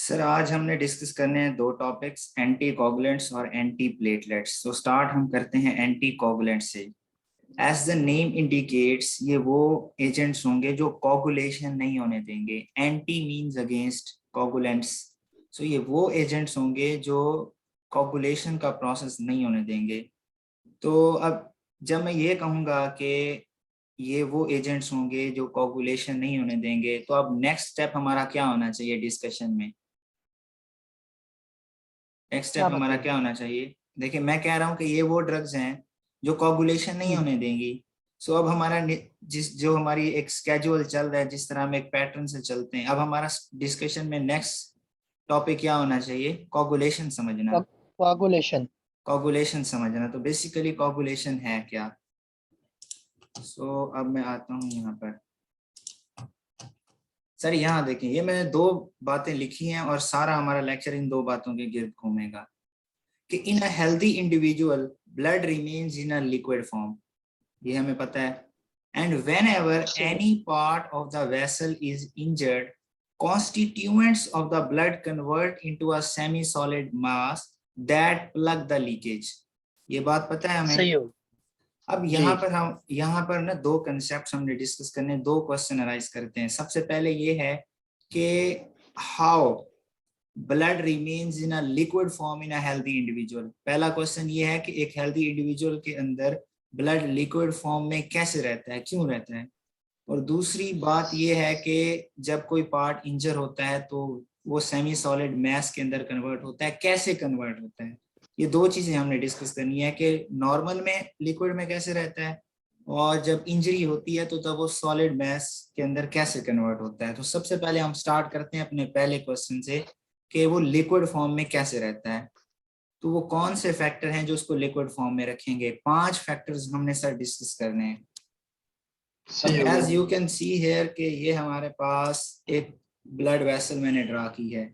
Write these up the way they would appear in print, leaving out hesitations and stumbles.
Sir आज हमने discuss करने हैं दो टॉपिक्स, एंटी कोगुलेंट्स और एंटी प्लेटलेट्स। तो स्टार्ट हम करते हैं एंटी कोगुलेंट्स से। एज द नेम इंडिकेट्स, ये वो एजेंट्स होंगे जो कोगुलेशन नहीं होने देंगे। एंटी मींस अगेंस्ट कोगुलेंट्स, सो ये वो एजेंट्स होंगे जो कोगुलेशन का प्रोसेस नहीं होने देंगे। तो अब जब मैं ये कहूँगा कि ये वो एजेंट्स होंगे जो कोगुलेशन नहीं होने देंगे, तो अब नेक्स्ट स्टेप हमारा क्या होना चाहिए डिस्कशन में? नेक्स्ट स्टेप क्या हमारा बताइए। क्या होना चाहिए? देखिए, मैं कह रहा हूँ कि ये वो ड्रग्स हैं जो कोगुलेशन नहीं होने देंगी। सो अब हमारा जिस जो हमारी एक स्केड्यूल चल रहा है, जिस तरह हम एक पैटर्न से चलते हैं, अब हमारा डिस्कशन में नेक्स्ट टॉपिक क्या होना चाहिए? कोगुलेशन समझना। कोगुलेशन। कोगुलेशन समझना। तो बेसिकली कोगुलेशन है क्या? सो अब मैं आता हूँ यहाँ पर। सर यहाँ देखें, ये मैंने दो बातें लिखी हैं और सारा हमारा लेक्चर इन दो बातों के गिर्द घूमेगा कि in a healthy individual blood remains in a liquid form, ये हमें पता है। And whenever any part of the vessel is injured, constituents of the blood convert into a semi-solid mass that plug the leakage। ये बात पता है हमें। सही हो। अब जी। यहाँ पर ना दो कंसेप्ट हमने डिस्कस करने, दो क्वेश्चन अराइज करते हैं। सबसे पहले ये है कि how blood remains in a liquid form in a healthy individual. पहला क्वेश्चन ये है कि एक हेल्दी इंडिविजुअल के अंदर ब्लड लिक्विड फॉर्म में कैसे रहता है, क्यों रहता है। और दूसरी बात ये है कि जब कोई पार्ट इंजर होता है तो वो सेमी सॉलिड मैस के अंदर कन्वर्ट होता है, कैसे कन्वर्ट होता है। ये दो चीजें हमने डिस्कस करनी है कि नॉर्मल में लिक्विड में कैसे रहता है, और जब इंजरी होती है तो तब वो सॉलिड मैस के अंदर कैसे कन्वर्ट होता है। तो सबसे पहले हम स्टार्ट करते हैं अपने पहले क्वेश्चन से कि वो लिक्विड फॉर्म में कैसे रहता है। तो वो कौन से फैक्टर हैं जो उसको लिक्विड फॉर्म में रखेंगे? 5 फैक्टर्स हमने सर डिस्कस करने हैं। अब सही हो एज गया। यू कैन सी हेयर कि ये हमारे पास एक ब्लड वेसल मैंने ड्रा की है।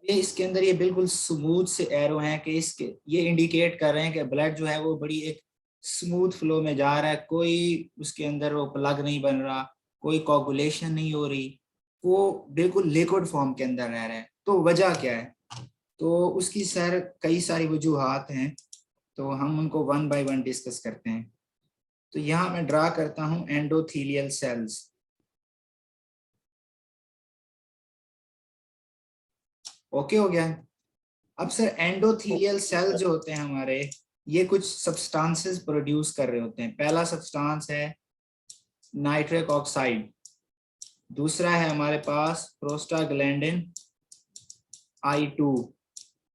ये इसके अंदर ये बिल्कुल स्मूथ से एरो हैं कि इसके ये इंडिकेट कर रहे हैं कि ब्लड जो है वो बड़ी एक स्मूथ फ्लो में जा रहा है, कोई उसके अंदर वो प्लग नहीं बन रहा, कोई कोगुलेशन नहीं हो रही, वो बिल्कुल लिक्विड फॉर्म के अंदर रह रहा है। तो वजह क्या है? तो उसकी सर कई सारी वजूहात हैं, तो हम उनको वन बाय वन डिस्कस करते हैं। तो यहाँ मैं ड्रा करता हूँ एंडोथीलियल सेल्स। ओके हो गया। अब सर एंडोथीलियल सेल जो होते हैं हमारे, ये कुछ सब्सटेंसेस प्रोड्यूस कर रहे होते हैं। पहला सब्सटेंस है नाइट्रिक ऑक्साइड, दूसरा है हमारे पास प्रोस्टाग्लैंडिन I2,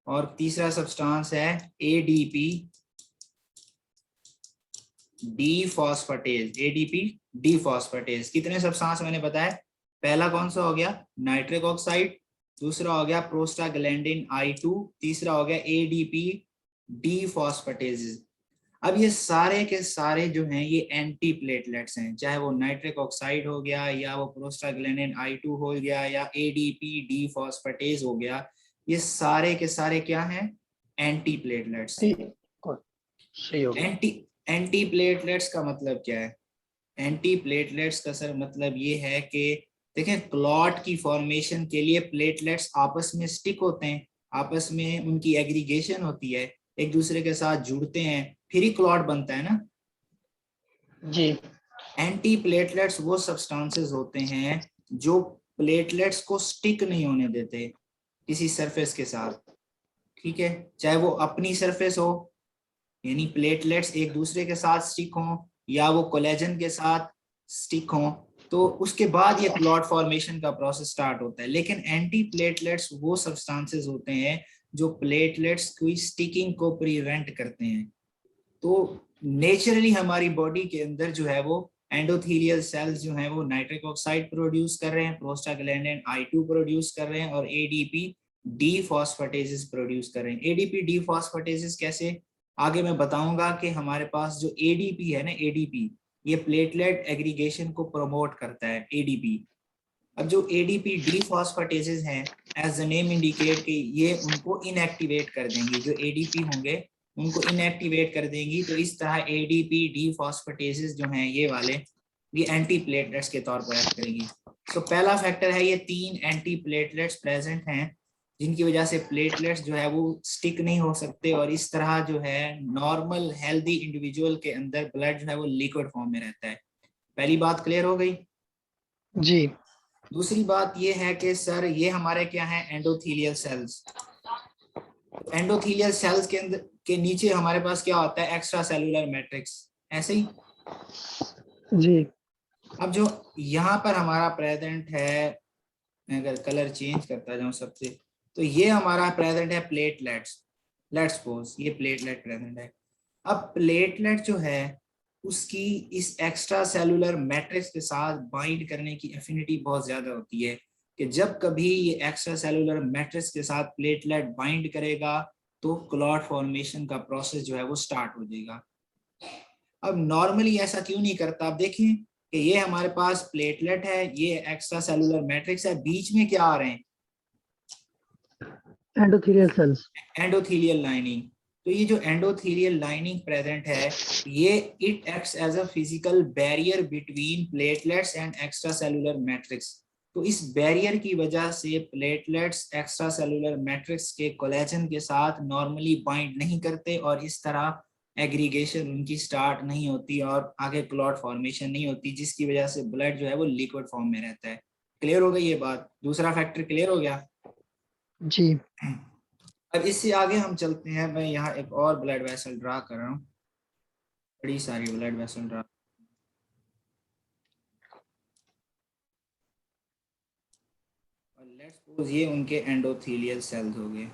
और तीसरा सब्सटेंस है ADP डीफॉस्फेटेज। ADP डीफॉस्फेटेज। कितने सब्सटेंस मैंने बताया? पहला कौन सा हो गया? नाइट्रिक ऑक्साइड, दूसरा हो गया प्रोस्टाग्लैंडिन I2, तीसरा हो गया ADP डीफॉस्फेटेज। अब ये सारे के सारे जो हैं ये एंटी प्लेटलेट्स हैं, चाहे वो नाइट्रिक ऑक्साइड हो गया या वो प्रोस्टाग्लैंडिन I2 हो गया या ADP डीफॉस्फेटेज हो गया, ये सारे के सारे क्या हैं? Anti platelets. सही हो गया। एंटी एंटी प्लेटलेट्स का मतलब क्या है? एंटी प्लेटलेट्स का सर मतलब ये है कि देखें, क्लॉट की फॉर्मेशन के लिए प्लेटलेट्स आपस में स्टिक होते हैं, आपस में उनकी एग्रीगेशन होती है, एक दूसरे के साथ जुड़ते हैं, फिर ही क्लॉट बनता है ना। जी। एंटी प्लेटलेट्स वो सब्सटेंसेस होते हैं जो प्लेटलेट्स को स्टिक नहीं होने देते किसी सरफेस के साथ। ठीक है, चाहे वो अपनी सरफेस हो, यानी प्लेटलेट्स एक दूसरे के साथ स्टिक हों, या वो कोलेजन के साथ स्टिक हों, तो उसके बाद ये क्लॉट फॉर्मेशन का प्रोसेस स्टार्ट होता है। लेकिन एंटी प्लेटलेट्स वो सब्सटेंसेस होते हैं जो प्लेटलेट्स की स्टिकिंग को प्रिवेंट करते हैं। तो नेचुरली हमारी बॉडी के अंदर जो है वो एंडोथीलियल सेल्स जो हैं वो नाइट्रिक ऑक्साइड प्रोड्यूस कर रहे हैं, प्रोस्टाग्लैंडिन I2 प्रोड्यूस कर रहे हैं, और ADP डीफॉस्फेटेजेस प्रोड्यूस कर रहे हैं। ADP डीफॉस्फेटेजेस कैसे, आगे मैं बताऊंगा कि हमारे पास जो ADP है ना, ADP ये प्लेटलेट एग्रीगेशन को प्रमोट करता है, ADP। अब जो ADP डीफॉस्फेटेजेस हैं, एज द नेम इंडिकेट कि ये उनको इनएक्टिवेट कर देंगी, जो ADP होंगे उनको इनएक्टिवेट कर देंगी। तो इस तरह ADP डीफॉस्फेटेजेस जो हैं ये वाले, ये एंटी प्लेटलेट्स के तौर पर एक्ट करेंगी। सो पहला फैक्टर है, ये 3 एंटी प्लेटलेट्स प्रेजेंट हैं जिनकी वजह से प्लेटलेट्स जो है वो स्टिक नहीं हो सकते और इस तरह जो है नॉर्मल हेल्दी इंडिविजुअल के अंदर ब्लड जो है वो लिक्विड फॉर्म में रहता है। पहली बात क्लियर हो गई। जी। दूसरी बात ये है कि सर ये हमारे क्या है, एंडोथीलियल सेल्स। एंडोथीलियल सेल्स के अंदर के नीचे हमारे पास क्या होता है, एक्स्ट्रा सेलुलर मैट्रिक्स, ऐसे ही। जी। अब जो यहाँ पर हमारा प्रेजेंट है, मैं अगर कलर चेंज करता जाऊं सबसे, तो ये हमारा प्रेजेंट है प्लेटलेट्स। लेट्स सपोज ये प्लेटलेट प्रेजेंट है। अब प्लेटलेट जो है उसकी इस एक्स्ट्रा सेलुलर मैट्रिक्स के साथ बाइंड करने की एफिनिटी बहुत ज्यादा होती है कि जब कभी ये एक्स्ट्रा सेलुलर मैट्रिक्स के साथ प्लेटलेट बाइंड करेगा तो क्लॉट फॉर्मेशन का प्रोसेस जो है वो स्टार्ट हो जाएगा। अब नॉर्मली ऐसा क्यों नहीं करता, आप देखिए कि ये हमारे पास प्लेटलेट है, ये एक्स्ट्रा सेलुलर मैट्रिक्स है, बीच में क्या आ रहे हैं, एंडोथेलियल सेल्स। Endothelial lining. तो ये जो एंडोथीलियल लाइनिंग प्रेजेंट है, ये it acts as a physical barrier between platelets and extra cellular matrix. तो इस बैरियर की वजह से प्लेटलेट्स एक्स्ट्रा सेलुलर मैट्रिक्स के कोलेजन के साथ नॉर्मली बाइंड नहीं करते और इस तरह एग्रीगेशन उनकी स्टार्ट नहीं होती और आगे क्लॉट फॉर्मेशन नहीं होती, जिसकी वजह से ब्लड जो है वो लिक्विड फॉर्म में रहता है। क्लियर हो गई ये बात, दूसरा फैक्टर क्लियर हो गया। जी। अब इससे आगे हम चलते हैं। मैं यहाँ एक और ब्लड वेसल ड्रा कर रहा हूँ, बड़ी सारी ब्लड वेसल ड्रा। और लेट्स सपोज ये उनके एंडोथीलियल सेल्स हो गए।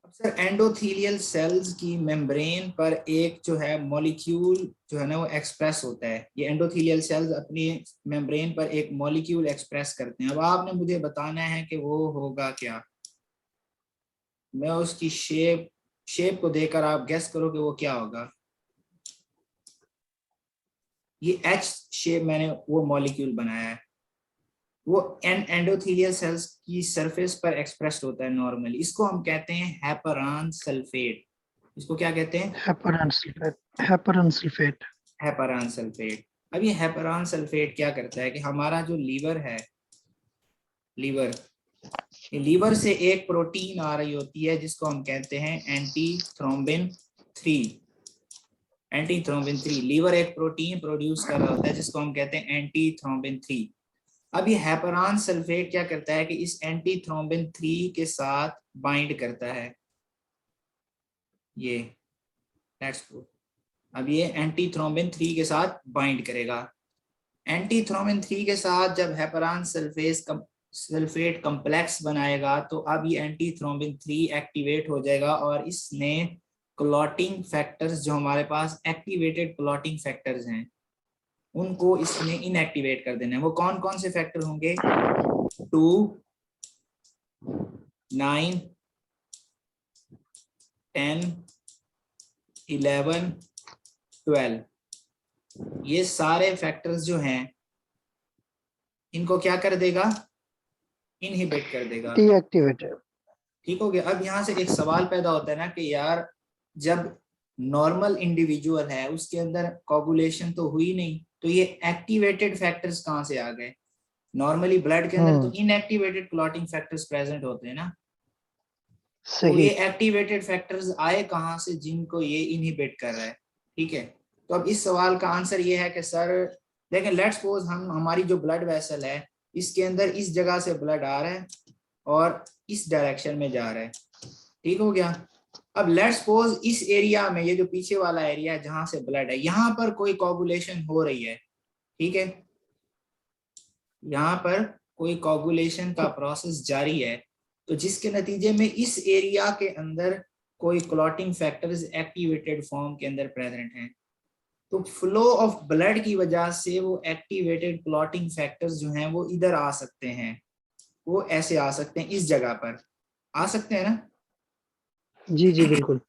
अब सर एंडोथीलियल सेल्स की मेम्ब्रेन पर एक जो है मॉलिक्यूल जो है ना वो एक्सप्रेस होता है। ये एंडोथीलियल सेल्स अपनी मेम्ब्रेन पर एक मॉलिक्यूल एक्सप्रेस करते हैं। अब आपने मुझे बताना है कि वो होगा क्या। मैं उसकी शेप को देकर आप गेस करो कि वो क्या होगा। ये एच शेप मैंने वो मॉलिक्यूल बनाया है, वो एंडोथेलियल सेल्स की सरफेस पर एक्सप्रेस्ड होता है नॉर्मली। इसको हम कहते हैं हेपरान सल्फेट। इसको क्या कहते हैं, हेपरन सल्फेट। हेपरन सल्फेट। हेपरान सल्फेट। अब ये हेपरान सल्फेट क्या करता है कि हमारा जो लीवर है, लीवर से एक प्रोटीन आ रही होती है जिसको हम कहते हैं anti thrombin 3। Anti thrombin 3 liver एक प्रोटीन प्रोड्यूस कर रहा होता है जिसको हम कहते हैं एंटी थ्रोम्बिन 3। अब ये हेपरान सल्फेट क्या करता है कि इस एंटी थ्रोम्बिन 3 के साथ बाइंड करता है। ये लेट्स गो, अब ये एंटी थ्रोम्बिन 3 के साथ बाइंड करेगा। एंटी थ्रोम्बिन 3 के साथ जब हेपरान सल्फेट कम्प्लेक्स बनाएगा तो अब ये एंटी थ्रोम्बिन 3 एक्टिवेट हो जाएगा और इसने क्लॉटिंग फैक्टर्स, जो हमारे पास एक्टिवेटेड क्लॉटिंग फैक्टर्स हैं, उनको इसने इनएक्टिवेट कर देना है। वो कौन कौन से फैक्टर होंगे, 2, 9, 10, 11, 12। ये सारे फैक्टर्स जो हैं इनको क्या कर देगा, इनहिबिट कर देगा। डीएक्टिवेटेड। ठीक हो गया। अब यहाँ से एक सवाल पैदा होता है ना कि यार जब नॉर्मल इंडिविजुअल है उसके अंदर कोगुलेशन तो हुई नहीं, तो ये एक्टिवेटेड फैक्टर्स कहाँ से आ गए। नॉर्मली ब्लड के अंदर तो इनएक्टिवेटेड क्लॉटिंग फैक्टर्स प्रेजेंट होते हैं ना, तो सही। ये एक्टिवेटेड फैक्टर्स आए कहाँ से जिनको ये इनहिबिट कर रहा है। ठीक है, तो अब इस सवाल का आंसर ये है कि सर देखें, लेट्स सपोज हम हमारी जो ब्लड वेसल है इसके अंदर इस जगह से ब्लड आ रहा है और इस डायरेक्शन में जा रहा है। ठीक हो गया। अब लेट्स सपोज इस एरिया में, ये जो पीछे वाला एरिया है जहां से ब्लड है, यहाँ पर कोई कोगुलेशन हो रही है। ठीक है, यहाँ पर कोई कोगुलेशन का प्रोसेस जारी है, तो जिसके नतीजे में इस एरिया के अंदर कोई क्लॉटिंग फैक्टर्स एक्टिवेटेड फॉर्म के अंदर प्रेजेंट हैं। तो फ्लो ऑफ ब्लड की वजह से वो एक्टिवेटेड क्लॉटिंग फैक्टर्स जो हैं वो इधर आ सकते हैं, वो ऐसे आ सकते हैं, इस जगह पर आ सकते हैं ना। जी जी बिल्कुल।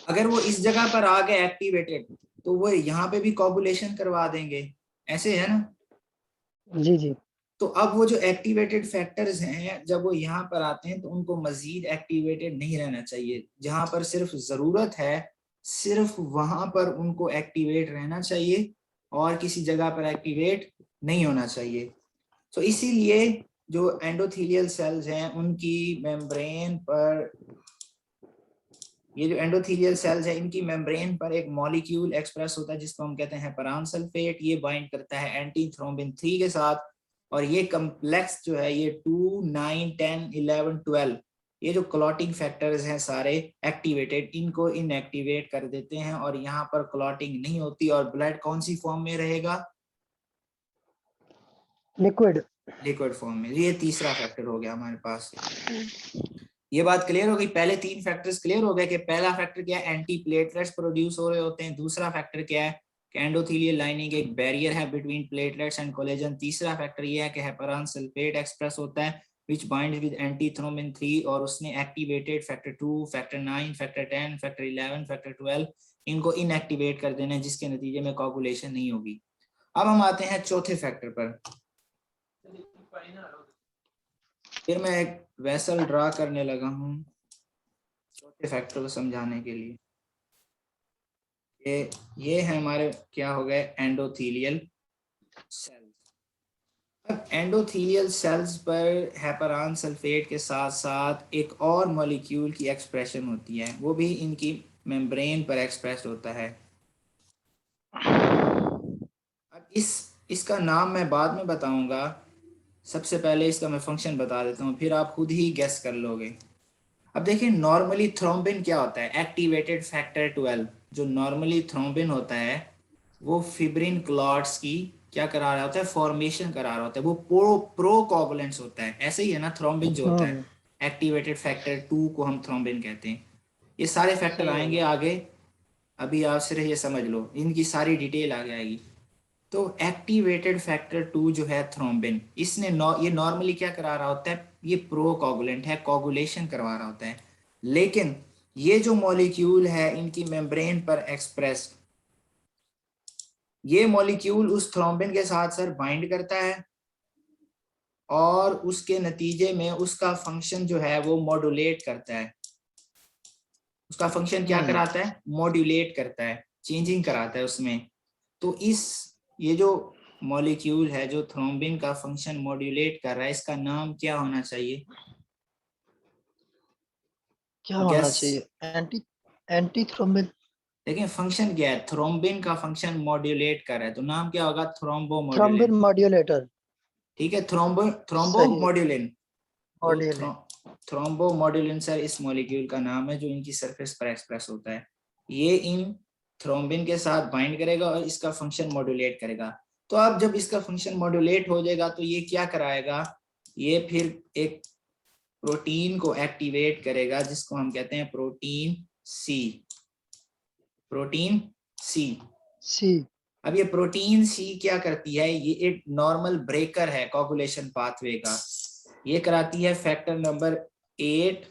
अगर वो इस जगह पर आ गए एक्टिवेटेड, तो वो यहाँ पे भी कोगुलेशन करवा देंगे, ऐसे है ना। जी जी। तो अब वो जो एक्टिवेटेड फैक्टर्स हैं जब वो यहाँ पर आते हैं तो उनको मजीद एक्टिवेटेड नहीं रहना चाहिए। जहां पर सिर्फ जरूरत है सिर्फ वहां पर उनको एक्टिवेट रहना चाहिए और किसी जगह पर एक्टिवेट नहीं होना चाहिए। तो इसीलिए जो एंडोथेलियल सेल्स हैं उनकी मेम्ब्रेन पर, ये जो एंडोथेलियल सेल्स है इनकी मेम्ब्रेन पर एक मॉलिक्यूल एक्सप्रेस होता है जिसको हम कहते हैं हेपरान सल्फेट। ये बाइंड करता है एंटी थ्रोम्बिन 3 के साथ, और ये कम्प्लेक्स जो है ये 2, 9, 10, 11, 12 ये जो क्लॉटिंग फैक्टर्स हैं सारे एक्टिवेटेड, इनको इनएक्टिवेट कर देते हैं और यहाँ पर क्लॉटिंग नहीं होती और ब्लड कौन सी फॉर्म में रहेगा? लिक्विड। लिक्विड फॉर्म में। ये तीसरा फैक्टर हो गया हमारे पास। ये बात क्लियर हो गई? पहले 3 फैक्टर्स क्लियर हो गए कि पहला फैक्टर क्या है, एंटी प्लेटलेट्स प्रोड्यूस हो रहे होते हैं। दूसरा फैक्टर क्या है कि एंडोथेलियल लाइनिंग एक बैरियर है बिटवीन प्लेटलेट्स एंड कोलेजन। तीसरा फैक्टर ये है कि हेपरान सल्फेट एक्सप्रेस होता है which binds with antithrombin 3 और उसने activated factor 2, factor 9, factor 10, factor 11, factor 12 इनको इनएक्टिवेट कर देना है, जिसके नतीजे में कोगुलेशन नहीं होगी। अब हम आते हैं चौथे फैक्टर पर। फिर मैं एक वेसल ड्रा करने लगा हूं चौथे फैक्टर को समझाने के लिए। ये है हमारे क्या हो गए, एंडोथेलियल सेल्स। अब एंडोथेलियल सेल्स पर हेपरान सल्फेट के साथ साथ एक और मॉलिक्यूल की एक्सप्रेशन होती है, वो भी इनकी मेम्ब्रेन पर एक्सप्रेस होता है। अब इसका नाम मैं बाद में बताऊंगा, सबसे पहले इसका मैं फंक्शन बता देता हूँ, फिर आप खुद ही गेस कर लोगे। अब देखिए नॉर्मली थ्रोम्बिन क्या होता है, एक्टिवेटेड फैक्टर 12। जो नॉर्मली थ्रोम्बिन होता है वो फिब्रिन क्लॉट्स की क्या करा रहा होता है, फॉर्मेशन करा रहा होता है। वो प्रो कोगुलेंट्स होता है, ऐसे ही है ना। थ्रोम्बिन जो होता है एक्टिवेटेड फैक्टर 2 को हम थ्रोम्बिन कहते हैं। ये सारे फैक्टर आएंगे आगे, अभी आप सिर्फ ये समझ लो, इनकी सारी डिटेल आ जाएगी। तो एक्टिवेटेड फैक्टर 2 जो है थ्रोम्बिन, इसने ये नॉर्मली क्या करा रहा होता है, ये प्रो कोगुलेंट है, कोगुलेशन करवा रहा होता है। लेकिन ये जो मॉलिक्यूल है इनकी मेम्ब्रेन पर एक्सप्रेस, ये मॉलिक्यूल उस थ्रोम्बिन के साथ सर बाइंड करता है और उसके नतीजे में उसका फंक्शन जो है वो मॉड्यूलेट करता है। उसका फंक्शन क्या कराता है, मॉड्यूलेट करता है, चेंजिंग कराता है उसमें। तो ये जो मॉलिक्यूल है जो थ्रोम्बिन का फंक्शन मॉड्यूलेट कर रहा है, इसका नाम क्या होना चाहिए? क्या होना चाहिए? Anti thrombin. लेकिन फंक्शन क्या है, थ्रोम्बिन का फंक्शन मॉड्यूलेट कर रहा है, तो नाम क्या होगा, थ्रोम्बिन थ्रोम्बोमॉड्यूलिन। मॉड्यूलेटर। ठीक है, सही है, थ्रोम्बोमॉड्यूलिन। तो मॉड्यूलिन। थ्रोम्बोमॉड्यूलिन सर इस मॉलिक्यूल का नाम है जो इनकी सरफेस पर एक्सप्रेस होता है। ये इन थ्रोम्बिन के साथ बाइंड करेगा और इसका फंक्शन मॉड्यूलेट करेगा। तो अब जब इसका फंक्शन मॉड्यूलेट हो जाएगा तो ये क्या कराएगा, ये फिर एक प्रोटीन को एक्टिवेट करेगा जिसको हम कहते हैं प्रोटीन सी। Protein C. सी। अब ये प्रोटीन सी क्या करती है, ये एक नॉर्मल ब्रेकर है कोगुलेशन पाथवे का। ये कराती है फैक्टर नंबर 8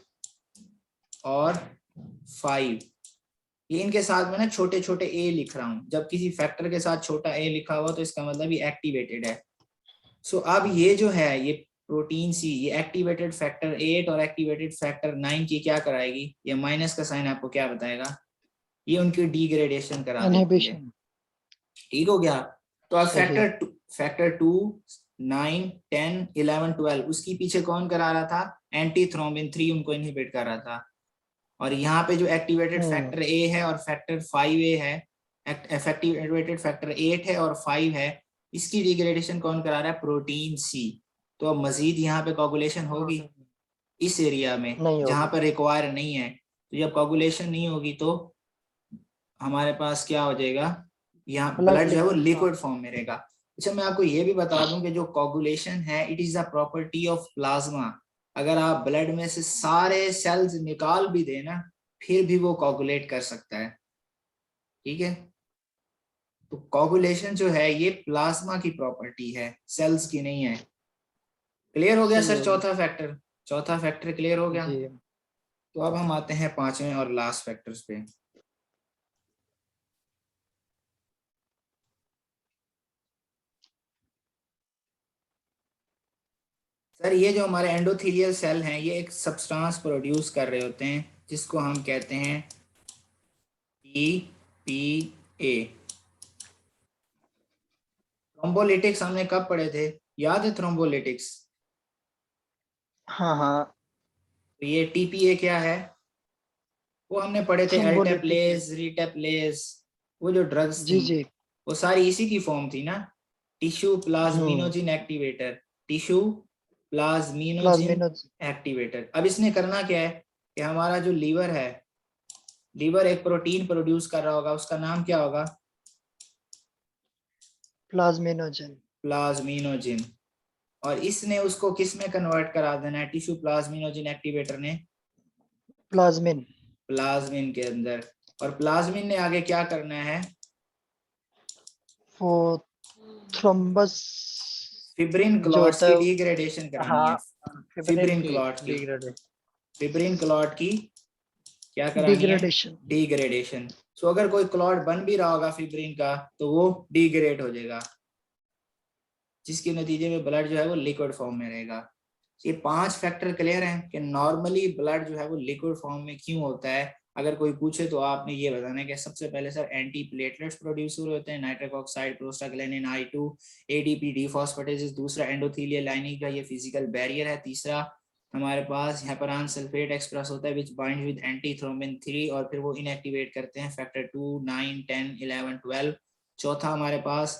और 5। ये इनके साथ में ना छोटे छोटे ए लिख रहा हूं, जब किसी फैक्टर के साथ छोटा ए लिखा हुआ तो इसका मतलब ये एक्टिवेटेड है। सो अब ये जो है ये प्रोटीन सी, ये एक्टिवेटेड फैक्टर 8 और एक्टिवेटेड फैक्टर 9 की क्या कराएगी, ये माइनस का साइन आपको क्या बताएगा, ये उनकी डिग्रेडेशन करा देती है। इनहिबिशन। ठीक हो गया। तो अब सही है। फैक्टर 2, 9, 10, 11, 12 उसकी पीछे कौन करा रहा था, एंटी थ्रोम्बिन 3 उनको इनहिबिट कर रहा था। और यहाँ पे जो एक्टिवेटेड फैक्टर ए है और फैक्टर 5A है, एक्टिवेटेड फैक्टर 8 है और 5 है, इसकी डिग्रेडेशन कौन करा रहा है, प्रोटीन सी। तो अब मजीद यहाँ पे कोगुलेशन होगी इस एरिया में नहीं जहां होगी। पर रिक्वायर नहीं है। तो जब कोगुलेशन नहीं होगी तो हमारे पास क्या हो जाएगा, यहाँ ब्लड ब्लड जो है वो लिक्विड लिक्विड फॉर्म। फॉर्म में रहेगा। अच्छा मैं आपको ये भी बता दूं कि जो कोगुलेशन है it is a property of plasma. अगर आप ब्लड में से सारे सेल्स निकाल भी देना फिर भी वो कोगुलेट कर सकता है। ठीक है, तो कोगुलेशन जो है ये प्लाज्मा की प्रॉपर्टी है, सेल्स की नहीं है। क्लियर हो गया सही सर है जी। चौथा फैक्टर? चौथा फैक्टर क्लियर हो गया। जी। तो अब हम आते हैं पांचवें और लास्ट फैक्टर्स पे। सर ये जो हमारे एंडोथेलियल सेल हैं ये एक सब्सटेंस प्रोड्यूस कर रहे होते हैं जिसको हम कहते हैं TPA। थ्रोम्बोलिटिक्स हमने कब पढ़े थे, याद है थ्रोम्बोलिटिक्स? हाँ हाँ, तो ये टीपीए क्या है? वो हमने पढ़े थे, थ्रोम्बोलिटिक है। एल्टेप्लेज, रिटेप्लेज, वो जो ड्रग्स जी थी जी। वो सारी इसी की फॉर्म थी ना। Tissue hmm. Plasminogen activator, tissue plasminogen plasminogen. Activator. अब इसने करना क्या है कि हमारा जो लीवर है, लीवर एक प्रोटीन प्रोड्यूस कर रहा होगा, उसका नाम क्या होगा? प्लाज्मिनोजन। प्लाज्मिनोजिन। और इसने उसको किस में कन्वर्ट करा देना है, टिश्यू प्लाज्मिनोजिन एक्टिवेटर ने? प्लाज्मिन। प्लाज्मिन के अंदर। और प्लाज्मिन ने आगे क्या करना है? वो थ्रोम्बस फिब्रिन जो क्लॉट्स होता की है। डिग्रेडेशन करानी है। हाँ, फिब्रिन फिब्रिन की क्लॉट की, डिग्रेडेशन। फिब्रिन क्लॉट की क्या करानी है? डिग्रेडेशन। डिग्रेडेशन। सो अगर कोई क्लॉट बन भी रहा होगा फिब्रिन का तो वो डिग्रेड हो जाएगा, जिसके नतीजे में ब्लड जो है वो लिक्विड फॉर्म में रहेगा। ये 5 फैक्टर क्लियर हैं कि नॉर्मली ब्लड जो है वो लिक्विड फॉर्म में क्यों होता है। अगर कोई पूछे तो आपने ये बताना है कि सबसे पहले सर एंटी प्लेटलेट्स प्रोड्यूस हो रहे होते हैं, nitric oxide, prostaglandin I2, ADP dephosphatase, दूसरा एंडोथेलियल लाइनिंग का ये फिजिकल बैरियर है, तीसरा हमारे पास हेपरान सल्फेट एक्सप्रेस होता है which bind with anti thrombin 3 और फिर वो इनएक्टिवेट करते हैं फैक्टर 2, 9, 10, 11, 12। चौथा हमारे पास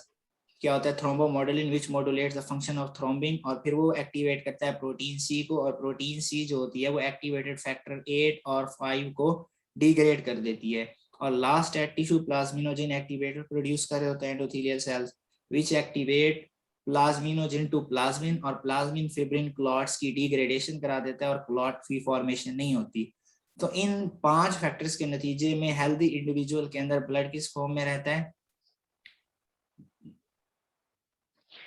क्या होता है, थ्रोम्बोमोडुलिन विच मॉड्यूलेट्स द फंक्शन ऑफ थ्रोम्बिन और फिर वो एक्टिवेट करता है प्रोटीन सी को, और प्रोटीन सी जो होती है वो एक्टिवेटेड फैक्टर 8 और 5 को डिग्रेड कर देती है। और लास्ट है टिश्यू प्लाज्मिनोजिन एक्टिवेटर प्रोड्यूस कर रहे होते हैं endothelial cells which activate plasminogen to plasmin, और प्लाज्मिन फिब्रिन क्लॉट्स की डिग्रेडेशन करा देता है और क्लॉट फ्री फॉर्मेशन नहीं होती। तो इन 5 फैक्टर्स के नतीजे में हेल्दी इंडिविजुअल के अंदर ब्लड किस फॉर्म में रहता है?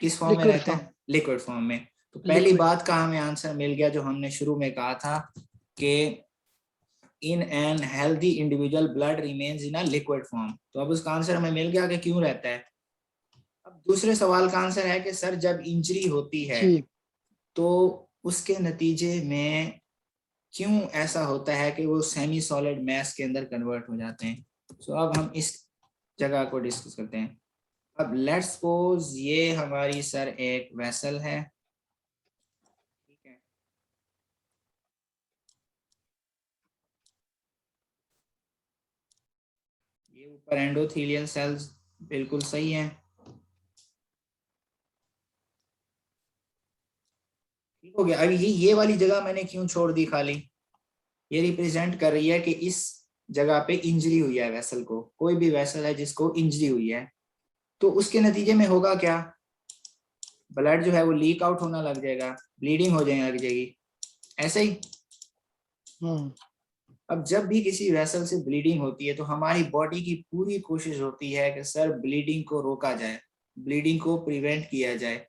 किस फॉर्म में लिक्विड रहता फॉर्म। है? लिक्विड फॉर्म में। तो पहली लिक्विड। बात का हमें आंसर मिल गया जो हमने शुरू में कहा था कि in an healthy individual blood remains in a liquid form. तो अब उसका आंसर हमें मिल गया कि क्यों रहता है। अब दूसरे सवाल का आंसर है कि सर जब इंजरी होती है जी। तो उसके नतीजे में क्यों ऐसा होता है कि वो सेमी सॉलिड मैस के अंदर कन्वर्ट हो जाते हैं। तो अब हम इस जगह को डिस्कस करते हैं। अब लेट्स सपोज ये हमारी सर एक वेसल है, ठीक है, ये ऊपर एंडोथेलियल सेल्स बिल्कुल सही है, ठीक हो गया। अभी ये वाली जगह मैंने क्यों छोड़ दी खाली, ये रिप्रेजेंट कर रही है कि इस जगह पे इंजरी हुई है वेसल को, कोई भी वेसल है जिसको इंजरी हुई है तो उसके नतीजे में होगा क्या, ब्लड जो है वो लीक आउट होना लग जाएगा, ब्लीडिंग हो जाने लग जाएगी, ऐसे ही। हम्म। अब जब भी किसी वेसल से ब्लीडिंग होती है तो हमारी बॉडी की पूरी कोशिश होती है कि सर ब्लीडिंग को रोका जाए, ब्लीडिंग को प्रिवेंट किया जाए,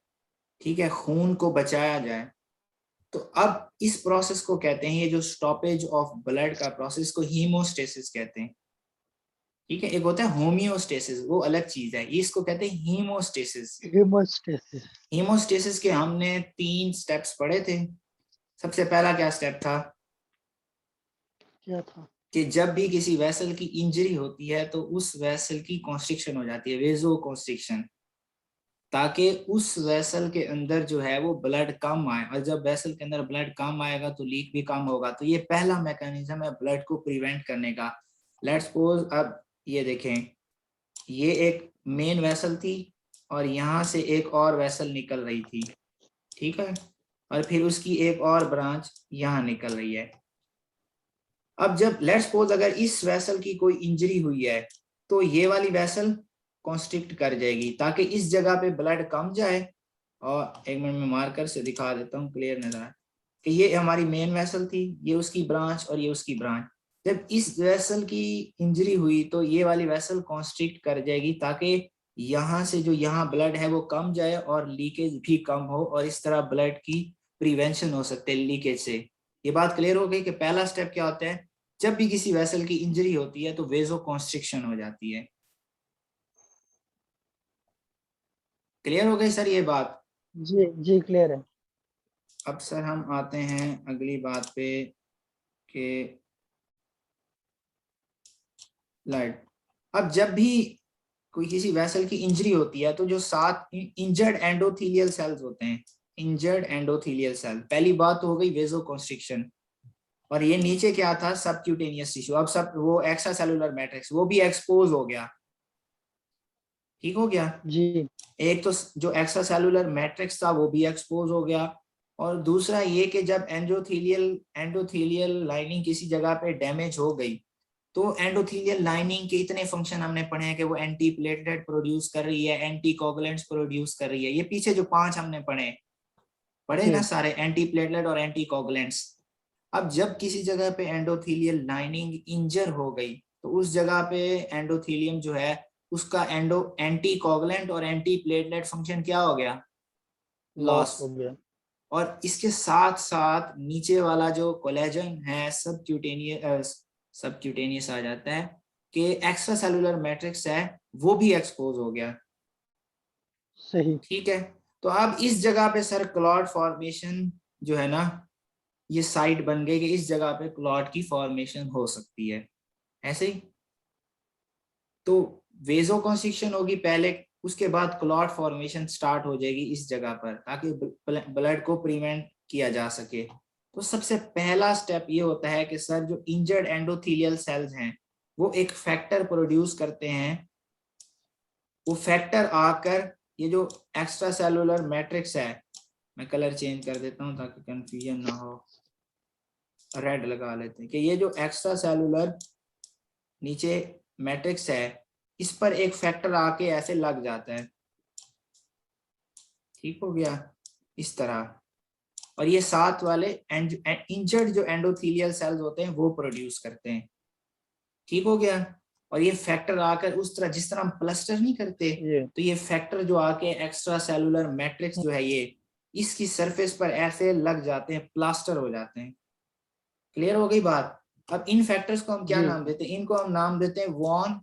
ठीक है, खून को बचाया जाए। तो अब इस प्रोसेस को कहते हैं, ये जो स्टॉपेज ऑफ ब्लड का प्रोसेस को हीमोस्टेसिस कहते हैं, ठीक है। एक होता है होमियोस्टेसिस, वो अलग चीज है, ये इसको कहते हैं हीमोस्टेसिस। हेमोस्टेसिस। हीमोस्टेसिस के हमने 3 स्टेप्स पढ़े थे। सबसे पहला क्या स्टेप था क्या था? कि जब भी किसी वेसल की इंजरी होती है तो उस वेसल की कॉन्स्ट्रिक्शन हो जाती है, वेजो कॉन्स्ट्रिक्शन, ताकि उस वेसल के अंदर जो है वो ब्लड कम आए, और जब वेसल के अंदर ब्लड कम आएगा तो लीक भी कम होगा। तो ये पहला मैकेनिज्म है ब्लड को प्रिवेंट करने का। लेट्स सपोज अब ये देखें, ये एक मेन वेसल थी और यहाँ से एक और वेसल निकल रही थी, ठीक है, और फिर उसकी एक और ब्रांच यहाँ निकल रही है। अब जब लेट्स सपोज अगर इस वेसल की कोई इंजरी हुई है तो ये वाली वेसल कॉन्स्ट्रिक्ट कर जाएगी ताकि इस जगह पे ब्लड कम जाए। और एक मिनट में मार्कर से दिखा देता हूँ, क्लियर नजर आए कि ये हमारी मेन वेसल थी, ये उसकी ब्रांच और ये उसकी ब्रांच। जब इस वेसल की इंजरी हुई तो ये वाली वेसल कॉन्स्ट्रिक्ट कर जाएगी ताकि यहाँ से जो यहाँ ब्लड है वो कम जाए और लीकेज भी कम हो, और इस तरह ब्लड की प्रिवेंशन हो सकते है लीकेज से। ये बात क्लियर हो गई कि पहला स्टेप क्या होता है, जब भी किसी वेसल की इंजरी होती है तो वेजो कॉन्स्ट्रिक्शन हो जाती है। क्लियर हो गई सर ये बात? जी जी, क्लियर है। अब सर हम आते हैं अगली बात पे कि ब्लड, अब जब भी कोई किसी वेसल की इंजरी होती है तो जो 7 इंजर्ड एंडोथेलियल सेल्स होते हैं, इंजर्ड एंडोथेलियल सेल। पहली बात तो हो गई वेजोकंस्ट्रिक्शन, और ये नीचे क्या था, सबक्यूटेनियस टिश्यू। अब सब वो एक्स्ट्रा सेलुलर मैट्रिक्स वो भी एक्सपोज हो गया, ठीक हो गया। जी एक तो जो एक्स्ट्रा सेलुलर मैट्रिक्स था वो भी एक्सपोज हो गया, और दूसरा ये कि जब एंडोथेलियल लाइनिंग किसी जगह पे डैमेज हो गई, तो एंडोथेलियल लाइनिंग के इतने फंक्शन हमने पढ़े हैं कि वो एंटी प्लेटलेट प्रोड्यूस कर रही है, एंटी कोगुलेंट्स प्रोड्यूस कर रही है। ये पीछे जो 5 हमने पढ़े ना जी सारे, एंटी प्लेटलेट और एंटी कोगुलेंट्स। अब जब किसी जगह पे एंडोथेलियल लाइनिंग इंजर हो गई, तो उस जगह पे एंडोथेलियम जो है उसका एंटी कोगुलेंट और एंटी प्लेटलेट फंक्शन क्या हो गया, लॉस लॉस। हो गया। और इसके साथ साथ नीचे वाला जो कोलेजन है सबक्यूटेनियस आ जाता है, कि एक्स्ट्रा सेलुलर मैट्रिक्स है वो भी एक्सपोज हो गया, सही। ठीक है। तो अब इस जगह पे सर क्लॉट फॉर्मेशन जो है ना, ये साइट बन गई कि इस जगह पे क्लॉट की फॉर्मेशन हो सकती है, ऐसे ही। तो वेजोकंस्ट्रिक्शन होगी पहले, उसके बाद क्लॉट फॉर्मेशन स्टार्ट हो जाएगी इस जगह पर, ताकि ब्लड को प्रिवेंट किया जा सके। तो सबसे पहला स्टेप ये होता है कि सर जो इंजर्ड एंडोथेलियल सेल्स हैं वो एक फैक्टर प्रोड्यूस करते हैं। वो फैक्टर आकर ये जो एक्स्ट्रा सेलुलर मैट्रिक्स है, मैं कलर चेंज कर देता हूं ताकि कंफ्यूजन ना हो, रेड लगा लेते हैं, कि ये जो एक्स्ट्रा सेलुलर नीचे मैट्रिक्स है इस पर एक फैक्टर आके ऐसे लग जाता है, ठीक हो गया, इस तरह। और ये साथ वाले इंजर्ड जो एंडोथेलियल सेल्स होते हैं वो प्रोड्यूस करते हैं, ठीक हो गया। और ये फैक्टर आकर उस तरह, जिस तरह हम प्लास्टर नहीं करते, ये तो ये फैक्टर जो आके एक्स्ट्रा सेलुलर मैट्रिक्स जो है ये इसकी सरफेस पर ऐसे लग जाते हैं, प्लास्टर हो जाते हैं। क्लियर हो गई बात। अब इन फैक्टर्स को हम क्या जी नाम देते हैं, इनको हम नाम देते हैं वॉन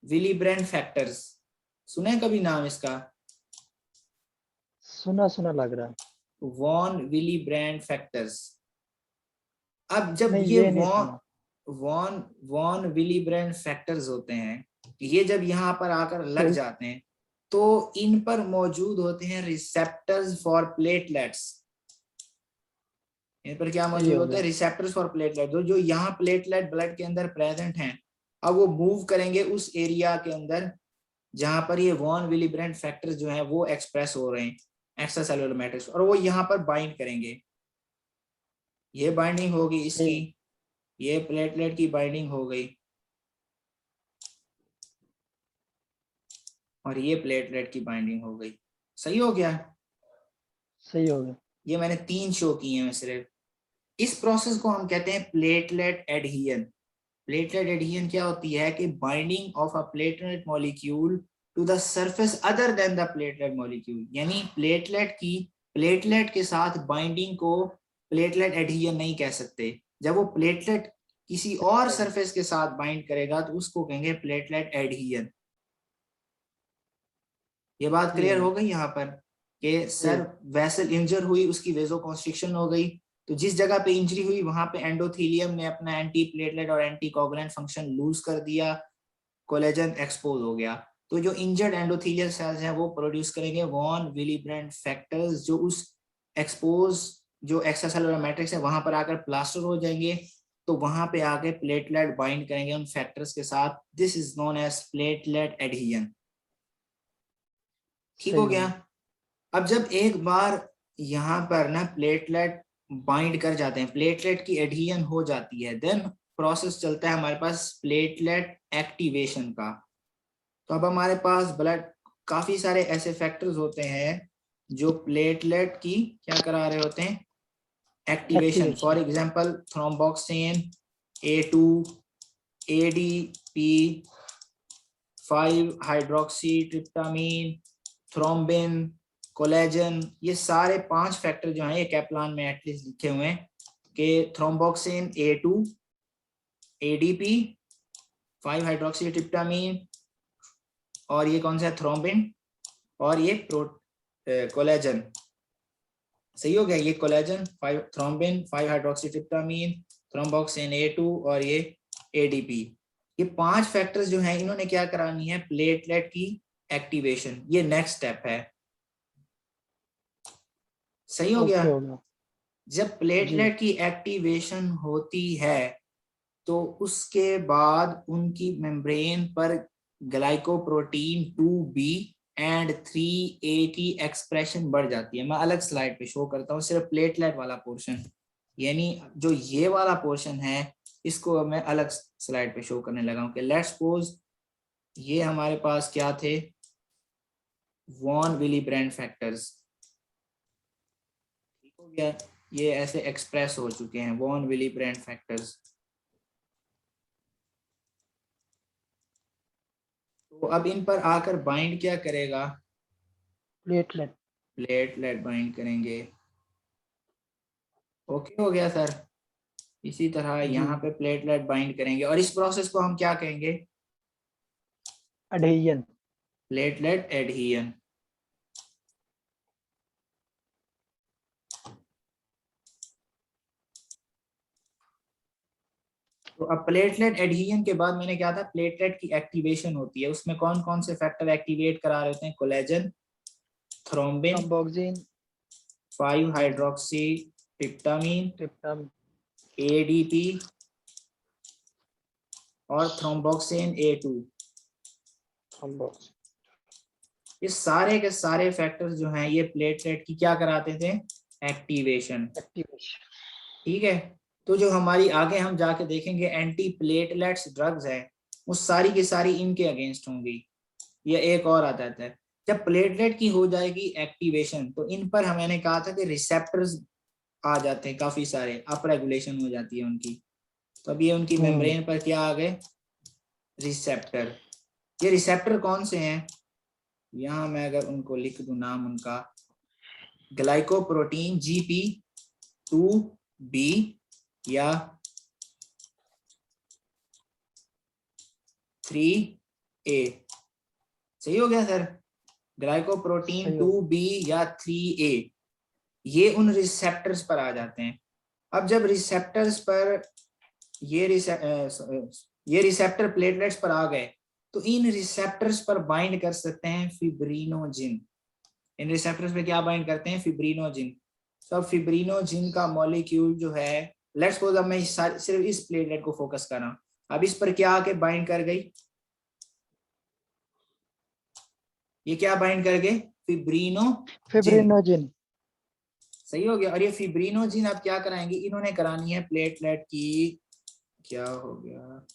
विलीब्रेंड फैक्टर्स। सुने कभी नाम इसका, सुना सुना लग रहा है। Von Willebrand factors. अब जब नहीं ये ये नहीं वॉन सुना। वॉन वॉन विलीब्रेंड फैक्टर्स होते हैं, ये जब यहाँ पर आकर लग सही। जाते हैं, तो इन पर मौजूद होते हैं रिसेप्टर्स फॉर प्लेटलेट्स। इन पर क्या सही मौजूद हो होते गया। हैं, रिसेप्टर्स फॉर प्लेटलेट। जो यहाँ प्लेटलेट ब्लड के अंदर प्रेजेंट हैं, अब वो मूव करेंगे उस एरिया के अंदर जहां पर ये वॉन विलीब्रेंड फैक्टर्स जो हैं वो एक्सप्रेस हो रहे हैं, एक्स्ट्रा सेलुलर मैट्रिक्स, और वो यहाँ पर बाइंड करेंगे। ये बाइंडिंग होगी इसकी, सही। ये प्लेटलेट की बाइंडिंग हो गई, और ये प्लेटलेट की बाइंडिंग हो गई। सही हो गया। सही हो गया। ये मैंने 3 शो किए हैं सिर्फ। इस प्रोसेस को हम कहते हैं प्लेटलेट एडहियन। प्लेटलेट एडहियन क्या होती है कि binding of a platelet molecule to the surface other than the platelet molecule, यानी प्लेटलेट के साथ बाइंडिंग को प्लेटलेट एडहियन नहीं कह सकते। जब वो प्लेटलेट किसी और सरफेस के साथ बाइंड करेगा तो उसको कहेंगे प्लेटलेट एडहियन। ये बात सही हो क्लियर हो गया। गई यहाँ पर, कि सर जी वेसल इंजर हुई, उसकी वेजोकंस्ट्रिक्शन हो गई, तो जिस जगह पे इंजरी हुई वहां पे एंडोथेलियम ने अपना एंटी प्लेटलेट और एंटी कोगुलेंट फंक्शन लूज कर दिया, कोलेजन एक्सपोज हो गया। तो जो इंजर्ड एंडोथेलियल सेल्स हैं वो प्रोड्यूस करेंगे वॉन विलीब्रेंड फैक्टर्स, जो उस एक्सपोज जो एक्स्ट्रासेलुलर मैट्रिक्स है वहां पर आकर प्लास्टर हो जाएंगे, तो वहां पे आके प्लेटलेट बाइंड करेंगे उन फैक्टर्स के साथ। This is known as platelet adhesion, ठीक हो सही हो गया। गया। अब जब एक बार यहाँ पर ना प्लेटलेट बाइंड कर जाते हैं, प्लेटलेट की एडहियन हो जाती है, देन प्रोसेस चलता है हमारे पास प्लेटलेट एक्टिवेशन का। तो अब हमारे पास ब्लड काफी सारे ऐसे फैक्टर्स होते हैं जो प्लेटलेट की क्या करा रहे होते हैं, activation. Activation. For example thromboxane, A2, ADP, 5 hydroxy tryptamine, thrombin, collagen, ये सारे 5 फैक्टर जो हैं ये कैप्लान में एटलीस्ट लिखे हुए हैं, कि थ्रोम्बोक्सिन, A2, ADP, 5 हाइड्रोक्सी ट्रिप्टामीन, और ये कौन सा है, थ्रोम्बिन, और ये कोलेजन। सही हो गया, ये collagen, 5 thrombin, 5 hydroxy tryptamine, thromboxane A2 और ये ADP। ये 5 फैक्टर्स जो हैं इन्होंने क्या करानी है, प्लेटलेट की एक्टिवेशन। ये नेक्स्ट स्टेप है। सही हो गया। ओके हो गया। जब जी प्लेटलेट की एक्टिवेशन होती है तो उसके बाद उनकी मेम्ब्रेन पर ग्लाइकोप्रोटीन 2b एंड 3a की एक्सप्रेशन बढ़ जाती है। मैं अलग स्लाइड पे शो करता हूँ सिर्फ प्लेटलेट वाला पोर्शन, यानी जो ये वाला पोर्शन है इसको मैं अलग स्लाइड पे शो करने लगा हूँ कि लेट्स सपोज ये हमारे पास क्या थे, वॉन विली ब्रांड फैक्टर्स। ठीक हो गया, ये ऐसे एक्सप्रेस हो चुके हैं वॉन विली ब्रांड फैक्टर्स। तो अब इन पर आकर बाइंड क्या करेगा, प्लेटलेट। प्लेटलेट बाइंड करेंगे। ओके हो गया सर। इसी तरह जी यहाँ पे प्लेटलेट बाइंड करेंगे और इस प्रोसेस को हम क्या कहेंगे, एडहेजन। प्लेटलेट एडहियन। तो अब प्लेटलेट एडहियन के बाद मैंने क्या था, प्लेटलेट की एक्टिवेशन होती है, उसमें कौन कौन से फैक्टर एक्टिवेट करा रहे होते हैं, collagen, thrombin, thromboxane, 5 hydroxy tryptamine, tryptamine, ADP और थ्रोम्बोक्सिन A2। थ्रोम्बोक्सिन। ये सारे के सारे फैक्टर्स जो हैं ये प्लेटलेट की क्या कराते थे, एक्टिवेशन। एक्टिवेशन। ठीक है, तो जो हमारी आगे हम जाके देखेंगे एंटी प्लेटलेट्स ड्रग्स है वो सारी की सारी इनके अगेंस्ट होंगी। ये एक और आ जाता है, जब प्लेटलेट की हो जाएगी एक्टिवेशन तो इन पर मैंने कहा था कि रिसेप्टर्स आ जाते हैं काफी सारे, अप रेगुलेशन हो जाती है उनकी। तो अब ये उनकी मेम्ब्रेन पर क्या आ गए, रिसेप्टर। ये रिसेप्टर कौन से हैं, यहाँ मैं अगर उनको लिख दूं नाम उनका, ग्लाइकोप्रोटीन GP2B या 3A। सही हो गया सर, ग्लाइकोप्रोटीन सही हो 2B या 3A ये उन रिसेप्टर्स पर आ जाते हैं। अब जब रिसेप्टर्स पर ये रिसेप्टर प्लेटलेट्स पर आ गए तो इन रिसेप्टर्स पर बाइंड कर सकते हैं फिब्रिनोजिन। इन रिसेप्टर्स पे क्या बाइंड करते हैं, फिब्रिनोजिन। तो फिब्रिनोजिन का मॉलिक्यूल जो है, लेट्स सपोज अब मैं सिर्फ इस प्लेटलेट को फोकस कर रहा हूं, अब इस पर क्या आके बाइंड कर गई, ये क्या बाइंड कर गए, फिब्रिनोजिन। फिब्रिनोजिन। सही हो गया। और ये फिब्रिनोजिन अब क्या कराएंगे, इन्होंने करानी है प्लेटलेट की, क्या हो गया,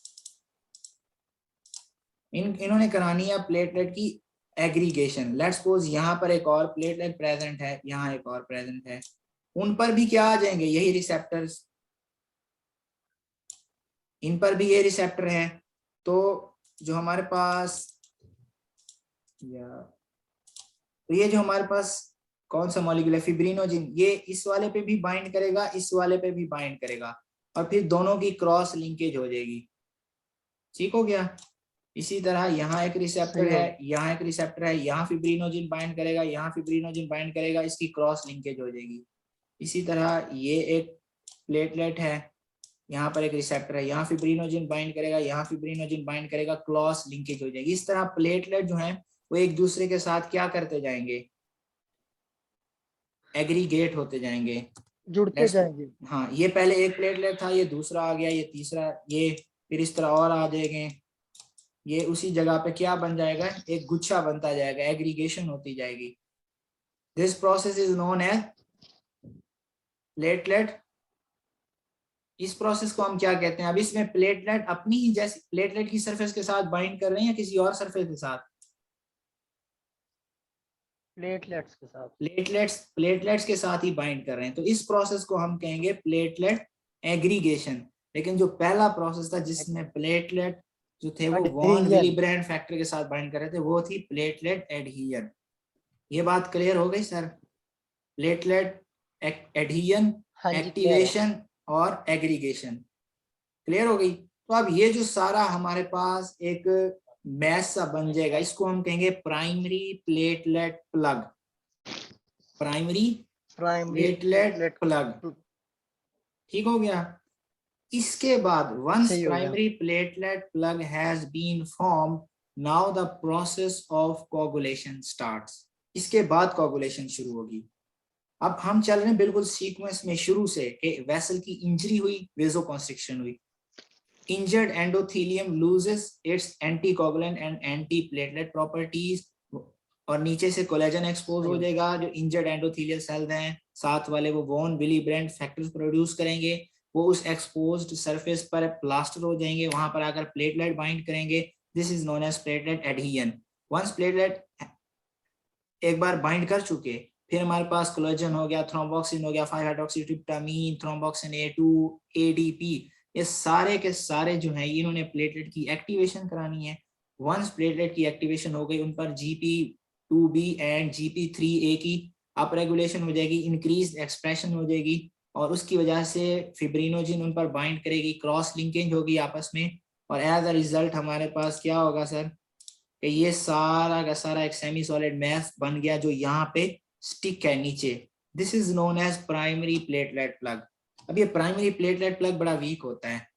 इन्होंने करानी है प्लेटलेट की एग्रीगेशन। लेट्स सपोज यहाँ पर एक और प्लेटलेट प्रेजेंट है, यहाँ एक और प्रेजेंट है, उन पर भी क्या आ जाएंगे, यही रिसेप्टर्स, इन पर भी ये रिसेप्टर है। तो जो हमारे पास तो ये जो हमारे पास कौन सा मॉलिक्यूल है, फिब्रिनोजिन, ये इस वाले पे भी बाइंड करेगा, इस वाले पे भी बाइंड करेगा और फिर दोनों की क्रॉस लिंकेज हो जाएगी। ठीक हो गया। इसी तरह यहाँ एक रिसेप्टर सही है, हो यहाँ एक रिसेप्टर है, यहाँ फिब्रिनोजिन बाइंड करेगा, यहाँ फिब्रिनोजिन बाइंड करेगा, इसकी क्रॉस लिंकेज हो जाएगी। इसी तरह ये एक प्लेटलेट है, यहाँ पर एक रिसेप्टर है, यहाँ फिब्रिनोजिन बाइंड करेगा, यहाँ फिब्रिनोजिन बाइंड करेगा, क्रॉस लिंकेज हो जाएगी। इस तरह प्लेटलेट जो है वो एक दूसरे के साथ क्या करते जाएंगे, एग्रीगेट होते जाएंगे। जुड़ते जाएंगे। हाँ, ये पहले एक प्लेटलेट था, ये दूसरा आ गया, ये तीसरा, ये फिर इस तरह और आ जाएंगे, ये उसी जगह पे क्या बन जाएगा, एक गुच्छा बनता जाएगा, एग्रीगेशन होती जाएगी। This process is known as platelet. इस प्रोसेस को हम क्या कहते हैं, अब इसमें प्लेटलेट अपनी ही जैसी प्लेटलेट की सरफेस के साथ बाइंड कर रहे हैं या किसी और सरफेस के साथ, प्लेटलेट्स के साथ। प्लेटलेट्स के साथ ही बाइंड कर रहे हैं, तो इस प्रोसेस को हम कहेंगे प्लेटलेट एग्रीगेशन। लेकिन जो पहला प्रोसेस था जिसमें प्लेटलेट जो थे वो वॉन एडहेजन। विलीब्रेंड फैक्टर के साथ बाइंड कर रहे थे, वो थी प्लेटलेट एडहियन। ये बात क्लियर हो गई सर, प्लेटलेट एडहियन, हाँ जी क्लियर है। एक्टिवेशन और एग्रीगेशन क्लियर हो गई। तो अब ये जो सारा हमारे पास एक मैस सा बन जाएगा, इसको हम कहेंगे primary platelet plug, primary primary platelet platelet. Plug. ठीक हो गया। इसके बाद वंस सही हो गया। Primary platelet plug has been form, now the process of coagulation starts. इसके बाद कोगुलेशन शुरू होगी। अब हम चल रहे हैं बिल्कुल सीक्वेंस में शुरू से कि वेसल की इंजरी हुई, वेसोकंस्ट्रिक्शन हुई, injured endothelium loses it's anticoagulant and antiplatelet properties, और नीचे से कोलेजन एक्सपोज हो जाएगा, जो इंजर्ड एंडोथेलियल सेल्स हैं साथ वाले वो von Willebrand factors produce करेंगे, वो उस एक्सपोज्ड सरफेस पर प्लास्टर हो जाएंगे, वहां पर आकर प्लेटलेट बाइंड करेंगे, this is known as platelet adhesion. Once platelet एक बार बाइंड कर चुके, फिर हमारे पास कोलेजन हो गया, थ्रोम्बोक्सिन हो गया, 5-हाइड्रोक्सीट्रिप्टामाइन, थ्रोम्बोक्सिन A2, ADP, ये सारे के सारे जो है इन्होंने प्लेटलेट की एक्टिवेशन करानी है। वंस प्लेटलेट की एक्टिवेशन हो गई, उन पर GP2B एंड GP3A की अप रेगुलेशन हो जाएगी, इंक्रीज एक्सप्रेशन हो जाएगी, और उसकी वजह से फिब्रिनोजिन उन पर बाइंड करेगी, क्रॉस लिंकेज होगी आपस में, और एज अ रिजल्ट हमारे पास क्या होगा सर कि ये सारा का सारा एक सेमी सॉलिड मैस बन गया जो यहाँ पे स्टिक है नीचे। This is known as primary platelet plug. अब ये प्राइमरी प्लेटलेट प्लग बड़ा वीक होता है,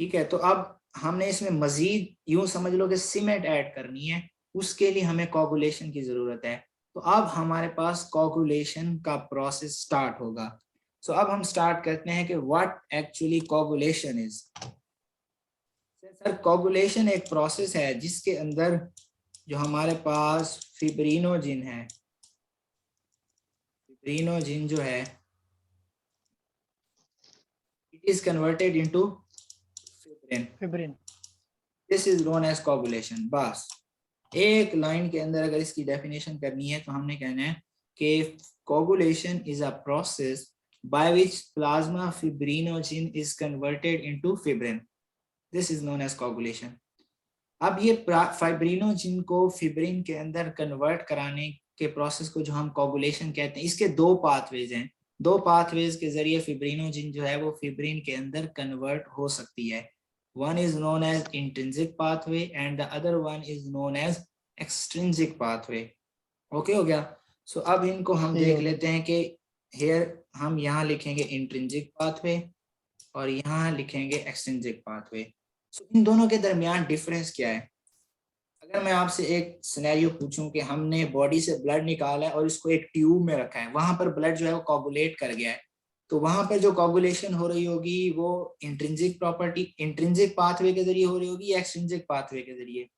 ठीक है, तो अब हमने इसमें मजीद यूं समझ लो कि सीमेंट ऐड करनी है, उसके लिए हमें कोगुलेशन की जरूरत है। तो अब हमारे पास कोगुलेशन का प्रोसेस स्टार्ट होगा। सो अब हम स्टार्ट करते हैं कि what actually coagulation is. Sir coagulation एक प्रोसेस है जिसके अंदर जो हमारे पास फिब्रिनोजिन है, फिब्रिनोजिन जो है it is converted into fibrin, this is known as coagulation. बस एक लाइन के अंदर अगर इसकी डेफिनेशन करनी है तो हमने कहना है कि coagulation is a process by which plasma fibrinogen is converted into fibrin, this is known as coagulation। अब ये फाइब्रिनोजिन को फिब्रिन के अंदर कन्वर्ट कराने के प्रोसेस को जो हम कोगुलेशन कहते हैं, इसके दो पाथवेज हैं, दो पाथवेज के जरिए फिब्रिनोजिन जो है वो फिब्रिन के अंदर कन्वर्ट हो सकती है। One is known as intrinsic pathway and the other one is known as extrinsic pathway. Okay हो गया। सो अब इनको हम देख लेते हैं कि हेयर हम यहाँ लिखेंगे इंट्रिंसिक पाथवे और यहाँ लिखेंगे एक्सट्रिंसिक पाथवे। सो इन दोनों के दरमियान डिफरेंस क्या है? अगर मैं आपसे एक सिनेरियो पूछूं कि हमने बॉडी से ब्लड निकाला है और इसको एक ट्यूब में रखा है, वहां पर ब्लड जो है वो कोगुलेट कर गया है, तो वहां पर जो कोगुलेशन हो रही होगी वो इंट्रिंसिक प्रॉपर्टी इंट्रिंसिक पाथवे के जरिए हो रही होगी या एक्सट्रिंसिक पाथवे के जरिए?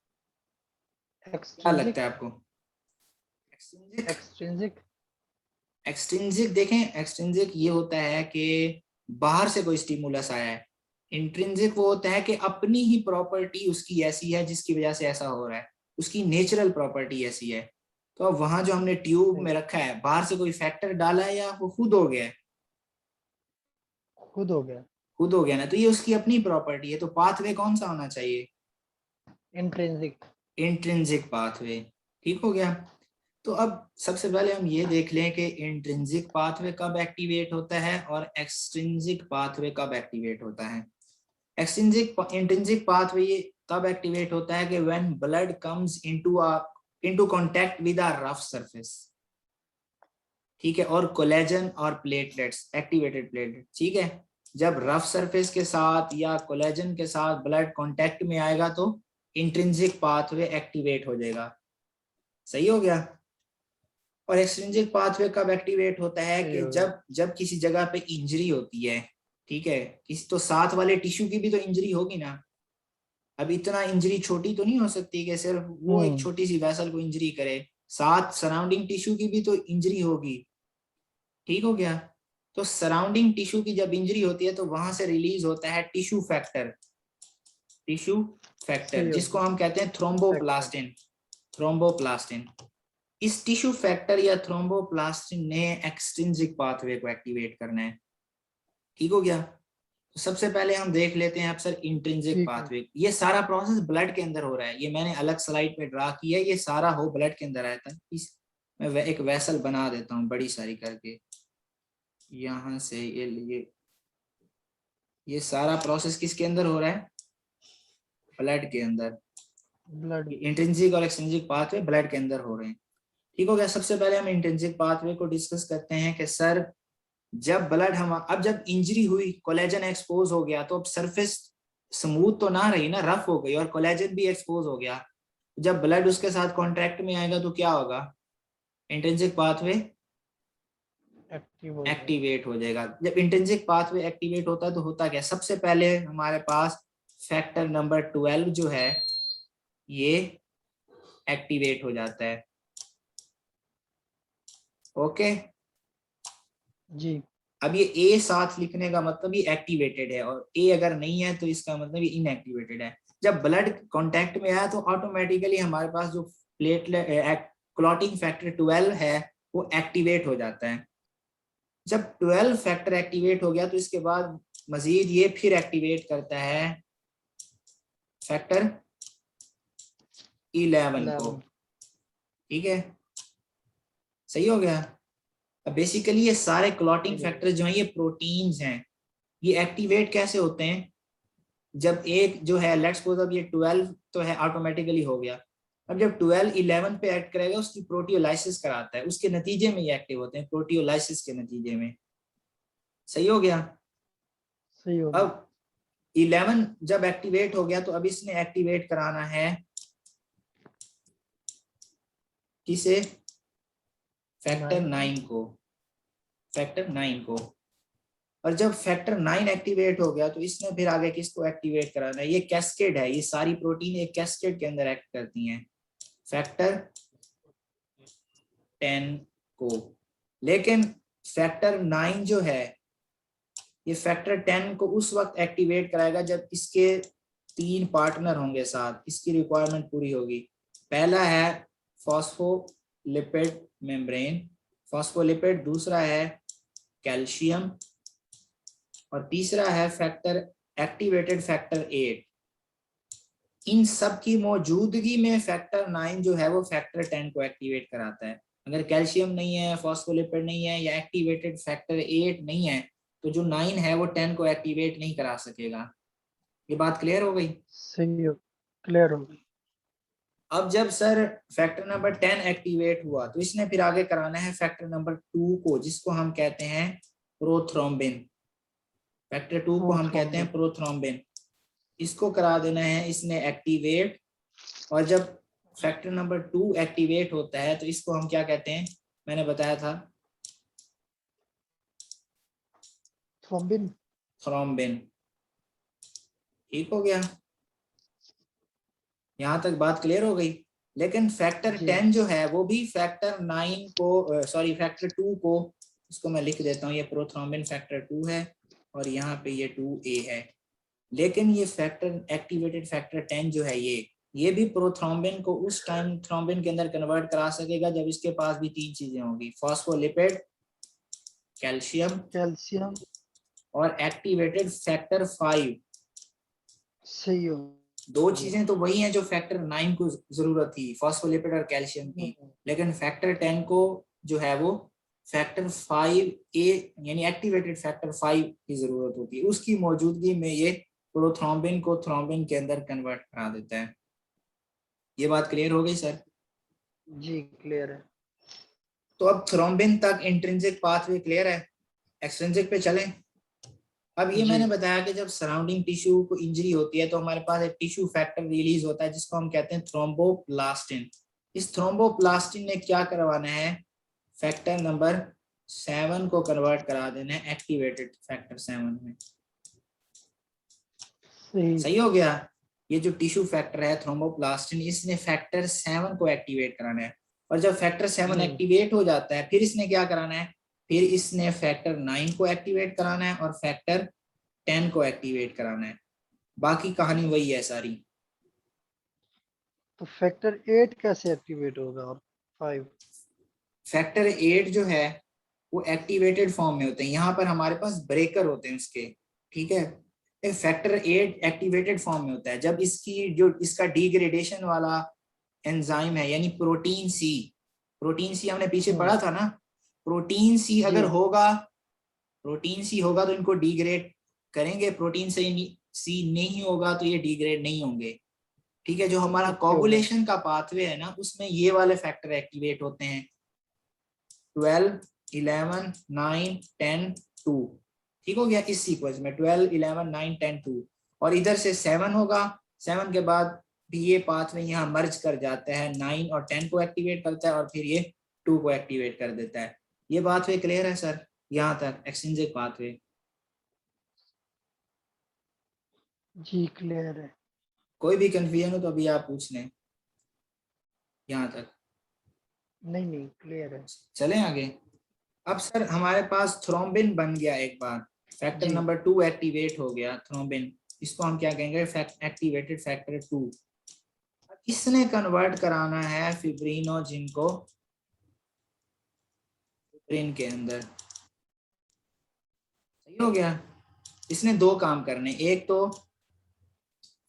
क्या लगता है आपको? एक्सट्रिंसिक। एक्सट्रिंसिक देखें, एक्सट्रिंसिक ये होता है कि बाहर से कोई स्टिमुलस आया है, इंट्रिंसिक वो होता है कि अपनी ही प्रॉपर्टी उसकी ऐसी है जिसकी वजह से ऐसा हो रहा है, उसकी नेचुरल प्रॉपर्टी ऐसी है। तो अब वहां जो हमने ट्यूब में रखा है, बाहर से कोई फैक्टर डाला है या वो खुद हो गया है? खुद हो गया। खुद हो गया ना, तो ये उसकी अपनी प्रॉपर्टी है। तो पाथवे कौन सा होना चाहिए? इंट्रिंसिक। Intrinsic pathway. ठीक हो गया। तो अब सबसे पहले हम ये देख लें कि इंट्रिंसिक पाथवे कब एक्टिवेट होता है और एक्सट्रिंसिक पाथवे कब एक्टिवेट होता है। इंट्रिंसिक पाथवे ये तब एक्टिवेट होता है कि when blood comes into contact with a rough surface, ठीक है, और कोलेजन और प्लेटलेट्स, एक्टिवेटेड प्लेटलेट, ठीक है, जब रफ सरफेस के साथ या कोलेजन के साथ ब्लड कांटेक्ट में आएगा तो इंट्रिंसिक पाथवे एक्टिवेट हो जाएगा। सही हो गया। और एक्सट्रिंसिक पाथवे कब एक्टिवेट होता है कि जब किसी जगह पे इंजरी होती है, ठीक है, किसी तो साथ वाले टिश्यू की भी तो इंजरी होगी ना। अब इतना इंजरी छोटी तो नहीं हो सकती कि सिर्फ वो एक छोटी सी वेसल को इंजरी करे, साथ सराउंडिंग टिश्यू की भी तो इंजरी होगी। ठीक हो गया। तो सराउंडिंग टिश्यू की जब इंजरी होती है तो वहां से रिलीज होता है टिश्यू फैक्टर, जिसको हम कहते हैं थ्रोम्बोप्लास्टिन। थ्रोम्बोप्लास्टिन, इस टिश्यू फैक्टर या थ्रोम्बोप्लास्टिन ने एक्सट्रिंसिक पाथवे को एक्टिवेट करना है। ठीक हो गया। तो सबसे पहले हम देख लेते हैं अब सर इंट्रिंसिक पाथवे। ये सारा प्रोसेस ब्लड के अंदर हो रहा है, ये मैंने अलग स्लाइड पे ड्रा किया है, ये सारा हो ब्लड के अंदर आया था। इस मैं एक वेसल बना देता हूँ बड़ी सारी करके, यहाँ से ये सारा प्रोसेस किसके अंदर हो रहा है? ब्लड के अंदर। ब्लड, इंट्रिंसिक और एक्सट्रिंसिक पाथवे ब्लड के अंदर हो रहे हैं। ठीक हो गया। सबसे पहले हम इंट्रिंसिक पाथवे को डिस्कस करते हैं कि सर जब ब्लड अब जब इंजरी हुई, कोलेजन एक्सपोज हो गया, तो अब सरफेस स्मूथ तो ना रही ना, रफ हो गई और कोलेजन भी एक्सपोज हो गया। जब ब्लड उसके साथ कॉन्ट्रैक्ट में आएगा तो क्या होगा? इंट्रिंसिक पाथवे एक्टिवेट हो जाएगा। जब इंट्रिंसिक पाथवे एक्टिवेट होता है तो होता क्या, सबसे पहले हमारे पास फैक्टर नंबर 12 जो है ये एक्टिवेट हो जाता है। ओके, जी। अब ये ए साथ लिखने का मतलब ये एक्टिवेटेड है, और ए अगर नहीं है तो इसका मतलब ये इनएक्टिवेटेड है। जब ब्लड कांटेक्ट में आया तो ऑटोमेटिकली हमारे पास जो प्लेटलेट क्लॉटिंग फैक्टर 12 है वो एक्टिवेट हो जाता है। जब 12 फैक्टर एक्टिवेट हो गया तो इसके बाद मजीद ये फिर एक्टिवेट करता है फैक्टर 11 को। ठीक है, सही हो गया। अब बेसिकली ये सारे क्लॉटिंग फैक्टर जो हैं ये प्रोटीन्स हैं। ये एक्टिवेट कैसे होते हैं, जब एक जो है लेट्स सपोज अब ये 12 तो है ऑटोमेटिकली हो गया, अब जब 12 11 पे एक्ट करेगा उसकी प्रोटियोलाइसिस कराता है, उसके नतीजे में ये एक्टिव होते हैं, प्रोटियोलाइसिस के नतीजे में। सही हो गया। सही हो गया। अब 11 जब एक्टिवेट हो गया तो अब इसने एक्टिवेट कराना है किसे, फैक्टर 9 को, फैक्टर 9 को। और जब फैक्टर 9 एक्टिवेट हो गया तो इसने फिर आगे किसको एक्टिवेट कराना है, ये कैस्केड है, ये सारी प्रोटीन एक कैस्केड के अंदर एक्ट करती हैं, फैक्टर 10 को। लेकिन फैक्टर 9 जो है ये फैक्टर 10 को उस वक्त एक्टिवेट कराएगा जब इसके 3 पार्टनर होंगे साथ, इसकी रिक्वायरमेंट पूरी होगी। पहला है फॉस्फोलिपिड मेम्ब्रेन, फॉस्फोलिपिड, दूसरा है कैल्शियम, और तीसरा है फैक्टर एक्टिवेटेड फैक्टर 8। इन सब की मौजूदगी में फैक्टर 9 जो है वो फैक्टर 10 को एक्टिवेट कराता है। अगर कैल्शियम नहीं है, फॉस्फोलिपिड नहीं है, या एक्टिवेटेड फैक्टर 8 नहीं है तो जो 9 है वो 10 को एक्टिवेट नहीं करा सकेगा। ये बात क्लियर हो गई। सही हो, क्लियर हो गई। अब जब सर फैक्टर नंबर 10 एक्टिवेट हुआ तो इसने फिर आगे कराना है फैक्टर नंबर 2 को, जिसको हम कहते हैं प्रोथ्रोम्बिन। फैक्टर 2 को हम कहते हैं प्रोथ्रोम्बिन, इसको करा देना है इसने एक्टिवेट। और जब फैक्टर नंबर 2 एक्टिवेट होता है तो इसको हम क्या कहते हैं, मैंने बताया था थ्रोम्बिन। थ्रोम्बिन। ठीक हो गया, यहां तक बात क्लियर हो गई। लेकिन फैक्टर 10 जो है वो भी फैक्टर 9 को सॉरी फैक्टर 2 को, इसको मैं लिख देता हूँ, ये प्रोथ्रोम्बिन फैक्टर 2 है और यहाँ पे ये 2A है। लेकिन ये फैक्टर एक्टिवेटेड फैक्टर 10 जो है ये भी प्रोथ्रोम्बिन को उस टाइम थ्रोम्बिन के अंदर कन्वर्ट करा सकेगा जब इसके पास भी 3 चीजें होंगी, फॉस्फोलिपिड, कैल्शियम और एक्टिवेटेड फैक्टर 5। सही हो। 2 चीजें तो वही हैं जो फैक्टर 9 को जरूरत थी, फॉस्फोलिपिड और कैल्शियम की। लेकिन फैक्टर 10 को जो है वो फैक्टर 5A यानी एक्टिवेटेड फैक्टर 5 की जरूरत होती है। उसकी मौजूदगी में ये प्रोथ्रोम्बिन को थ्रोम्बिन के अंदर कन्वर्ट करा देता है। ये बात क्लियर हो गई सर? जी क्लियर है। तो अब थ्रोम्बिन तक इंट्रिंसिक पाथवे क्लियर है, एक्सट्रिंसिक पे चलें। अब ये मैंने बताया कि जब सराउंडिंग टिश्यू को इंजरी होती है तो हमारे पास एक टिश्यू फैक्टर रिलीज होता है जिसको हम कहते हैं थ्रोम्बोप्लास्टिन। इस थ्रोम्बोप्लास्टिन ने क्या करवाना है, फैक्टर नंबर 7 को कन्वर्ट करा देना है एक्टिवेटेड फैक्टर 7 में। सही हो गया। ये जो टिश्यू फैक्टर है थ्रोम्बोप्लास्टिन, इसने फैक्टर 7 को एक्टिवेट कराना है। और जब फैक्टर 7 एक्टिवेट हो जाता है फिर इसने क्या कराना है, फिर इसने फैक्टर 9 को एक्टिवेट कराना है और फैक्टर 10 को एक्टिवेट कराना है। बाकी कहानी वही है सारी। तो फैक्टर 8 कैसे एक्टिवेट होगा और 5? फैक्टर 8 जो है वो एक्टिवेटेड फॉर्म में होते हैं, यहाँ पर हमारे पास ब्रेकर होते हैं उसके। ठीक है, फैक्टर 8 एक्टिवेटेड फॉर्म में होता है जब इसकी जो इसका डिग्रेडेशन वाला एंजाइम है यानी प्रोटीन सी, प्रोटीन सी हमने पीछे पढ़ा था ना, प्रोटीन सी अगर होगा, प्रोटीन सी होगा तो इनको डिग्रेड करेंगे, प्रोटीन सी नहीं होगा तो ये डिग्रेड नहीं होंगे। ठीक है, जो हमारा कोगुलेशन का पाथवे है ना उसमें ये वाले फैक्टर एक्टिवेट होते हैं 12, 11, 9, 10, 2। ठीक हो गया, इस सीक्वेंस में 12, 11, 9, 10, 2 और इधर से 7 होगा। 7 के बाद भी ये पाथवे यहाँ मर्ज कर जाता है, 9 और 10 को एक्टिवेट करता है और फिर ये 2 को एक्टिवेट कर देता है। ये पाथवे क्लियर है सर? यहाँ तक एक्सट्रिंसिक पाथवे जी क्लियर है। कोई भी कंफ्यूजन हो तो अभी आप पूछ लें। यहाँ तक नहीं नहीं क्लियर है। चलें आगे। अब सर हमारे पास थ्रोम्बिन बन गया एक बार, फैक्टर जी नंबर 2 एक्टिवेट हो गया थ्रोम्बिन, इसको हम क्या कहेंगे? Activated factor 2। इसने कन्वर्ट कराना है फिब्रिनोजिन को फिब्रिन के अंदर। सही हो गया? इसने दो काम करने, एक तो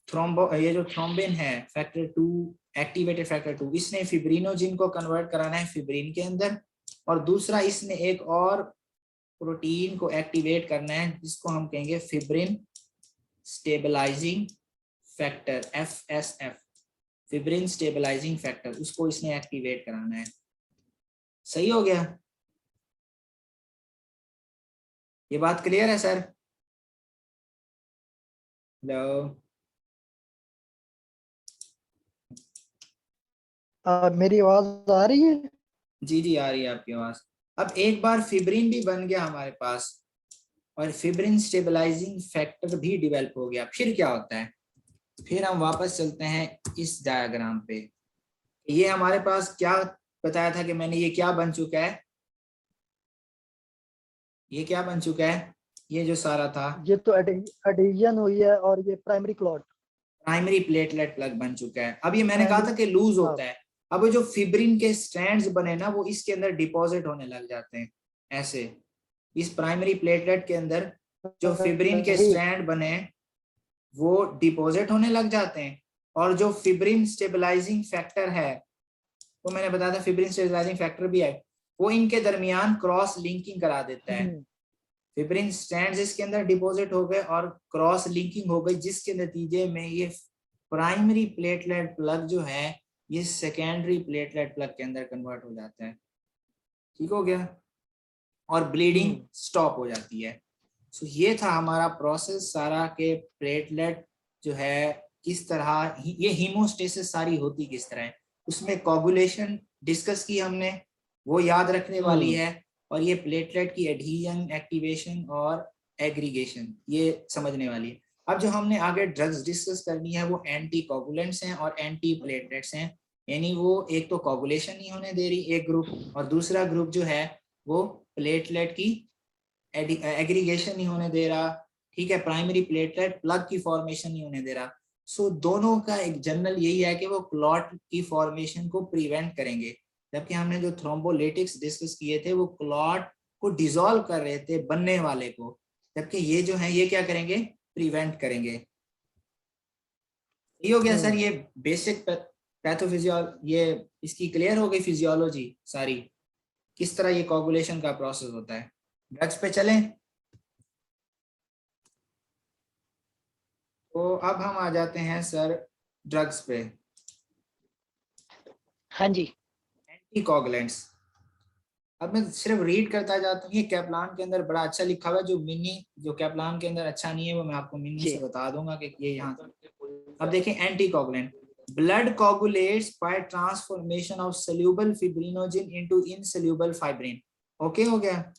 ये जो थ्रोम्बिन है फैक्टर 2 एक्टिवेटेड फैक्टर 2, इसने फिब्रिनोजिन को कन्वर्ट कराना है फिब्रिन के अंदर, और दूसरा इसने एक और प्रोटीन को एक्टिवेट करना है जिसको हम कहेंगे fibrin stabilising factor FSF, fibrin stabilising factor, उसको इसने एक्टिवेट कराना है। सही हो गया? ये बात क्लियर है सर? हेलो? मेरी आवाज आ रही है? जी जी आ रही है आपकी आवाज। अब एक बार फिब्रिन भी बन गया हमारे पास और फिब्रिन स्टेबलाइजिंग फैक्टर भी डेवलप हो गया, फिर क्या होता है? फिर हम वापस चलते हैं इस डायग्राम पे। ये हमारे पास क्या बताया था कि मैंने, ये क्या बन चुका है? ये क्या बन चुका है? ये जो सारा था ये तो एडिशन हुई है और ये primary clot. Primary platelet plug बन चुका है। अब ये मैंने कहा प्राइमरी था कि लूज हाँ होता है। अब जो फिब्रिन के स्ट्रैंड्स बने ना वो इसके अंदर डिपॉजिट होने लग जाते हैं ऐसे, इस प्राइमरी प्लेटलेट के अंदर जो फिब्रिन के वही स्ट्रैंड बने वो डिपॉजिट होने लग जाते हैं, और जो फिब्रिन स्टेबलाइजिंग फैक्टर है, वो मैंने बताया था फिब्रिन स्टेबलाइजिंग फैक्टर भी है, वो इनके दरमियान क्रॉस लिंकिंग करा देता है। फिब्रिन स्ट्रैंड्स इसके अंदर डिपॉजिट हो गए और क्रॉस लिंकिंग हो गई, जिसके नतीजे में ये प्राइमरी प्लेटलेट प्लग जो है ये सेकेंडरी प्लेटलेट प्लग के अंदर कन्वर्ट हो जाता है। ठीक हो गया? और ब्लीडिंग स्टॉप हो जाती है। सो ये था हमारा प्रोसेस सारा के प्लेटलेट जो है किस तरह, ये हीमोस्टेसिस सारी होती किस तरह है, उसमें कोगुलेशन डिस्कस की हमने, वो याद रखने वाली है, और ये प्लेटलेट की एडहीजन, एक्टिवेशन और एग्रीगेशन ये समझने वाली है। अब जो हमने आगे ड्रग्स डिस्कस करनी है वो एंटी कोगुलेंट्स हैं और एंटी प्लेटलेट्स हैं, यानी वो एक तो कोगुलेशन नहीं होने दे रही एक ग्रुप, और दूसरा ग्रुप जो है वो प्लेटलेट की एग्रीगेशन नहीं होने दे रहा। ठीक है, प्राइमरी प्लेटलेट प्लग की फॉर्मेशन नहीं होने दे रहा। सो दोनों का एक जनरल यही है कि वो क्लॉट की फॉर्मेशन को प्रिवेंट करेंगे, जबकि हमने जो थ्रोम्बोलिटिक्स डिस्कस किए थे वो क्लॉट को डिसॉल्व कर रहे थे बनने वाले को, जबकि ये जो है ये क्या करेंगे? प्रिवेंट करेंगे। ये हो गया सर, ये बेसिक ये इसकी क्लियर हो गई फिजियोलॉजी सारी, किस तरह ये कोगुलेशन का प्रोसेस होता है। ड्रग्स पे चलें। तो अब हम आ जाते हैं सर ड्रग्स पे। हाँ जी एंटीकोगुलेंट्स, अब मैं सिर्फ रीड करता जाता हूँ, ये कैप्लान के अंदर बड़ा अच्छा लिखा हुआ है, जो मिनी जो कैप्लान के अंदर अच्छा नहीं है वो मैं आपको मिनी जी से बता दूंगा कि ये यहाँ। अब देखें anticoagulant, blood coagulates by transformation of soluble fibrinogen into insoluble fibrin. Okay हो गया?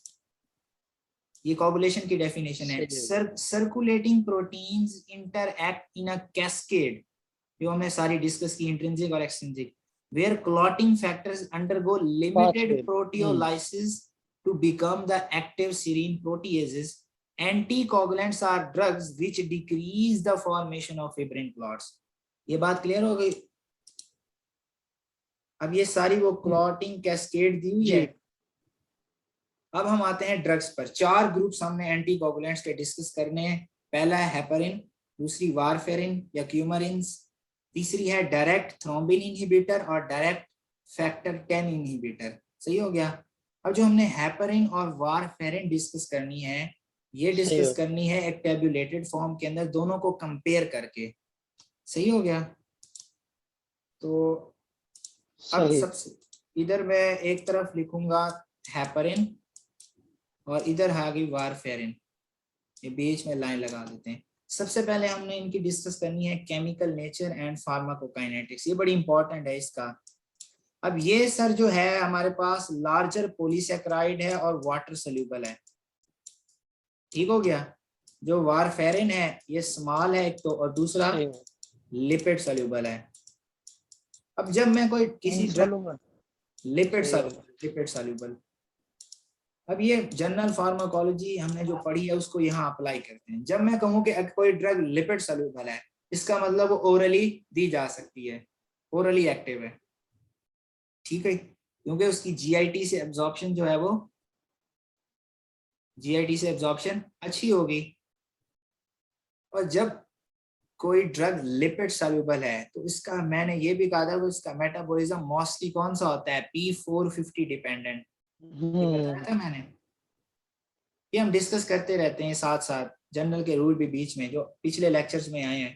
ये कोगुलेशन की डेफिनेशन है। सही हो गया। सर्कुलेटिंग प्रोटीन्स इंटरएक्ट इन अ कैस्केड, जो हमने सारी डिस्कस की, इंट्रिंसिक और extrinsic, where clotting factors undergo limited pathway proteolysis to become the active serine proteases. Anticoagulants are drugs which decrease the formation of fibrin clots. ये बात क्लियर हो गई? अब ये सारी वो क्लॉटिंग कैस्केड दी हुई है। जी अब हम आते हैं ड्रग्स पर। चार ग्रुप्स हमने एंटीकोगुलेंट्स के डिस्कस करने हैं। पहला है हेपरिन, दूसरी वारफेरिन या क्यूमरिन्स, तीसरी है डायरेक्ट थ्रोम्बिन इनहिबिटर और डायरेक्ट फैक्टर 10 इनहिबिटर। सही हो गया? अब जो हमने हेपरिन और वारफेरिन डिस्कस करनी है, ये सही डिस्कस हो करनी है एक टेबुलेटेड फॉर्म के अंदर, दोनों को कंपेयर करके। सही हो गया? तो अब सही सबसे इधर मैं एक तरफ लिखूंगा हेपरिन और इधर आ गई वारफेरिन, ये बीच में लाइन लगा देते हैं। सबसे पहले हमने इनकी डिस्कस करनी है केमिकल नेचर एंड फार्माकोकाइनेटिक्स, ये बड़ी इंपॉर्टेंट है इसका। अब ये सर जो है हमारे पास लार्जर पॉलीसैकेराइड है और वाटर सोल्यूबल है, ठीक हो गया। जो वारफेरिन है ये स्मॉल है एक तो, और दूसरा सही। लिपिड सोल्यूबल है। अब जब मैं कोई किसी ड्रग, इनसोल्यूबल। लिपिड सही सोल्यूबल, बात। Lipid soluble. अब ये जनरल फार्माकोलॉजी हमने जो पढ़ी है उसको यहाँ अप्लाई करते हैं। जब मैं कहूँ कि कोई ड्रग लिपिड सोल्यूबल है, इसका मतलब वो ओरली दी जा सकती है, ओरली एक्टिव है, ठीक है, क्योंकि उसकी जीआईटी से एब्जॉर्प्शन जो है वो, जीआईटी से एब्जॉर्प्शन अच्छी होगी। और जब कोई ड्रग लिपिड सोल्यूबल है तो इसका, मैंने ये भी कहा था वो इसका मेटाबॉलिज्म मोस्टली कौन सा होता है, P450 डिपेंडेंट, ये बताया था मैंने। ये हम डिस्कस करते रहते हैं साथ साथ, जनरल के रूल भी बीच में जो पिछले लेक्चर्स में आए हैं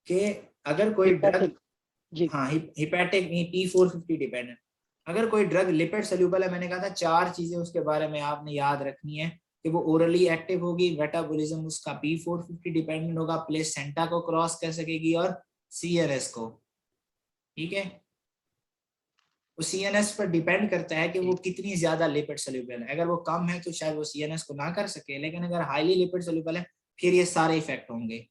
कि अगर कोई ड्रग, हिपैटिक। जी। हाँ हिपैटिक नहीं, P450 डिपेंडेंट। अगर कोई ड्रग लिपिड सोल्यूबल है, मैंने कहा था 4 चीजें उसके बारे में आपने याद रखनी है कि वो ओरली एक्टिव होगी, मेटाबॉलिज्म उसका P450 डिपेंडेंट होगा, प्लेसेंटा को क्रॉस कर सकेगी और सीएनएस को, ठीक है। वो सीएनएस पर डिपेंड करता है कि वो कितनी ज्यादा लिपिड सोल्यूबल है। अगर वो कम है तो शायद वो सीएनएस को ना कर सके, लेकिन अगर हाईली लिपिड सोल्यूबल है फिर ये सारे इफेक्ट होंगे।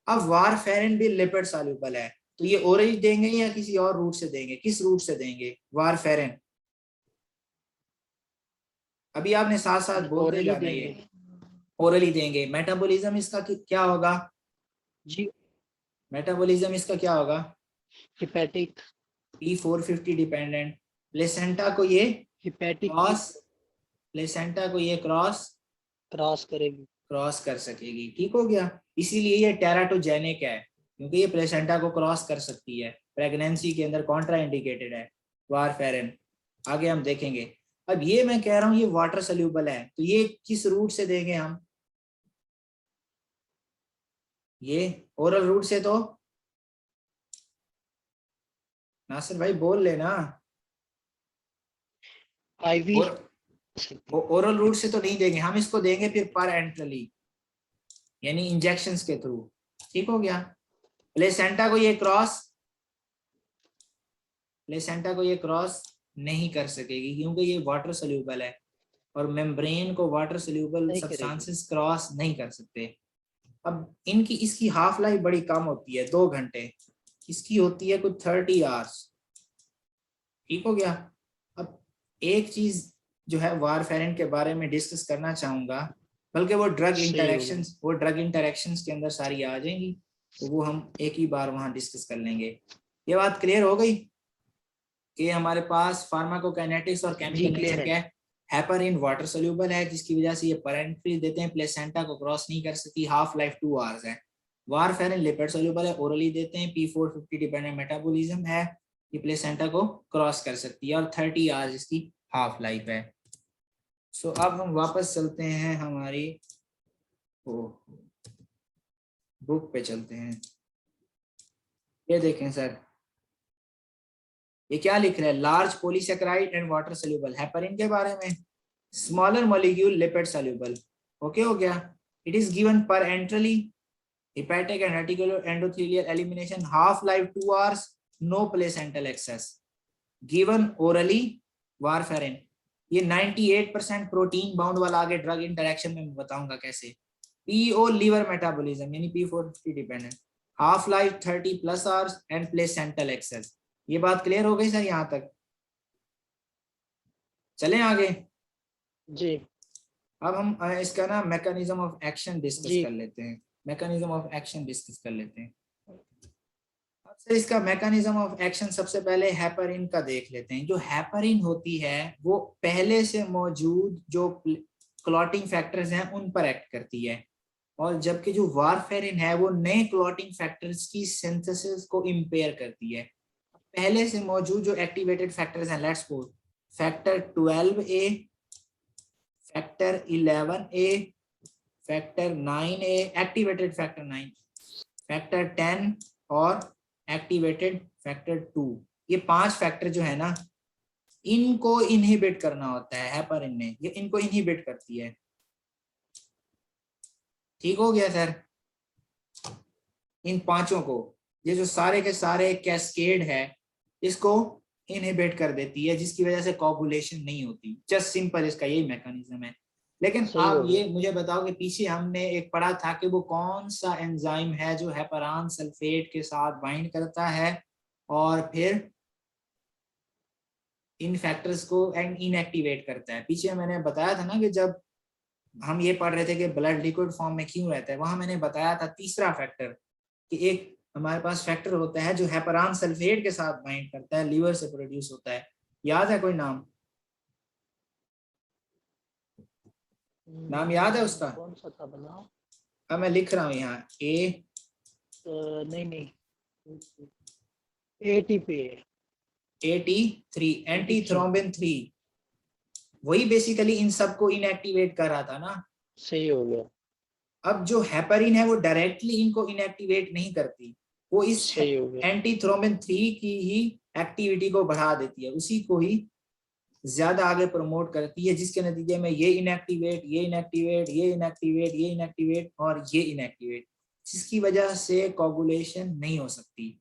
अब वारफेरिन भी लिपिड सोल्यूबल है, तो ये ओरली देंगे या किसी और रूट से देंगे, किस रूट से देंगे वारफेरिन? अभी आपने साथ साथ बोलते ओरली जाना, देंगे। ये ओरली देंगे। मेटाबॉलिज्म इसका क्या होगा, जी। मेटाबॉलिज्म इसका क्या होगा, हिपैटिक। P450 dependent. प्लेसेंटा को ये हिपैटिक की क्रॉस, प्लेसेंटा को ये क्रॉस क्रॉस करेगी। क्रॉस कर सकेगी, ठीक हो गया। इसीलिए ये टेराटोजेनिक है, क्योंकि ये प्लेसेंटा को क्रॉस कर सकती है, प्रेगनेंसी के अंदर कॉन्ट्रा इंडिकेटेड है वारफेरिन। आगे हम देखेंगे। अब ये मैं कह रहा हूँ ये वाटर सोल्यूबल है, तो ये किस रूट से देंगे हम, ये ओरल रूट से तो, नासिर भाई बोल लेना, आईवी। और ओरल रूट से तो नहीं देंगे हम, इसको देंगे फिर पर एंट्रली, यानी इंजेक्शंस के थ्रू, ठीक हो गया। प्लेसेंटा को ये क्रॉस, प्लेसेंटा को ये क्रॉस नहीं कर सकेगी क्योंकि ये वाटर सोल्यूबल है, और मेम्ब्रेन को वाटर सोल्यूबल नहीं करेगी। सब्सटेंसेस क्रॉस नहीं कर सकते। अब इनकी, इसकी हाफ लाइफ बड़ी कम होती है, 2 घंटे, इसकी होती है कुछ 30 आवर्स, ठीक हो गया। अब एक चीज जो है वारफेरिन के बारे में डिस्कस करना चाहूंगा, बल्कि वो ड्रग सही होगा। इंटरेक्शंस, वो ड्रग इंटरेक्शंस के अंदर सारी आ जाएंगी, तो वो हम एक ही बार वहां डिस्कस कर लेंगे। ये बात क्लियर हो गई कि हमारे पास फार्माकोकाइनेटिक्स और जी केमिकल क्लियर नेचर है। क्या है। हेपरिन वाटर सोल्यूबल है, जिसकी वजह से ये पेरेंट्री देते हैं, प्लेसेंटा को क्रॉस नहीं कर सकती, हाफ लाइफ 2 आवर्स है। वारफेरिन लिपिड सोल्यूबल है, ओरली देते हैं, P450 डिपेंडेंट मेटाबॉलिज्म है, ये प्लेसेंटा को क्रॉस कर सकती है, और 30 आवर्स इसकी हाफ लाइफ है। सो अब हम वापस चलते हैं हमारी बुक पे चलते हैं। ये देखें सर, ये क्या लिख रहा है, large polysaccharide and water soluble, heparin के बारे में, smaller molecule lipid soluble, okay हो गया। इट इज गिवन पर एंट्रली, hepatic and reticular endothelial elimination, half life 2 hours, no placental access, given orally warfarin। ये 98% प्रोटीन बाउंड वाला, आगे ड्रग इंटरेक्शन में मैं बताऊंगा कैसे। पीओ लीवर मेटाबॉलिज्म यानी P450 dependent, half life 30+ hours and placental access. ये बात क्लियर हो गई सर यहाँ तक, चलें आगे। जी। अब हम इसका ना मैकेनिज्म ऑफ एक्शन डिस्कस जी। कर लेते हैं, मैकेनिज्म ऑफ एक्शन डिस्कस कर लेते हैं। अब से इसका मैकेनिज्म ऑफ एक्शन सबसे पहले हेपरिन का देख लेते हैं। जो हेपरिन होती है वो पहले से मौजूद जो क्लॉटिंग फैक्टर्स हैं उन पर एक्ट करती है, और जबकि जो वारफेरिन है वो नए क्लॉटिंग फैक्टर्स की सिंथेसिस को इम्पेयर करती है। पहले से मौजूद जो एक्टिवेटेड फैक्टर्स हैं, let's suppose factor 12A, factor 11A, factor 9A, activated factor 9, factor 10 और एक्टिवेटेड फैक्टर 2, ये 5 फैक्टर जो है ना, इनको इनहिबिट करना होता है हेपरिन ने, ये इनको इनहिबिट करती है, ठीक हो गया सर। इन पांचों को, ये जो सारे के सारे कैस्केड है, इसको इनहिबिट कर देती है, जिसकी वजह से कोगुलेशन नहीं होती। जस्ट सिंपल इसका यही मैकेनिज्म है। लेकिन सही आप हो गया। ये मुझे बताओ कि पीछे हमने एक पढ़ा था कि वो कौन सा एंजाइम है जो हेपरान सल्फेट के साथ बाइंड करता है और फिर इन फैक्टर्स को इनएक्टिवेट करता है। पीछे मैंने बताया था ना कि जब हम ये पढ़ रहे थे कि ब्लड लिक्विड फॉर्म में क्यों रहता है, वहां मैंने बताया था तीसरा फैक्टर कि एक हमारे पास फैक्टर होता है जो हेपरान सल्फेट के साथ बाइंड करता है, लीवर से प्रोड्यूस होता है। याद है कोई नाम? नाम याद है उसका? कौन सा था बनाओ? अब मैं लिख रहा हूँ यहाँ ए नहीं नहीं, ATP। AT3 एंटी थ्रोम्बिन 3, वही बेसिकली इन सबको इनएक्टिवेट कर रहा था ना। सही हो गया। अब जो हेपरिन है वो डायरेक्टली इनको इनएक्टिवेट नहीं करती, वो इस सही हो गया। एंटी थ्रोम्बिन 3 की ही एक्टिविटी को बढ़ा देती है, उसी को ही ज्यादा आगे प्रमोट करती है, जिसके नतीजे में ये इनएक्टिवेट, ये इनएक्टिवेट, ये इनएक्टिवेट, ये इनएक्टिवेट और ये इनएक्टिवेट, जिसकी वजह से कोगुलेशन नहीं हो सकती।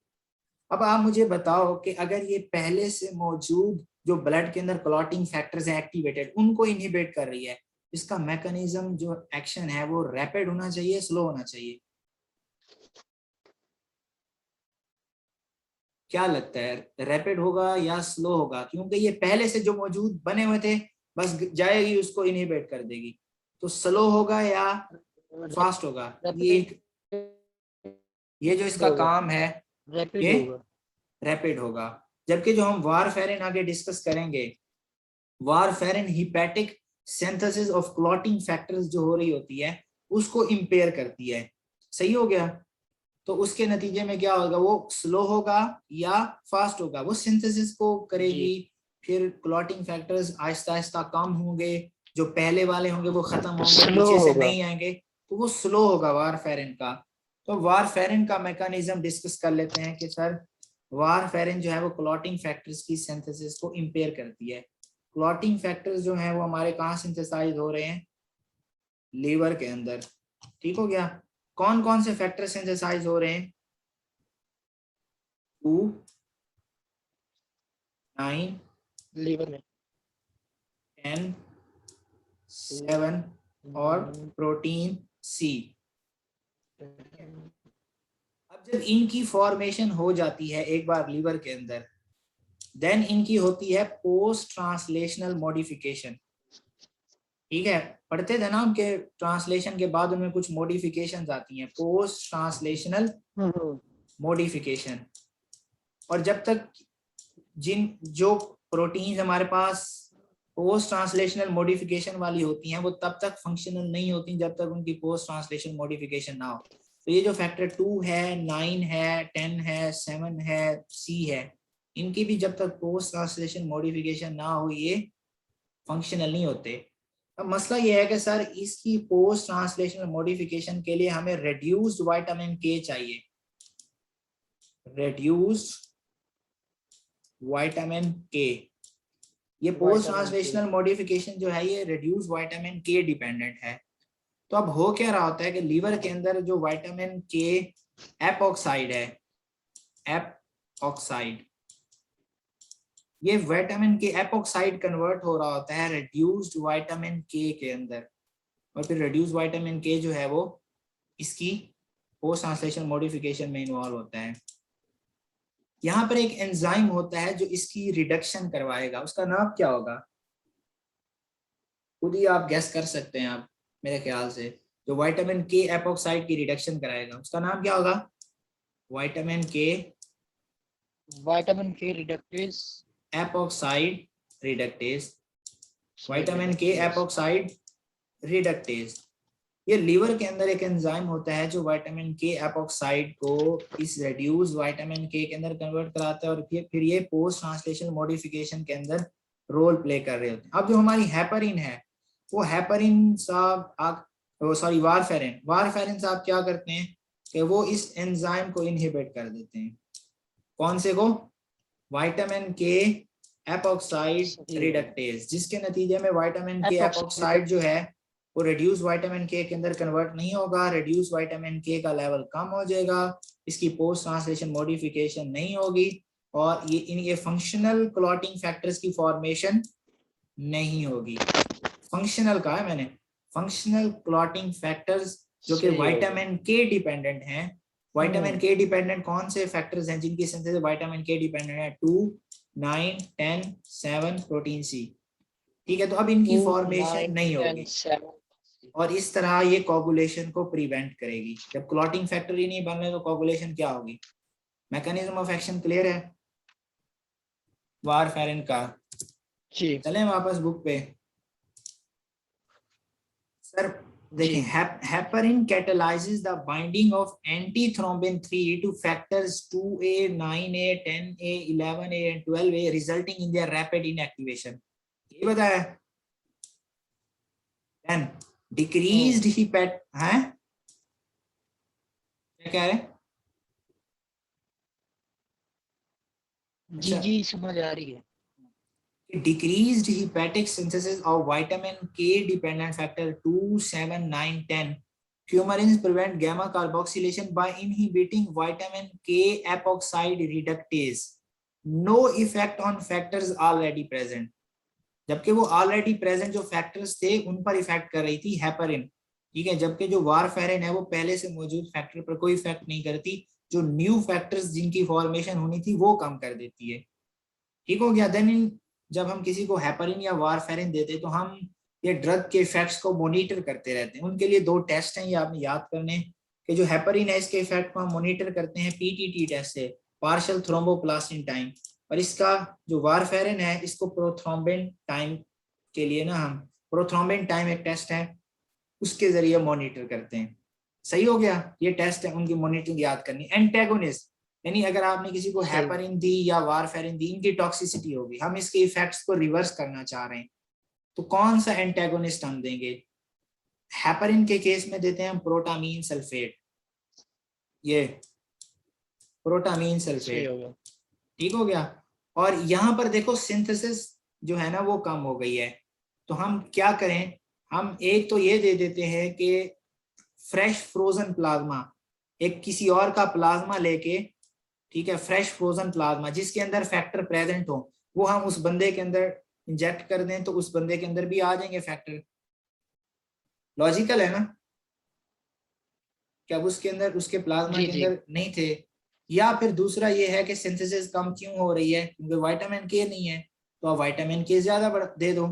अब आप मुझे बताओ कि अगर ये पहले से मौजूद जो ब्लड के अंदर क्लॉटिंग फैक्टर्स है एक्टिवेटेड, उनको इनहिबिट कर रही है, इसका मैकेनिज्म जो एक्शन है वो रैपिड होना चाहिए, स्लो होना चाहिए? क्या लगता है, रैपिड होगा या स्लो होगा? क्योंकि ये पहले से जो मौजूद बने हुए थे बस जाएगी उसको इनहिबिट कर देगी, तो स्लो होगा या फास्ट होगा? ये जो इसका काम है रैपिड ये होगा। रैपिड होगा। जबकि जो हम वारफेरिन आगे डिस्कस करेंगे, warfarin hepatic synthesis of clotting factors जो हो रही होती है उसको इंपेयर करती है। सही हो गया? तो उसके नतीजे में क्या होगा, वो स्लो होगा या फास्ट होगा? वो सिंथेसिस को करेगी, फिर क्लॉटिंग फैक्टर्स आहिस्ता आहिस्ता कम होंगे, जो पहले वाले होंगे वो खत्म होंगे, पीछे से नहीं आएंगे, तो वो स्लो होगा वारफेरिन का। तो वारफेरिन का मैकेनिज्म डिस्कस कर लेते हैं कि सर वारफेरिन जो है वो क्लॉटिंग फैक्टर्स की सिंथेसिस को इंपेयर करती है। क्लॉटिंग फैक्टर्स जो हैं वो हमारे कहाँ सिंथेसाइज हो रहे हैं? लीवर के अंदर। ठीक हो गया? कौन कौन से फैक्टर सिंथेसाइज हो रहे हैं? 2, 9, लीवर में 10, 7 और प्रोटीन सी। अब जब इनकी फॉर्मेशन हो जाती है एक बार लीवर के अंदर, देन इनकी होती है पोस्ट ट्रांसलेशनल मॉडिफिकेशन। ठीक है, पढ़ते थे ना उनके ट्रांसलेशन के बाद उनमें कुछ मॉडिफिकेशन आती हैं, पोस्ट ट्रांसलेशनल मॉडिफिकेशन। और जब तक जो प्रोटीन्स हमारे पास पोस्ट ट्रांसलेशनल मॉडिफिकेशन वाली होती हैं वो तब तक फंक्शनल नहीं होती जब तक उनकी पोस्ट ट्रांसलेशन मॉडिफिकेशन ना हो। तो ये जो फैक्टर 2 है, 9 है, 10 है, 7 है, सी है, इनकी भी जब तक पोस्ट ट्रांसलेशन मॉडिफिकेशन ना हो ये फंक्शनल नहीं होते। अब मसला ये है कि सर इसकी पोस्ट ट्रांसलेशनल मॉडिफिकेशन के लिए हमें रेड्यूस्ड विटामिन के चाहिए। रेड्यूस्ड विटामिन के, ये पोस्ट ट्रांसलेशनल मॉडिफिकेशन जो है ये रेड्यूस्ड विटामिन के डिपेंडेंट है। तो अब हो क्या रहा होता है कि लीवर के अंदर जो विटामिन के एपॉक्साइड है, एपॉक्साइड, ये विटामिन के एपॉक्साइड कन्वर्ट हो रहा होता है रेड्यूस्ड विटामिन के अंदर, और फिर रेड्यूस्ड विटामिन के जो है वो इसकी पोस्ट ट्रांसलेशन मॉडिफिकेशन में इन्वॉल्व होता है। यहाँ पर एक एंजाइम होता है जो इसकी रिडक्शन करवाएगा, उसका नाम क्या होगा? खुद ही आप गैस कर सकते हैं आप, मेरे ख्याल से जो विटामिन के एपॉक्साइड की रिडक्शन कराएगा उसका नाम क्या होगा? विटामिन के रिडक्टेज एपॉक्साइड रिडक्टेज, विटामिन के एपॉक्साइड रिडक्टेज। ये लीवर के अंदर एक एंजाइम होता है जो विटामिन के एपॉक्साइड को इस रेड्यूस विटामिन के अंदर कन्वर्ट कराता है, और फिर ये पोस्ट ट्रांसलेशन मॉडिफिकेशन के अंदर रोल प्ले कर रहे होते हैं। अब जो हमारी हेपरिन है वो हेपरिन साहब सॉरी वारफेरिन साहब क्या करते हैं कि वो इस एंजाइम को इनहिबिट कर देते हैं। कौन से को? विटामिन के एपॉक्साइड रिडक्टेज, जिसके नतीजे में विटामिन के एपॉक्साइड जो है वो रिड्यूस विटामिन के अंदर कन्वर्ट नहीं होगा, रिड्यूस विटामिन के का लेवल कम हो जाएगा, इसकी पोस्ट ट्रांसलेशन मॉडिफिकेशन नहीं होगी, और ये फंक्शनल क्लॉटिंग फैक्टर्स की फॉर्मेशन नहीं होगी। फंक्शनल कहा है मैंने, फंक्शनल क्लॉटिंग फैक्टर्स जो कि विटामिन के डिपेंडेंट हैं। विटामिन के डिपेंडेंट कौन से फैक्टर्स हैं जिनकी सिंथेसिस विटामिन के डिपेंडेंट है? 2, 9, 10, 7, प्रोटीन सी। ठीक है, तो अब इनकी 2, फॉर्मेशन 9, नहीं 10, होगी 7। और इस तरह ये कोगुलेशन को प्रिवेंट करेगी। जब क्लॉटिंग फैक्टर ही नहीं बन रहे तो कोगुलेशन क्या होगी? मैकेनिज्म ऑफ एक्शन क्लियर है वारफेरिन का? जी चलें वापस बुक पे। सर देखें, जी heparin catalyzes the binding of antithrombin 3 to factors 2A, 9A, 10A, 11A and 12A resulting in their rapid inactivation। ये बताया। 10 decreased hepat हैं, क्या कह रहे हैं? जी अच्छा, जी समझ आ रही है। decreased hepatic synthesis of vitamin K dependent factor 2, 7, 9, 10 coumarins prevent gamma carboxylation by inhibiting vitamin K epoxide reductase, no effect on factors already present। जबकि वो ऑलरेडी प्रेजेंट जो फैक्टर्स थे उन पर इफेक्ट कर रही थी हेपरिन। ठीक है, जबकि जो वारफेरिन है वो पहले से मौजूद फैक्टर पर कोई इफेक्ट नहीं करती, जो न्यू फैक्टर्स जिनकी फॉर्मेशन होनी थी वो कम कर देती है। ठीक हो गया। देन इन जब हम किसी को हेपरिन या वारफेरिन देते तो हम ये ड्रग के इफेक्ट्स को मॉनिटर करते रहते हैं। उनके लिए 2 टेस्ट हैं, ये आपने याद करने कि जो हेपरिन है इसके इफेक्ट को हम मॉनिटर करते हैं पीटीटी टेस्ट से, पार्शियल थ्रोम्बोप्लास्टिन टाइम, और इसका जो वारफेरिन है इसको प्रोथ्रोम्बिन टाइम के लिए ना हम प्रोथ्रोम्बिन टाइम एक टेस्ट है उसके जरिए मॉनिटर करते हैं। सही हो गया, ये टेस्ट है उनकी मॉनिटरिंग याद करनी। एंटेगोनिस्ट यानी अगर आपने किसी को सही। हेपरिन दी या वारफेरिन दी, इनकी टॉक्सिसिटी होगी, हम इसके इफेक्ट्स को रिवर्स करना चाह रहे हैं, तो कौन सा एंटेगोनिस्ट हम देंगे? हेपरिन के केस में देते हैं हम प्रोटामीन सल्फेट, ये प्रोटामीन सही सल्फेट। हो गया। ठीक हो गया। और यहां पर देखो सिंथेसिस जो है ना वो कम हो गई है, तो हम क्या करें? हम एक तो ये दे देते हैं कि फ्रेश फ्रोजन प्लाज्मा, एक किसी और का प्लाज्मा लेके, ठीक है, फ्रेश फ्रोजन प्लाज्मा जिसके अंदर फैक्टर प्रेजेंट हो, वो हम उस बंदे के अंदर इंजेक्ट कर दें तो उस बंदे के अंदर भी आ जाएंगे फैक्टर। लॉजिकल है ना? क्या उसके अंदर उसके प्लाज्मा जी के जी अंदर नहीं थे? या फिर दूसरा ये है कि सिंथेसिस कम क्यों हो रही है? क्योंकि विटामिन के नहीं है, तो आप विटामिन के ज्यादा दे दो।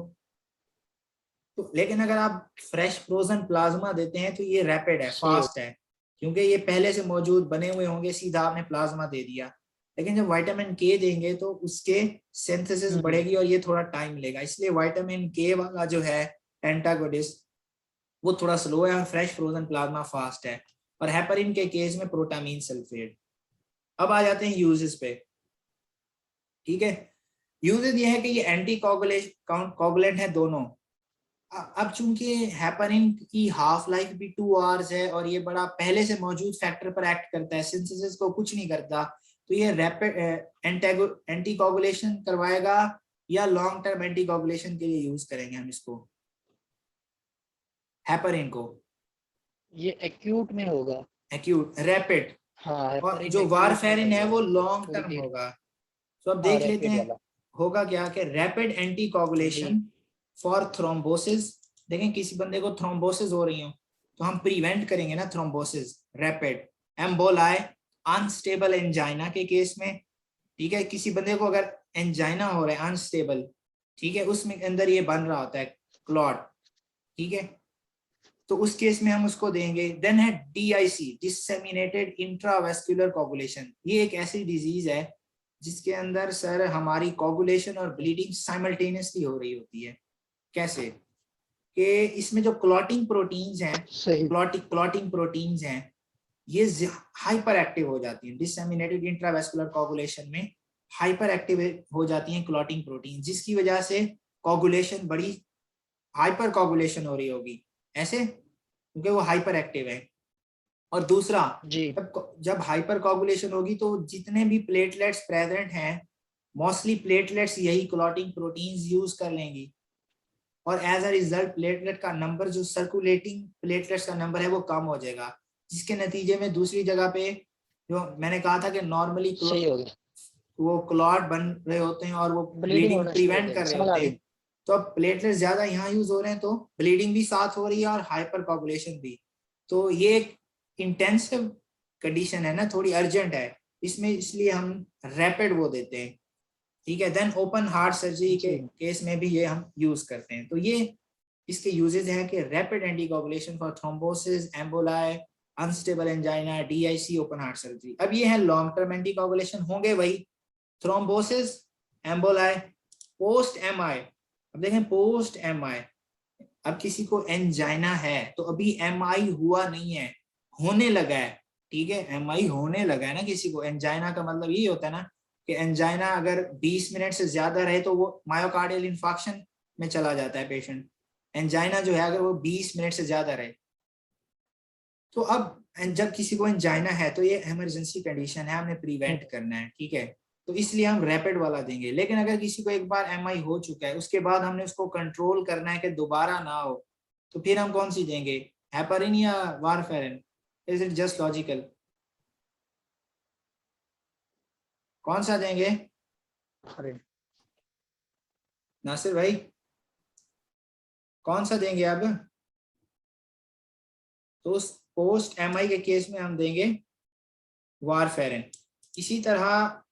तो लेकिन अगर आप फ्रेश फ्रोजन प्लाज्मा देते हैं तो ये रैपिड है, सही हो। फास्ट है, क्योंकि ये पहले से मौजूद बने हुए होंगे, सीधा आपने प्लाज्मा दे दिया। लेकिन जब विटामिन के देंगे तो उसके सिंथेसिस बढ़ेगी और ये थोड़ा टाइम लेगा, इसलिए विटामिन के वाला जो है एंटागोनिस्ट वो थोड़ा स्लो है और फ्रेश फ्रोजन प्लाज्मा फास्ट है। और हेपरिन के केस में प्रोटामीन सल्फेट। अब आ जाते हैं यूजेस पे। ठीक है, यूजेस ये है कि ये एंटी कोगुलेंट है दोनों। अब चूंकि हेपरिन की हाफ लाइफ भी 2 आवर्स है और ये बड़ा पहले से मौजूद फैक्टर पर एक्ट करता है, सिंथेसिस को कुछ नहीं करता, तो ये रैपिड एंटी कोगुलेशन करवाएगा या लॉन्ग टर्म एंटी कोगुलेशन के लिए यूज करेंगे हम इसको हेपरिन को? ये एक्यूट में होगा। Acute rapid. हाँ और हेपरिन जो एक्यूट में वारफेरिन है होगा, वो लॉन्ग थोड़ी टर्म देर। होगा। तो अब हाँ देख लेते रैपिड हैं वाला। होगा क्या कि rapid anticoagulation for thrombosis. देखें किसी बंदे को थ्रोम्बोसिस हो रही हो तो हम प्रिवेंट करेंगे ना thrombosis, rapid emboli, unstable angina के केस में। ठीक है, किसी बंदे को अगर एंजाइना हो रहा है अनस्टेबल, ठीक है, उसमें अंदर ये बन रहा होता है क्लॉट, ठीक है, तो उस केस में हम उसको देंगे। देन है DIC, डिसेमिनेटेड इंट्रावेस्कुलर कोगुलेशन। ये एक ऐसी डिजीज है जिसके अंदर सर हमारी कोगुलेशन और ब्लीडिंग साइमल्टेनियसली हो रही होती है। कैसे? कि इसमें जो क्लॉटिंग प्रोटीन्स हैं, सही। क्लॉटिंग प्रोटीन्स हैं, ये हाइपर एक्टिव हो जाती हैं डिसेमिनेटेड इंट्रावेस्कुलर कोगुलेशन में, हाइपर एक्टिव हो जाती हैं क्लॉटिंग प्रोटीन, जिसकी वजह से कोगुलेशन बड़ी हाइपर कोगुलेशन हो रही होगी ऐसे, क्योंकि वो हाइपर एक्टिव है। और दूसरा, जी जब हाइपर कोगुलेशन होगी तो जितने भी प्लेटलेट्स प्रेजेंट हैं, मोस्टली प्लेटलेट्स यही क्लॉटिंग प्रोटीन्स यूज कर लेंगी और एज अ रिजल्ट प्लेटलेट का नंबर, जो सर्कुलेटिंग प्लेटलेट्स का नंबर है वो कम हो जाएगा, जिसके नतीजे में दूसरी जगह पे जो मैंने कहा था कि नॉर्मली सही हो गया। वो क्लॉट बन रहे होते हैं और वो ब्लीडिंग ब्लीडिंग होना शुरू प्रिवेंट होती कर है, रहे समझ आ होते गई। हैं। तो अब प्लेटलेट्स ज्यादा यहाँ यूज हो रहे हैं तो ब्लीडिंग भी साथ हो रही है और हाइपर कोगुलेशन भी। तो ये एक इंटेंसिव कंडीशन है ना, थोड़ी अर्जेंट है इसमें, इसलिए हम रैपिड वो देते हैं। ठीक है, देन ओपन हार्ट सर्जरी के जी केस में भी ये हम यूज करते हैं। तो ये इसके यूजेस हैं कि rapid anticoagulation for thrombosis, emboli, unstable angina, DIC, open heart surgery. अब ये है लॉन्ग टर्म एंटीकोगुलेशन होंगे वही थ्रोम्बोसिस, एम्बोलाई, पोस्ट एमआई। अब देखें पोस्ट एमआई, अब किसी को एंजाइना है तो अभी एमआई हुआ नहीं है, होने लगा है। ठीक है, एमआई होने लगा है ना किसी को। एंजाइना का मतलब यही होता है ना कि एंजाइना अगर 20 मिनट से ज्यादा रहे तो वो मायोकार्डियल इंफार्क्शन में चला जाता है पेशेंट। एंजाइना जो है अगर वो 20 मिनट से ज्यादा रहे, तो अब जब किसी को एंजाइना है तो ये इमरजेंसी कंडीशन है, हमने प्रिवेंट करना है। ठीक है, तो इसलिए हम रैपिड वाला देंगे। लेकिन अगर किसी को एक बार एमआई हो चुका है, उसके बाद हमने उसको कंट्रोल करना है कि दोबारा ना हो, तो फिर हम कौन सी देंगे, हेपारिन या warfarin? Is it just logical? कौन सा देंगे अरे नासिर भाई, कौन सा देंगे अब? तो उस पोस्ट एमआई के केस में हम देंगे वारफेरिन। इसी तरह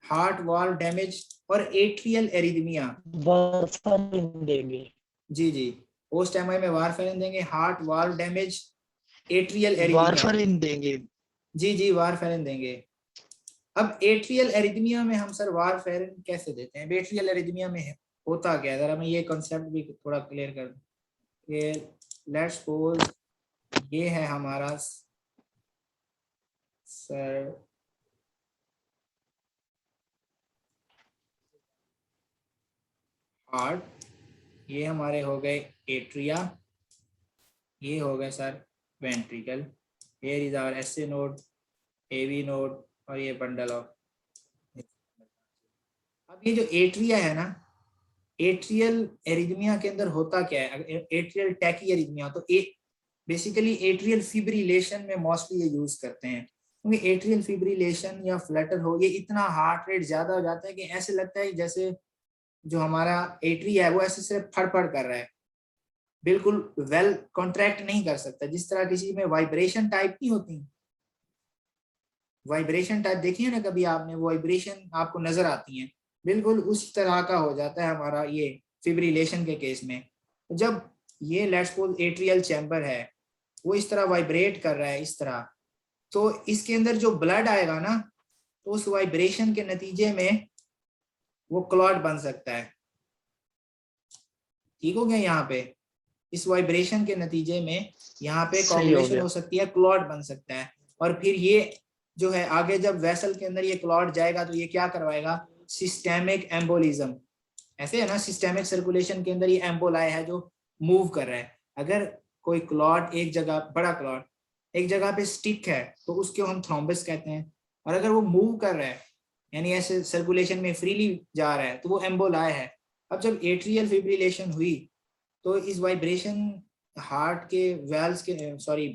हार्ट वॉल डैमेज और एट्रियल एरिथमिया, वारफारिन देंगे। जी जी, पोस्ट एमआई में वारफेरिन देंगे। Heart wall damage, atrial arrhythmia, warfarin देंगे। जी जी वारफेरिन देंगे। अब एट्रियल एरिथमिया में हम सर वारफेरिन कैसे देते हैं? एट्रियल एरिथमिया में होता क्या है, जरा मैं ये कॉन्सेप्ट भी थोड़ा क्लियर कर दूं। ये लेट्स सपोज ये है हमारा सर हार्ट, ये हमारे हो गए एट्रिया, ये हो गए sir ventricle, here is our SA node, AV node, और ये बंडल ऑफ। अब ये जो एट्रिया है ना, एट्रियल एरिथमिया के अंदर होता क्या है? एट्रियल टैकी एरिथमिया, तो बेसिकली एट्रियल फिब्रिलेशन में मोस्टली ये यूज करते हैं, क्योंकि एट्रियल फिब्रिलेशन या फ्लटर हो, ये इतना हार्ट रेट ज्यादा हो जाता है कि ऐसे लगता है जैसे जो हमारा एट्रिया है वो ऐसे सिर्फ फड़फड़ कर रहा है, बिल्कुल वेल कॉन्ट्रैक्ट नहीं कर सकता। जिस तरह किसी में वाइब्रेशन टाइप नहीं होती, वाइब्रेशन टाइप देखी है ना कभी आपने, वाइब्रेशन आपको नजर आती है, बिल्कुल उस तरह का हो जाता है हमारा ये फिब्रिलेशन के केस में। जब ये लेट्स सपोज एट्रियल चैम्बर है, वो इस तरह वाइब्रेट कर रहा है इस तरह, तो इसके अंदर जो ब्लड आएगा ना, तो उस वाइब्रेशन के नतीजे में वो क्लॉट बन सकता है। ठीक हो गया? यहाँ पे इस वाइब्रेशन के नतीजे में यहाँ पे सही हो कोगुलेशन गया। हो सकती है, क्लॉट बन सकता है। और फिर ये जो है आगे जब वेसल के अंदर ये क्लॉट जाएगा तो ये क्या करवाएगा, सिस्टेमिक एम्बोलिज्म। ऐसे है ना, सिस्टेमिक सर्कुलेशन के अंदर ये एम्बोलाई है जो मूव कर रहा है। अगर कोई क्लॉट एक जगह, बड़ा क्लॉट एक जगह पे स्टिक है तो उसको हम थ्रोम्बस कहते हैं, और अगर वो मूव कर रहा है यानी ऐसे सर्कुलेशन में फ्रीली जा रहा है तो वो एम्बोलाई है। अब जब एट्रियल फिब्रिलेशन हुई तो इस वाइब्रेशन हार्ट के वेल्स के, सॉरी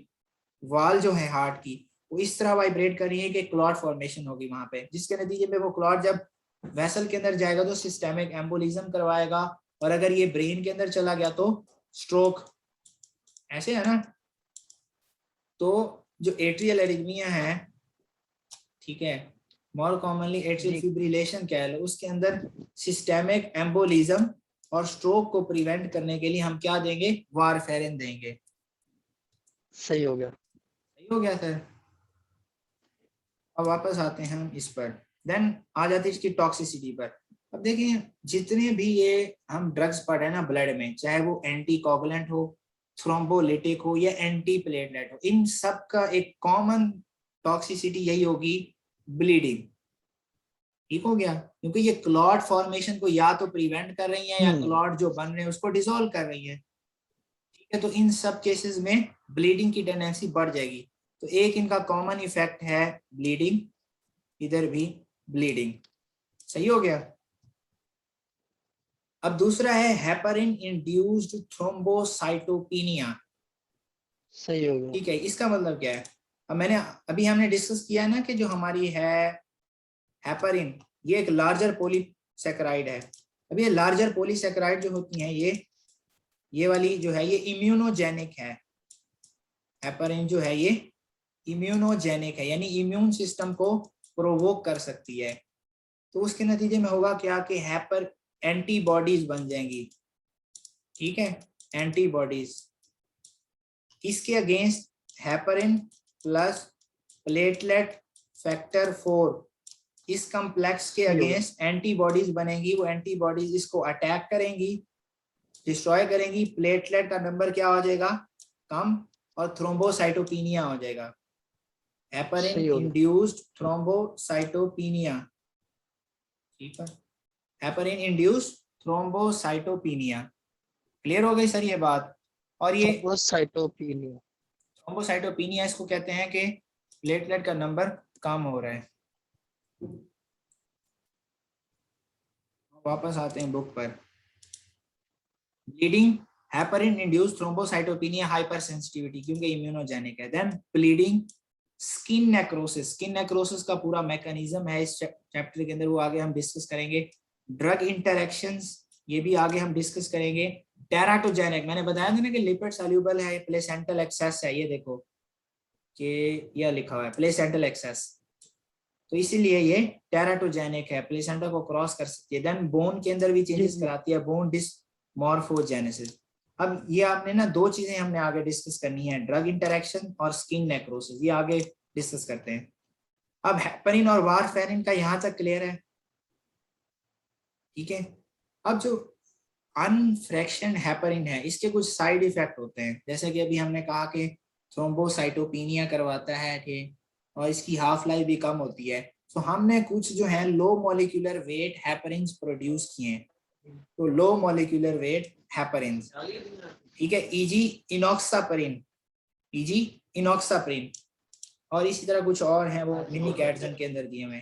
वाल जो है हार्ट की, वो इस तरह वाइब्रेट कर रही है कि क्लॉट फॉर्मेशन होगी वहां पे, जिसके नतीजे में वो क्लॉट जब वेसल के अंदर जाएगा तो सिस्टेमिक एम्बोलिज्म करवाएगा, और अगर ये ब्रेन के अंदर चला गया तो स्ट्रोक। ऐसे है ना। तो जो एट्रियल एरिथमिया है, ठीक है, मोर कॉमनली एट्रियल जी फिब्रिलेशन कह लो, उसके अंदर सिस्टेमिक एम्बोलिज्म और स्ट्रोक को प्रिवेंट करने के लिए हम क्या देंगे, वारफेरिन देंगे। सही हो गया। सही हो गया सर। अब वापस आते हैं हम इस पर, देन आ जाते हैं इसकी टॉक्सिसिटी पर। अब देखिए जितने भी ये हम ड्रग्स पढ़ रहे हैं ना ब्लड में, चाहे वो एंटी कोगुलेंट हो, थ्रोम्बोलिटिक हो या एंटी प्लेटलेट हो, इन सब का एक कॉमन टॉक्सिसिटी यही होगी, ब्लीडिंग। ठीक हो गया, क्योंकि ये क्लॉट फॉर्मेशन को या तो प्रिवेंट कर रही है या क्लॉट जो बन रहे हैं उसको डिसॉल्व कर रही है। ठीक है, तो इन सब केसेस में ब्लीडिंग की टेंडेंसी बढ़ जाएगी। तो एक इनका कॉमन इफेक्ट है ब्लीडिंग, इधर भी ब्लीडिंग। सही हो गया। अब दूसरा है हेपारिन इंड्यूस्ड थ्रोम्बोसाइटोपिनिया। सही हो गया। ठीक है, इसका मतलब क्या है? अब मैंने अभी हमने डिस्कस किया है ना कि जो हमारी है हेपारिन, ये एक लार्जर पॉलीसैकेराइड है। अब ये लार्जर पॉलीसैकेराइड जो होती हैं ये वाली जो है ये इम्यूनोजेनिक है। हेपरिन जो है ये इम्यूनोजेनिक है, यानी इम्यून सिस्टम को प्रोवोक कर सकती है। तो उसके नतीजे में होगा क्या कि हेपर एंटीबॉडीज बन जाएंगी, ठीक है, एंटीबॉडीज इसके against heparin plus platelet factor 4 इस कम्प्लेक्स के अगेंस्ट एंटीबॉडीज बनेंगी। वो एंटीबॉडीज इसको अटैक करेंगी, डिस्ट्रॉय करेंगी, प्लेटलेट का नंबर क्या हो जाएगा, कम, और थ्रोम्बोसाइटोपिनिया हो जाएगा। हेपरिन इंड्यूस्ड थ्रोम्बोसाइटोपिनिया, ठीक है, हेपरिन इंड्यूस्ड थ्रोम्बोसाइटोपिनिया। क्लियर हो गई सर ये बात। और ये थ्रोम्बोसाइटोपिनिया इसको कहते हैं कि प्लेटलेट का नंबर कम हो रहा है। वापस आते हैं बुक पर। Bleeding, heparin induced thrombocytopenia, hyper sensitivity क्योंकि इम्यूनोजेनिक है। Then bleeding, skin necrosis, skin necrosis का पूरा मैकेनिज्म है इस चैप्टर के अंदर, वो आगे हम डिस्कस करेंगे। ड्रग इंटरेक्शंस, ये भी आगे हम डिस्कस करेंगे। टेराटोजेनिक, मैंने बताया था ना कि लिपिड सॉल्युबल है, प्लेसेंटल एक्सेस है, ये देखो कि यह लिखा हुआ है प्लेसेंटल एक्सेस, तो इसीलिए ये टेराटोजेनिक है, प्लेसेंटा को क्रॉस कर सकती है। देन बोन के अंदर भी चेंजेस कराती है, बोन डिस्मॉर्फोजेनेसिस। अब ये आपने ना दो चीजें हमने आगे डिस्कस करनी है, ड्रग इंटरेक्शन और स्किन नेक्रोसिस, ये आगे डिस्कस करते हैं। अब हेपरिन और वारफेरिन का यहां तक क्लियर है, ठीक है। अब जो अनफ्रैक्शनड हेपरिन है इसके कुछ साइड इफेक्ट होते हैं, जैसे कि अभी हमने कहा कि थ्रोम्बोसाइटोपिनिया करवाता है, ठीक, और इसकी हाफ लाइफ भी कम होती है। तो हमने कुछ जो है लो मॉलिक्यूलर वेट हेपरिन्स प्रोड्यूस किए हैं, तो लो मॉलिक्यूलर वेट हेपरिन्स, ठीक है, ईजी इनॉक्सापरिन, ईजी इनॉक्सापरिन, और इसी तरह कुछ और हैं वो मिनी कैटजन के अंदर दिए हुए।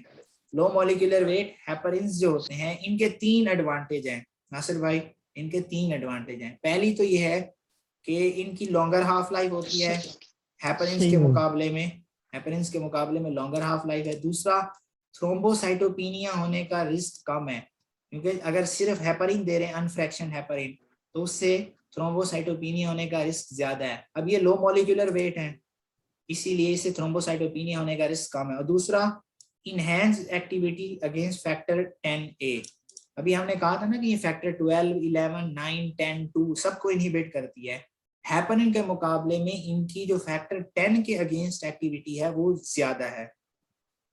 लो मॉलिक्यूलर वेट हेपरिन्स जो होते हैं इनके 3 एडवांटेज हैं नासिर भाई, इनके 3 एडवांटेज हैं। पहली तो ये है कि इनकी लॉन्गर हाफ लाइफ होती है हेपरिन्स के मुकाबले में, हेपरिन्स के मुकाबले में लॉन्गर हाफ लाइफ है। दूसरा, थ्रोम्बोसाइटोपिनिया होने का रिस्क कम है, क्योंकि अगर सिर्फ हेपरिन दे रहे हैं अनफ्रैक्शन हेपरिन तो उससे थ्रोम्बोसाइटोपिनिया होने का रिस्क ज्यादा है। अब ये लो मॉलिक्यूलर वेट है इसीलिए इसे थ्रोम्बोसाइटोपिनिया होने का रिस्क कम है। और दूसरा, enhance activity against factor 10A। अभी हमने कहा था ना कि ये फैक्टर 12, 11, 9, 10, 2 सबको इनहिबिट करती है। हेपरिन के मुकाबले में इनकी जो फैक्टर 10 के अगेंस्ट एक्टिविटी है वो ज्यादा है।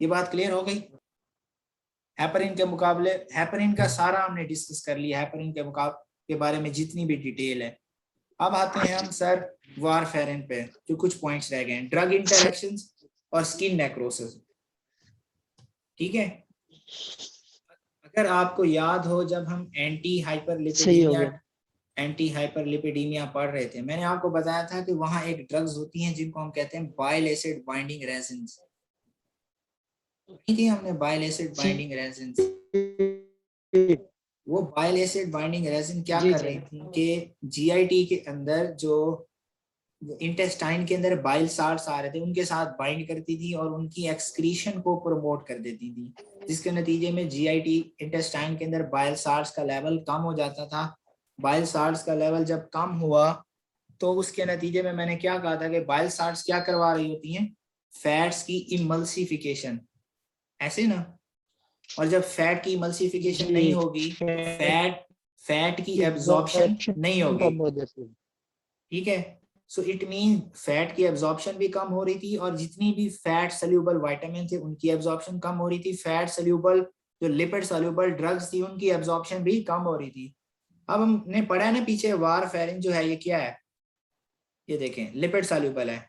ये बात क्लियर हो गई। हेपरिन के मुकाबले, हेपरिन का सारा हमने डिस्कस कर लिया, हेपरिन के मुकाबले के बारे में जितनी भी डिटेल है। अब आते हैं हम सर वारफेरिन पे, जो कुछ पॉइंट्स रह गए हैं, ड्रग इंटरेक्शंस और स्किन नेक्रोसिस, ठीक है। अगर आपको याद हो जब हम एंटी हाइपरलिपिडीमिया पढ़ रहे थे, मैंने आपको बताया था कि वहां एक ड्रग्स होती हैं जिनको हम कहते हैं बाइल एसिड बाइंडिंग रेजिन्स, थी हमने बाइल एसिड बाइंडिंग रेजिन्स। वो बाइल एसिड बाइंडिंग रेजिन क्या कर रही थी कि जीआईटी के अंदर जो इंटेस्टाइन के अंदर बाइल साल्ट्स आ रहे थे उनके साथ बाइंड करती थी और उनकी एक्सक्रीशन को प्रमोट कर देती थी, जिसके नतीजे में जीआईटी इंटेस्टाइन के अंदर बाइल साल्ट्स का लेवल कम हो जाता था। बाइल साल्ट्स का लेवल जब कम हुआ तो उसके नतीजे में मैंने क्या कहा था कि बाइल साल्ट्स क्या करवा रही होती हैं, फैट्स की इमल्सिफिकेशन, ऐसे ना। और जब फैट की इमल्सिफिकेशन नहीं होगी तो फैट की एब्जॉर्प्शन नहीं होगी, ठीक है। सो इट मीन फैट की एब्जॉर्प्शन भी कम हो रही थी और जितनी भी फैट सोल्यूबल विटामिन थे उनकी एब्जॉर्प्शन कम हो रही थी। फैट सोल्यूबल जो लिपिड सोल्यूबल ड्रग्स थी उनकी एब्जॉर्प्शन भी कम हो रही थी। अब हमने पढ़ा है ना पीछे, वारफेरिन जो है ये क्या है, ये देखें लिपिड सोल्यूबल है।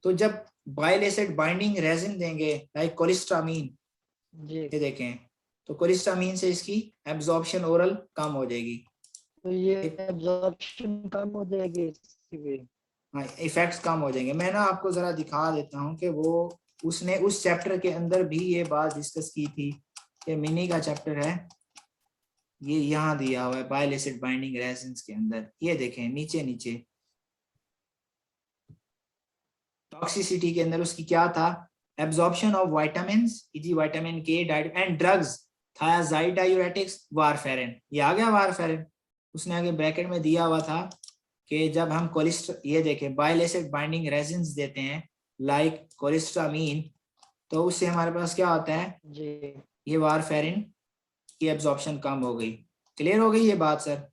तो जब बाइल एसिड बाइंडिंग रेजिन देंगे लाइक कोलिस्ट्रामीन, ये देखें, तो कोलिस्ट्रामीन से इसकी एब्जॉर्प्शन ओरल कम हो जाएगी, तो ये एब्जॉर्प्शन कम हो जाएगी, हाँ इफेक्ट्स कम हो जाएंगे। मैं ना आपको जरा दिखा देता हूँ कि वो उसने उस चैप्टर के अंदर भी ये बात डिस्कस की थी कि मिनी का चैप्टर है, ये यहाँ दिया हुआ है बाइल एसिड बाइंडिंग रेजिन्स के अंदर, ये देखें नीचे नीचे टॉक्सिसिटी के अंदर उसकी क्या था एब्जॉर्प्शन ऑफ विटामिन्स ई.जी. विटामिन के, diet and drugs, thiazide diuretics, warfarin. ये आ गया वारफेरिन। उसने आगे ब्रैकेट में दिया हुआ था कि जब हम कोलेस्ट्रॉल, ये देखें, बाइल एसिड बाइंडिंग रेजिन्स देते हैं लाइक कोलेस्ट्रामीन, तो उससे हमारे पास क्या होता है, जी ये वारफेरिन की एब्जॉर्प्शन कम हो गई। क्लियर हो गई ये बात सर?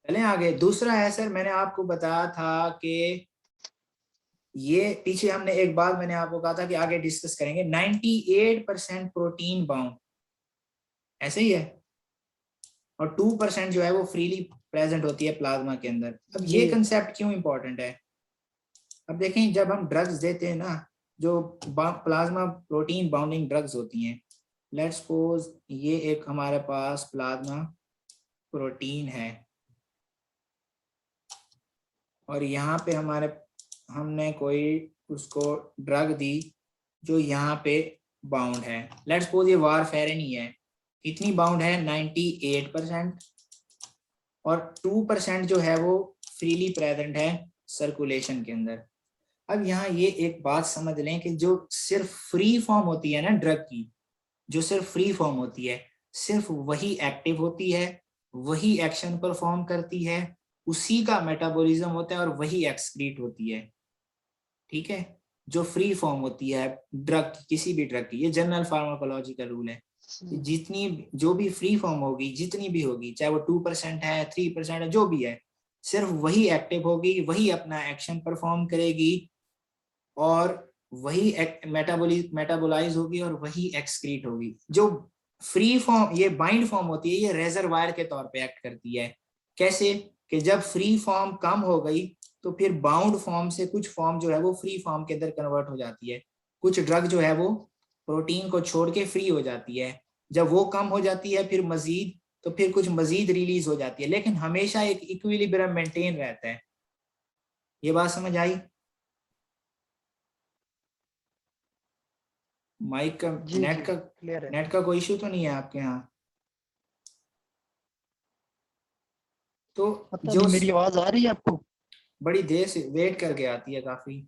चलें आगे। दूसरा है सर, मैंने आपको बताया था कि ये पीछे हमने एक बात मैंने आपको कहा था कि आगे डिस्कस करेंगे, 98% प्रोटीन बाउंड, ऐसे ही है, और 2% जो है वो फ्रीली प्रेजेंट होती है प्लाज्मा के अंदर। अब ये जी कंसेप्ट क्यों इंपॉर्टेंट है? अब देखें, जब हम ड्रग्स देते हैं ना, जो प्लाज्मा प्रोटीन बाउंडिंग ड्रग्स होती हैं, लेट्स सपोज ये एक हमारे पास प्लाज्मा प्रोटीन है और यहाँ पे हमने कोई उसको ड्रग दी जो यहाँ पे बाउंड है, लेट्स सपोज ये वारफेरिन ही है। कितनी बाउंड है? 98%, और 2% जो है वो फ्रीली प्रेजेंट है सर्कुलेशन के अंदर। अब यहाँ ये एक बात समझ लें कि जो सिर्फ फ्री फॉर्म होती है ना ड्रग की, जो सिर्फ फ्री फॉर्म होती है, सिर्फ वही एक्टिव होती है, वही एक्शन परफॉर्म करती है, उसी का मेटाबॉलिज्म होता है और वही एक्सक्रीट होती है। ठीक है, जो फ्री फॉर्म होती है ड्रग, किसी भी ड्रग की, ये जनरल फार्माकोलॉजी का रूल है, जितनी जो भी फ्री फॉर्म होगी, जितनी भी होगी, चाहे वो 2% है, 3% है, जो भी है, सिर्फ वही एक्टिव होगी, वही अपना एक्शन परफॉर्म करेगी, और वही मेटाबोलाइज होगी और वही एक्सक्रीट होगी। जो फ्री फॉर्म, ये बाइंड फॉर्म होती है, ये रेजरवायर के तौर पे एक्ट करती है। कैसे? कि जब फ्री फॉर्म कम हो गई तो फिर बाउंड फॉर्म से कुछ फॉर्म जो है वो फ्री फॉर्म के अंदर कन्वर्ट हो जाती है, कुछ ड्रग जो है वो प्रोटीन को छोड़ के फ्री हो जाती है। जब वो कम हो जाती है फिर मजीद, तो फिर कुछ मजीद रिलीज हो जाती है, लेकिन हमेशा एक इक्विलिब्रियम मेंटेन रहता है। ये बात समझ आई? माइक का, जी जी क्लियर है। नेट का कोई इशू तो नहीं है आपके यहाँ? तो पता जो नहीं मेरी आवाज आ रही है आपको? बड़ी देर से वेट करके आती है काफी,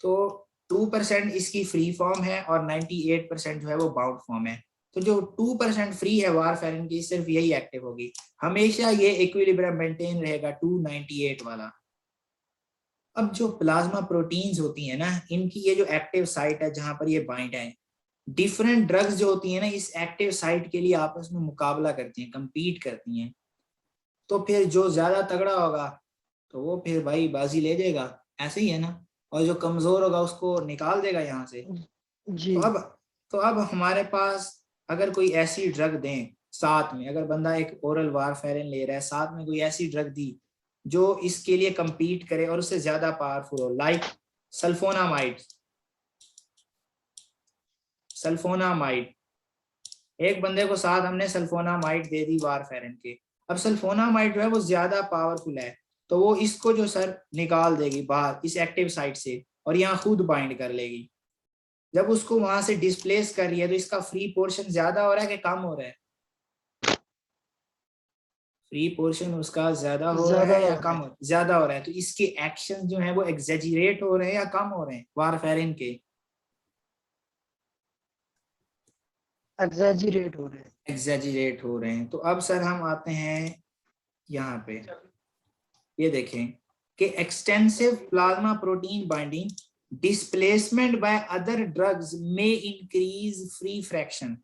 तो 2% इसकी फ्री फॉर्म है और 98% जो है वो बाउंड फॉर्म है। तो जो 2% फ्री है वारफेरिन की, सिर्फ यही एक्टिव होगी, हमेशा ये इक्विलिब्रियम मेंटेन रहेगा 298 वाला। अब जो प्लाज्मा प्रोटीन्स होती है ना, इनकी ये जो एक्टिव साइट है जहां पर ये बाइंड है, डिफरेंट ड्रग्स जो होती है ना, इस एक्टिव साइट के लिए आपस में मुकाबला करती हैं, compete करती हैं। तो फिर जो ज्यादा तगड़ा होगा तो वो फिर भाई बाजी ले जाएगा, ऐसे ही है ना, और जो कमजोर होगा उसको निकाल देगा यहाँ से। जी तो अब तो अब हमारे पास अगर कोई ऐसी ड्रग दें साथ में, अगर बंदा एक ओरल वारफेरिन ले रहा है, साथ में कोई ऐसी ड्रग दी जो इसके लिए compete करे और उससे ज्यादा पावरफुल हो, लाइक सल्फोनामाइड, सल्फोनामाइड, एक बंदे को साथ हमने सल्फोनामाइड दे दी वारफेरिन के। अब सल्फोनामाइड जो है वो ज्यादा पावरफुल है, तो वो इसको जो सर निकाल देगी बाहर इस एक्टिव साइट से और यहाँ खुद बाइंड कर लेगी। जब उसको वहां से डिस्प्लेस कर रही है तो इसका फ्री पोर्शन ज्यादा हो रहा है कि कम हो रहा है? फ्री पोर्शन उसका ज्यादा हो रहा ज्यादा है या हो रहा कम है। हो? ज्यादा हो रहा है। तो इसके एक्शन जो है वो एग्जेजरेट हो रहे हैं या कम हो रहे हैं वारफेरिन के? एग्जैजरेट हो रहे हैं। एग्जेजरेट हो रहे हैं। तो अब सर हम आते हैं यहाँ पे, ये देखें कि extensive plasma protein binding displacement by other drugs में इंक्रीज फ्री फ्रैक्शन।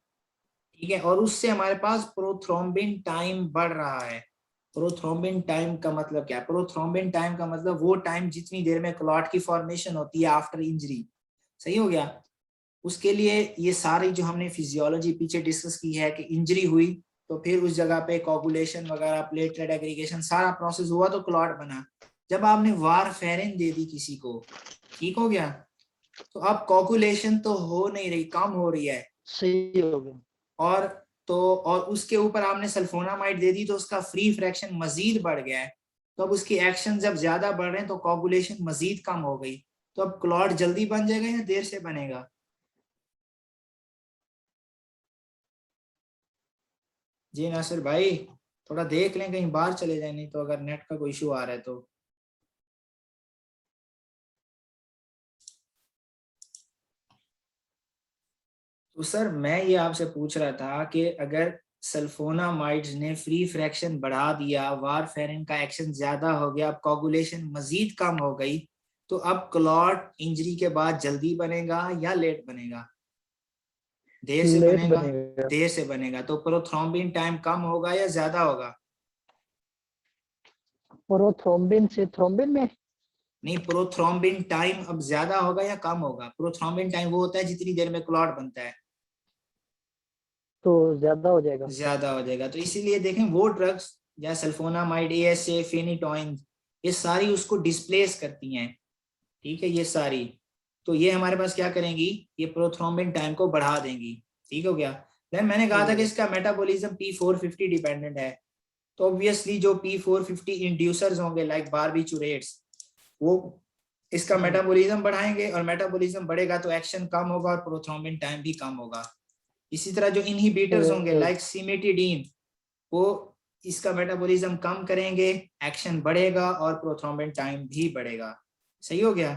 ठीक है, और उससे हमारे पास प्रोथ्रोम्बिन टाइम बढ़ रहा है। प्रोथ्रोम्बिन टाइम का मतलब क्या? प्रोथ्रोम्बिन टाइम का मतलब वो टाइम जितनी देर में क्लॉट की फॉर्मेशन होती है आफ्टर इंजरी। सही हो गया? उसके लिए ये सारी जो हमने फिजियोलॉजी पीछे डिस्कस की है कि इंजरी हुई तो फिर उस जगह पे कोगुलेशन वगैरह, प्लेटलेट एग्रीगेशन, सारा प्रोसेस हुआ तो क्लॉट बना। जब आपने वारफेरिन दे दी किसी को, ठीक हो गया, तो अब कोगुलेशन तो हो नहीं रही, कम हो रही है, सही हो गया। और और उसके ऊपर आपने सल्फोनामाइड दे दी तो उसका फ्री फ्रैक्शन मजीद बढ़ गया है। तो अब उसकी एक्शन जब ज्यादा बढ़ रहे हैं तो कोगुलेशन मजीद कम हो गई। तो अब क्लॉट जल्दी बन जाएगा या देर से बनेगा? जी नासिर भाई, थोड़ा देख लें कहीं बाहर चले जाए, नहीं तो अगर नेट का कोई इशू आ रहा है तो। तो सर मैं ये आपसे पूछ रहा था कि अगर सल्फोनामाइड्स ने फ्री फ्रैक्शन बढ़ा दिया, वारफेरिन का एक्शन ज्यादा हो गया, अब कोगुलेशन मजीद कम हो गई, तो अब क्लॉट इंजरी के बाद जल्दी बनेगा या लेट बनेगा? देर से लेट बनेगा। बनेगा। देर से बनेगा तो प्रोथ्रोम्बिन टाइम कम होगा या ज्यादा होगा? प्रोथ्रोम्बिन से थ्रोम्बिन में। नहीं, प्रोथ्रोम्बिन टाइम अब ज्यादा होगा या कम होगा? प्रोथ्रोम्बिन टाइम वो होता है जितनी देर में क्लॉट बनता है। तो ज्यादा हो जाएगा। ज्यादा हो जाएगा। तो इसीलिए देखें वो ड्रग्स या सल्फोनामाइड, एएसए, फेनिटोइन, ये सारी उसको डिस्प्लेस करती हैं। ठीक है, ये सारी। तो ये हमारे पास क्या करेंगी, ये प्रोथ्रोम्बिन टाइम को बढ़ा देंगी। ठीक हो गया। देन मैंने कहा ठीक था हो कि गया। इसका मेटाबॉलिज्म P450 डिपेंडेंट है। तो ऑब्वियसली जो P450 इंड्यूसर्स होंगे लाइक बारबिचुरेट्स, वो इसका जी। मेटाबॉलिज्म बढ़ाएंगे, और मेटाबॉलिज्म बढ़ेगा तो एक्शन कम होगा और प्रोथ्रोम्बिन टाइम भी कम होगा। इसी तरह जो इनहिबिटर्स होंगे ठीक। लाइक सिमेटिडीन, वो इसका मेटाबॉलिज्म कम करेंगे, एक्शन बढ़ेगा और प्रोथ्रोम्बिन टाइम भी बढ़ेगा। सही हो गया।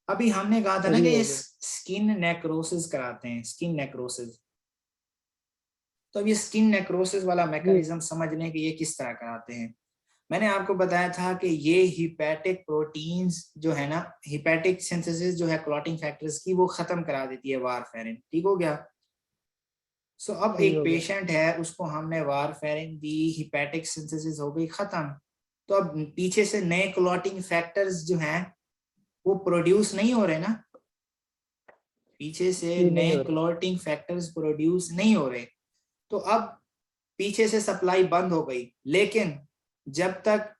अभी हमने कहा था ना सही कि हो ये गया। स्किन नेक्रोसिस कराते हैं, स्किन नेक्रोसिस। तो अब ये स्किन नेक्रोसिस वाला जी। मैकेनिज्म समझने के ये किस तरह कराते हैं। मैंने आपको बताया था कि ये हिपैटिक प्रोटीन्स जो है ना, हिपैटिक सिंथेसिस जो है क्लॉटिंग फैक्टर्स की, वो खत्म करा देती है वारफेरिन। ठीक हो गया। सो अब ठीक एक हो गया। पेशेंट है, उसको हमने वारफेरिन दी, हिपैटिक सिंथेसिस हो गई खत्म। तो अब पीछे से नए क्लॉटिंग फैक्टर्स जो हैं वो प्रोड्यूस नहीं हो रहे ना, पीछे से जी नहीं नए हो रहा। क्लॉटिंग फैक्टर्स प्रोड्यूस नहीं हो रहे। तो अब पीछे से सप्लाई बंद हो गई, लेकिन जब तक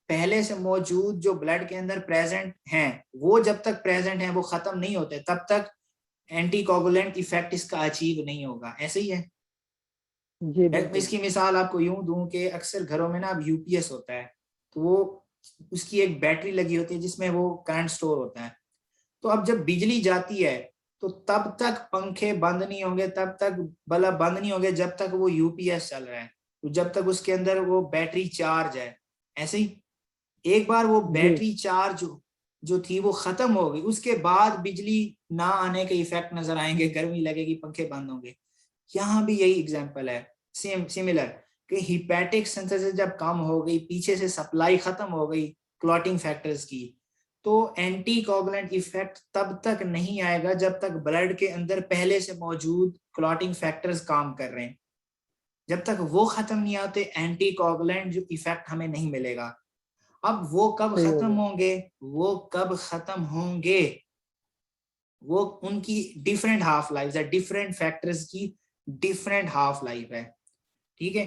पहले से मौजूद जो ब्लड के अंदर प्रेजेंट हैं, वो जब तक प्रेजेंट हैं वो खत्म नहीं होते, तब तक एंटीकोगुलेंट इफेक्ट इसका अचीव नहीं होगा। ऐसे ही है। जी मैं बिल्कुल। इसकी मिसाल आपको यूं दूं कि अक्सर घरों में ना अब यूपीएस होता है, तो वो उसकी एक बैटरी लगी होती है जिसमें वो करंट स्टोर होता है। तो अब जब बिजली जाती है तो तब तक पंखे बंद नहीं होंगे, तब तक बल्ब बंद नहीं होंगे जब तक वो यूपीएस चल रहा है, तो जब तक उसके अंदर वो बैटरी चार्ज है। ऐसे ही एक बार वो जी। बैटरी चार्ज जो थी वो खत्म हो गई, उसके बाद बिजली ना आने के इफेक्ट नजर आएंगे, गर्मी लगेगी, पंखे बंद होंगे। यहाँ भी यही एग्जांपल है, सेम सिमिलर, कि हिपैटिक सिंथेसिस जब कम हो गई, पीछे से सप्लाई खत्म हो गई क्लॉटिंग फैक्टर्स की, तो एंटी कोगुलेंट इफेक्ट तब तक नहीं आएगा जब तक ब्लड के अंदर पहले से मौजूद क्लॉटिंग फैक्टर्स काम कर रहे हैं। जब तक वो खत्म नहीं आते, एंटी कोगुलेंट जो इफेक्ट हमें नहीं मिलेगा। अब वो कब सही हो खत्म गया। होंगे, वो कब खत्म होंगे, वो उनकी डिफरेंट हाफ लाइफ है, डिफरेंट फैक्टर्स की डिफरेंट हाफ लाइफ है। ठीक है।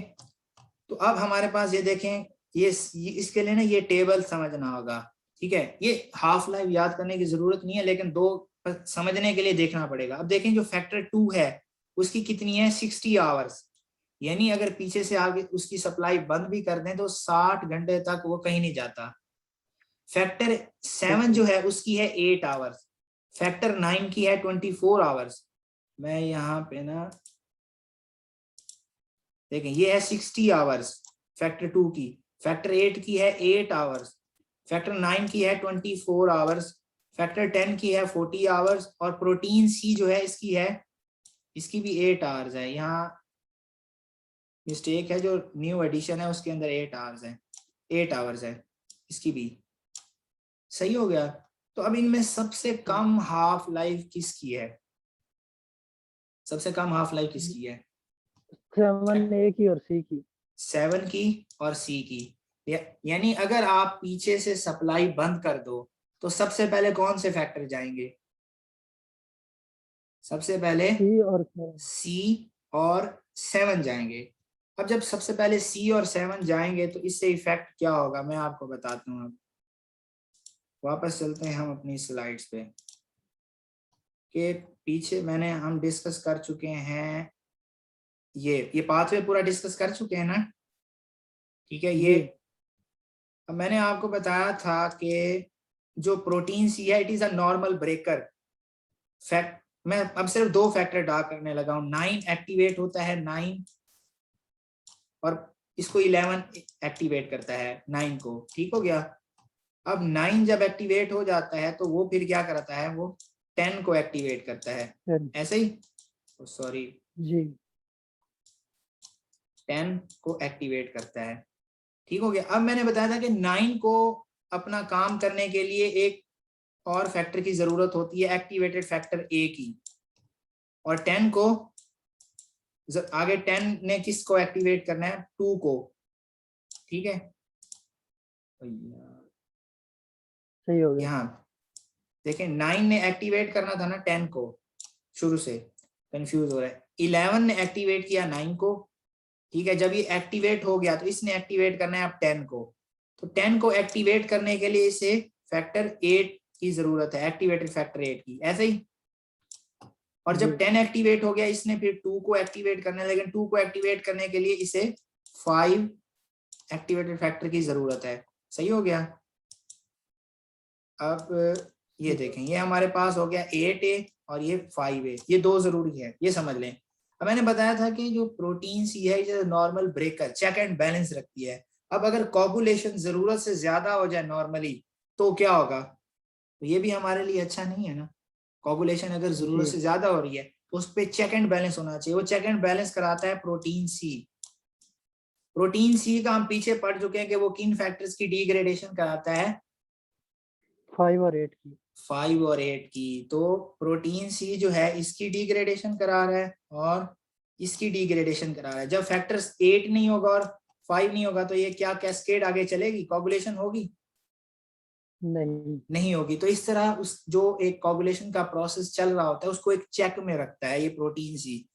तो अब हमारे पास ये देखें, ये इसके लिए ना ये टेबल समझना होगा। ठीक है, ये हाफ लाइफ याद करने की जरूरत नहीं है, लेकिन दो समझने के लिए देखना पड़ेगा। अब देखें जो फैक्टर 2 है उसकी कितनी है, 60 आवर्स। यानी अगर पीछे से आगे उसकी सप्लाई बंद भी कर दें तो 60 घंटे तक वो कहीं नहीं जाता। फैक्टर 7 जो है उसकी है 8 आवर्स। फैक्टर 9 की है 24 आवर्स। मैं यहाँ पे ना देखें, ये है 60 आवर्स फैक्टर 2 की। फैक्टर 8 की है 8 आवर्स। फैक्टर 9 की है 24 आवर्स। फैक्टर 10 की है 40 आवर्स। और प्रोटीन सी जो है इसकी है, इसकी भी 8 आवर्स है। यहाँ मिस्टेक है, जो न्यू एडिशन है उसके अंदर 8 आवर्स है, 8 आवर्स है इसकी भी। सही हो गया। तो अब इनमें सबसे कम हाफ लाइफ किसकी है, सबसे कम हाफ लाइफ किसकी है? 7 A की और C की। 7 की और सी की। यानी अगर आप पीछे से सप्लाई बंद कर दो तो सबसे पहले कौन से फैक्टर जाएंगे? सबसे पहले C और 7। सी और 7 जाएंगे। अब जब सबसे पहले सी और 7 जाएंगे तो इससे इफेक्ट क्या होगा मैं आपको बताता हूँ। अब वापस चलते हैं हम अपनी स्लाइड्स पे, कि पीछे हम डिस्कस कर चुके हैं, ये पाथवे पूरा डिस्कस कर चुके हैं ना। ठीक है। ये जी। अब मैंने आपको बताया था कि जो प्रोटीन सी है it is a normal breaker fact. मैं अब सिर्फ 2 फैक्टर ड्रा करने लगा हूं। 9 एक्टिवेट होता है, 9, और इसको 11 एक्टिवेट करता है 9 को। ठीक हो गया। अब 9 जब एक्टिवेट हो जाता है तो वो फिर क्या करता है, वो 10 को एक्टिवेट करता है। 10। ऐसे ही सॉरी जी 10 को एक्टिवेट करता है। ठीक हो गया। अब मैंने बताया था कि 9 को अपना काम करने के लिए एक और फैक्टर की जरूरत होती है, एक्टिवेटेड फैक्टर ए की, और 10 को आगे 10 ने किसको एक्टिवेट करना है, 2 को। ठीक है, सही हो गया। यहाँ देखें 9 ने एक्टिवेट करना था ना 10 को, शुरू से कंफ्यूज हो रहा है। 11 ने एक्टिवेट किया 9 को। ठीक है, जब ये एक्टिवेट हो गया तो इसने एक्टिवेट करना है अब 10 को। तो 10 को एक्टिवेट करने के लिए इसे फैक्टर 8 की जरूरत है, एक्टिवेटेड फैक्टर 8 की, ऐसे ही। और जब 10 एक्टिवेट हो गया इसने फिर 2 को एक्टिवेट करना है, लेकिन 2 को एक्टिवेट करने के लिए इसे 5 एक्टिवेटेड फैक्टर की जरूरत है। सही हो गया। अब ये देखें, ये हमारे पास हो गया 8A और ये 5A, ये दो जरूरी है, ये समझ लें। अब मैंने बताया था कि जो प्रोटीन सी है ये normal breaker, check and balance रखती है। अब अगर कोगुलेशन जरूरत से ज्यादा हो जाए नॉर्मली तो क्या होगा, तो ये भी हमारे लिए अच्छा नहीं है ना। कोगुलेशन अगर जरूरत से ज्यादा हो रही है तो उस पर चेक एंड बैलेंस होना चाहिए। वो चेक एंड बैलेंस कराता है प्रोटीन सी। प्रोटीन सी का हम पीछे पढ़ चुके हैं कि वो किन फैक्टर्स की डिग्रेडेशन कराता है, 5 और 8 की। 5 और 8 की। तो प्रोटीन सी जो है इसकी डिग्रेडेशन करा रहा है और इसकी डिग्रेडेशन करा रहा है। जब फैक्टर्स 8 नहीं होगा और 5 नहीं होगा तो ये क्या कैस्केड आगे चलेगी, कोगुलेशन होगी? नहीं होगी। तो इस तरह उस जो एक कोगुलेशन का प्रोसेस चल रहा होता है उसको एक चेक में रखता है ये प्रोटीन सी।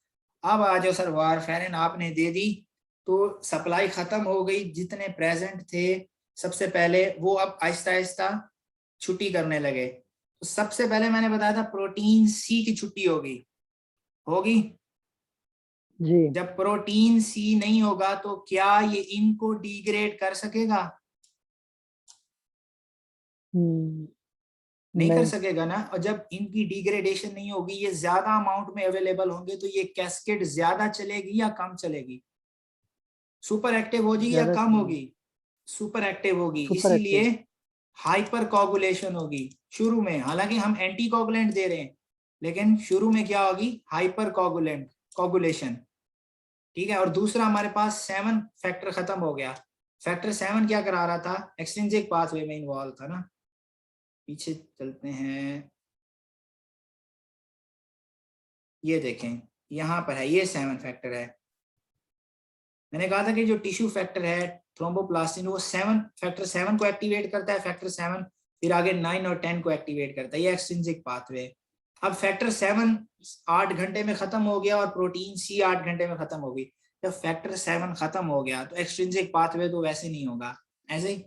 अब आ जाओ सर, वारफेरिन आपने दे दी तो सप्लाई खत्म हो गई, जितने प्रेजेंट थे सबसे पहले वो अब आहिस्ता आहिस्ता छुट्टी करने लगे। तो सबसे पहले मैंने बताया था प्रोटीन सी की छुट्टी होगी, होगी जी जब प्रोटीन सी नहीं होगा तो क्या ये इनको डिग्रेड कर सकेगा? नहीं कर सकेगा ना। और जब इनकी डिग्रेडेशन नहीं होगी, ये ज्यादा अमाउंट में अवेलेबल होंगे तो ये कैस्केड ज्यादा चलेगी या कम चलेगी, सुपर एक्टिव होगी या कम होगी? सुपर एक्टिव होगी। सुपर इसीलिए एक्टिव। हाइपर कोगुलेशन होगी शुरू में। हालांकि हम एंटी कोगुलेंट दे रहे हैं लेकिन शुरू में क्या होगी, हाइपर कोगुलेशन। ठीक है। और दूसरा हमारे पास 7 फैक्टर खत्म हो गया। फैक्टर 7 क्या करा रहा था, एक्सट्रिंसिक पाथवे में इन्वॉल्व था ना। पीछे चलते हैं, ये देखें यहां पर है, ये 7 फैक्टर है। मैंने कहा था कि जो टिश्यू फैक्टर है थ्रोम्बोप्लास्टिन वो 7 फैक्टर 7 को एक्टिवेट करता है, फैक्टर 7 फिर आगे 9 और 10 को एक्टिवेट करता है, ये एक्सट्रिंसिक पाथवे। अब फैक्टर 7 8 घंटे में खत्म हो गया और प्रोटीन सी 8 घंटे में खत्म हो गई। जब फैक्टर 7 खत्म हो गया तो एक्सट्रिंसिक पाथवे तो वैसे नहीं होगा, ऐसे ही।